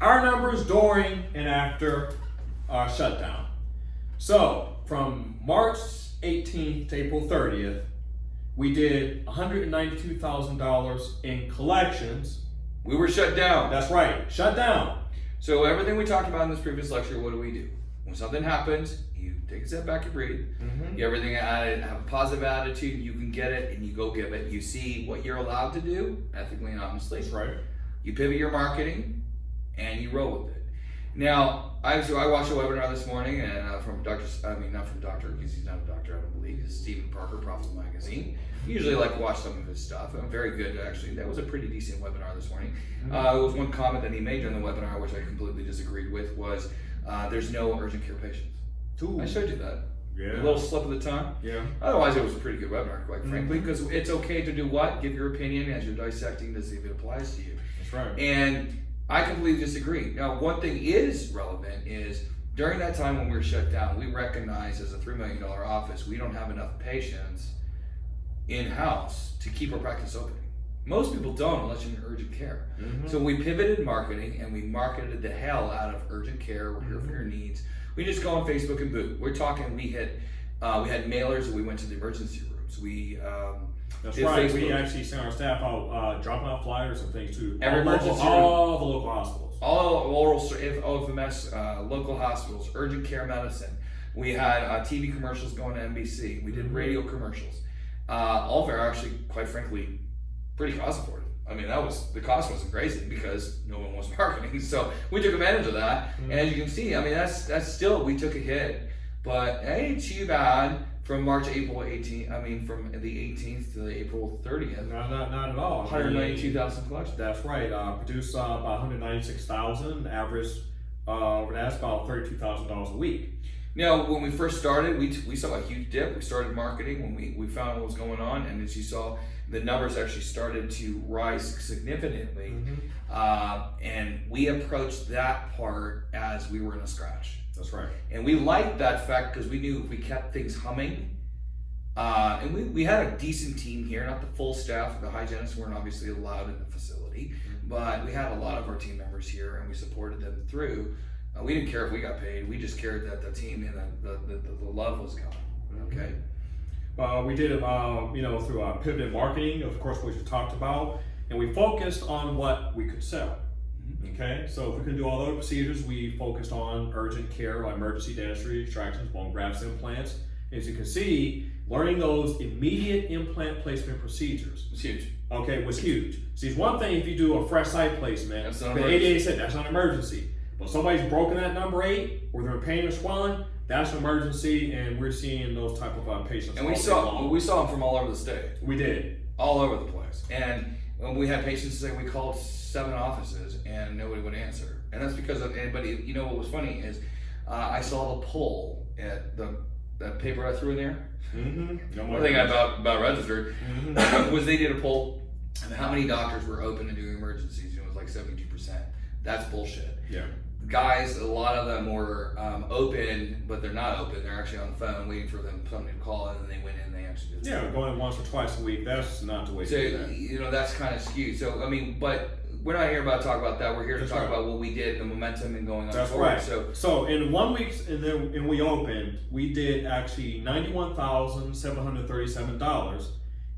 A: our numbers during and after our shutdown. So from March 18th to April 30th, we did $192,000 in collections.
C: We were shut down.
A: That's right, shut down.
C: So everything we talked about in this previous lecture, what do? When something happens, you take a step back and breathe. Get everything added, have a positive attitude, you can get it, and you go give it. You see what you're allowed to do, ethically and honestly.
A: That's right.
C: You pivot your marketing, and you roll with it. Now, I watched a webinar this morning, and not from Dr., because he's not a doctor, I don't believe. It's Stephen Parker, Profitable Magazine. I usually like to watch some of his stuff. Very good, actually. That was a pretty decent webinar this morning. There was one comment that he made during the webinar, which I completely disagreed with, was there's no urgent care patients.
A: Ooh.
C: I showed you that.
A: Yeah.
C: A little slip of the tongue.
A: Yeah.
C: Otherwise, it was a pretty good webinar, quite frankly, because it's okay to do what? Give your opinion as you're dissecting to see if it applies to you.
A: That's right.
C: And I completely disagree. Now, one thing is relevant is during that time when we were shut down, we recognized as a $3 million office, we don't have enough patients in-house to keep our practice opening. Most people don't unless you're in urgent care. So we pivoted marketing and we marketed the hell out of urgent care. We're here for your needs. We just go on Facebook and boot. We're talking, we had mailers and we went to the emergency rooms.
A: That's
C: did
A: right.
C: Facebook.
A: We actually sent our staff out, dropping out flyers and things to
C: Every emergency room.
A: all the local hospitals.
C: All oral OFMS, local hospitals, urgent care medicine. We had TV commercials going to NBC. We did radio commercials. All of them are actually, quite frankly, pretty cost affordable. I mean, the cost wasn't crazy because no one was marketing. So we took advantage of that. And as you can see, I mean, that's still, we took a hit, but it ain't too bad from from the 18th to the April 30th.
A: No, not at all.
C: 192,000 collections.
A: That's right. Produced about 196,000. Average that's about $32,000 a week.
C: Now, when we first started, we saw a huge dip. We started marketing when we found what was going on, and as you saw, the numbers actually started to rise significantly. And we approached that part as we were in a scratch.
A: That's right.
C: And we liked that fact because we knew if we kept things humming, and we had a decent team here, not the full staff. The hygienists weren't obviously allowed in the facility, but we had a lot of our team members here, and we supported them through. We didn't care if we got paid. We just cared that the team and the love was gone. Okay.
A: We did it, through pivoted marketing, of course, which we talked about, and we focused on what we could sell. Okay, so if we could do all the other procedures, we focused on urgent care, like emergency dentistry, extractions, bone grafts, implants. As you can see, learning those immediate implant placement procedures
C: It's huge.
A: okay, was huge. See, it's one thing if you do a fresh site placement,
C: That's not
A: the
C: emergency.
A: ADA said that's not an emergency. But somebody's broken that number 8, or they're in pain or swelling, that's an emergency, and we're seeing those type of patients.
C: And
A: all day long.
C: we saw them from all over the state.
A: We did.
C: All over the place. And when we had patients say we called 7 offices and nobody would answer. And that's because of anybody, you know what was funny is I saw the poll at that paper I threw in there.
A: Mm-hmm.
C: One thing about registered was they did a poll of how many doctors were open and doing emergencies, and it was like 72%. That's bullshit.
A: Yeah.
C: Guys, a lot of them were open, but they're not open. They're actually on the phone waiting for somebody to call in, and they went in and they actually did.
A: Yeah, going once or twice a week, that's not the way
C: So,
A: to do that.
C: you know, that's kind of skewed. So, I mean, but we're not here about to talk about that. We're here to
A: That's
C: talk
A: right.
C: about what we did, the momentum and going on
A: That's
C: forward.
A: right.
C: So,
A: So in 1 week, and we opened, we did actually $91,737,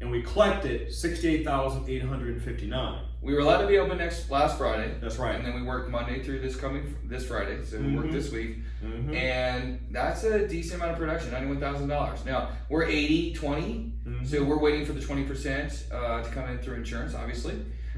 A: and we collected $68,859.
C: we were allowed to be open last Friday.
A: That's right.
C: And then we worked Monday through this Friday. So we worked this week.
A: Mm-hmm.
C: And that's a decent amount of production, $91,000. Now, we're 80-20,
A: Mm-hmm.
C: so we're waiting for the 20% to come in through insurance, obviously.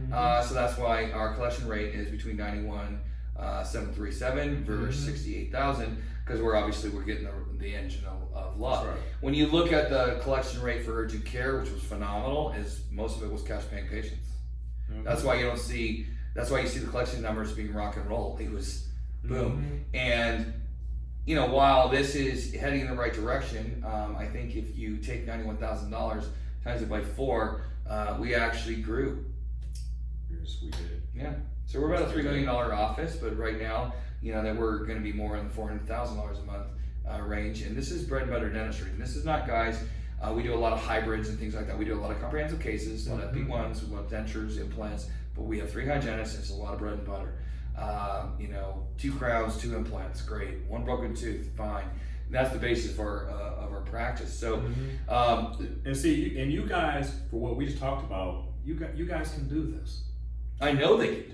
C: So that's why our collection rate is between 91,737 versus 68,000, because we're getting the engine of love.
A: That's right.
C: When you look at the collection rate for urgent care, which was phenomenal, is most of it was cash paying patients.
A: Mm-hmm.
C: That's why you see the collection numbers being rock and roll. It was boom. And you know, while this is heading in the right direction, I think if you take $91,000 times it by 4, we actually grew.
A: Yes, we did.
C: Yeah. So we're about a $3 million office, but right now, you know, that we're going to be more in the $400,000 a month range. And this is bread and butter dentistry. And this is not, guys. We do a lot of hybrids and things like that. We do a lot of comprehensive cases, a lot of P1s, a lot of dentures, implants. But we have 3 hygienists. It's a lot of bread and butter. You know, 2 crowns, 2 implants, great. 1 broken tooth, fine. And that's the basis of our practice. So,
A: And see, and you guys, for what we just talked about, you guys can do this.
C: I know they can do it.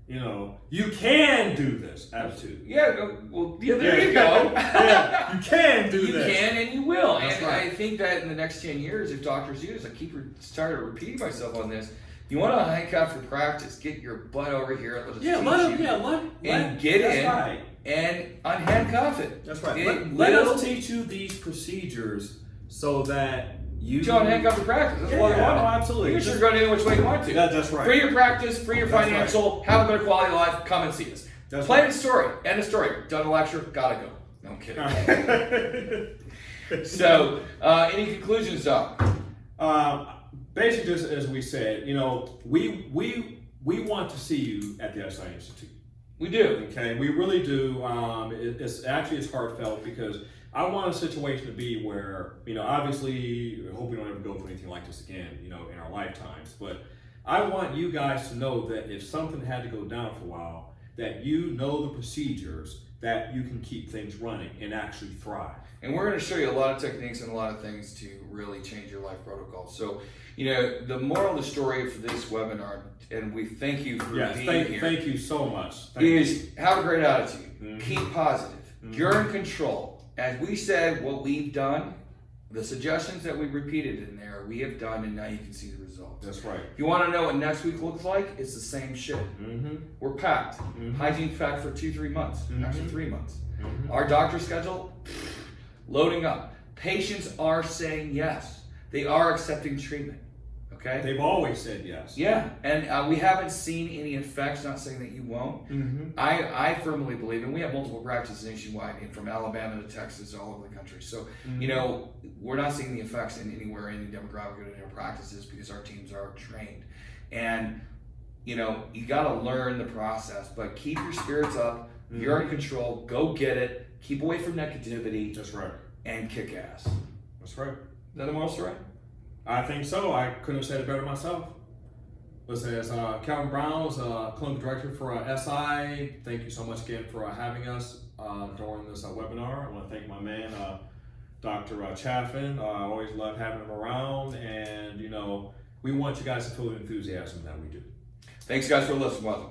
A: You know, you can do this. Attitude.
C: Yeah. Well, yeah, there you go.
A: Yeah, you can do
C: You
A: this.
C: can and you will.
A: That's
C: And
A: right.
C: I think that in the next 10 years, if doctors do this, I keep started repeating myself on this. You want to handcuff your practice, get your butt over here, let us teach you, and get
A: that's
C: in
A: right.
C: and unhandcuff it.
A: That's right.
C: It
A: Let
C: will-
A: us teach you these procedures so that you
C: to unhandcuff your practice. That's what I
A: Yeah,
C: want.
A: oh, absolutely.
C: You should go any which way you want to.
A: That's right.
C: Free your practice, free your
A: That's
C: financial, have a better quality of life, come and see us.
A: That's
C: Plain
A: right.
C: story. End of story. Done a lecture, gotta go. No, I'm kidding.
A: Right.
C: So, any conclusions, Doc?
A: Basically, just as we said, you know, we want to see you at the SI Institute.
C: We do.
A: Okay, we really do. It's heartfelt because I want a situation to be where, you know, obviously, I hope we don't ever go through anything like this again, you know, in our lifetimes. But I want you guys to know that if something had to go down for a while, that you know the procedures that you can keep things running and actually thrive.
C: And we're going to show you a lot of techniques and a lot of things to really change your life protocol. So, you know, the moral of the story for this webinar, and we thank you for
A: Yes,
C: being here,
A: thank you so much. Thank you.
C: is have a great attitude.
A: Mhm.
C: Keep positive.
A: Mhm.
C: You're in control. As we said, what we've done, the suggestions that we repeated in there, we have done, and now you can see the results.
A: That's right.
C: If you want to know what next week looks like, it's the same shit.
A: Mm-hmm.
C: We're packed.
A: Mhm.
C: Hygiene packed for 2-3 months,
A: Mhm.
C: actually 3 months.
A: Mhm.
C: Our doctor schedule, loading up. Patients are saying yes. They are accepting treatment. Okay?
A: They've always said yes.
C: Yeah, and we haven't seen any effects, not saying that you won't.
A: Mm-hmm.
C: I firmly believe, and we have multiple practices nationwide, and from Alabama to Texas, all over the country. So, you know, we're not seeing the effects in anywhere in the demographic of our practices because our teams are trained. And, you know, you got to learn the process, but keep your spirits up. You're in control. Go get it. Keep away from negativity.
A: That's right.
C: And kick ass.
A: That's right.
C: Is that the moral story?
A: I think so. I couldn't have said it better myself. Listen, as Calvin Brown was clinical director for SI. Thank you so much again for having us during this webinar. I want to thank my man, Dr. Chaffin. I always love having him around, and you know, we want you guys to feel the enthusiasm that we do.
C: Thanks, guys, for listening. Welcome.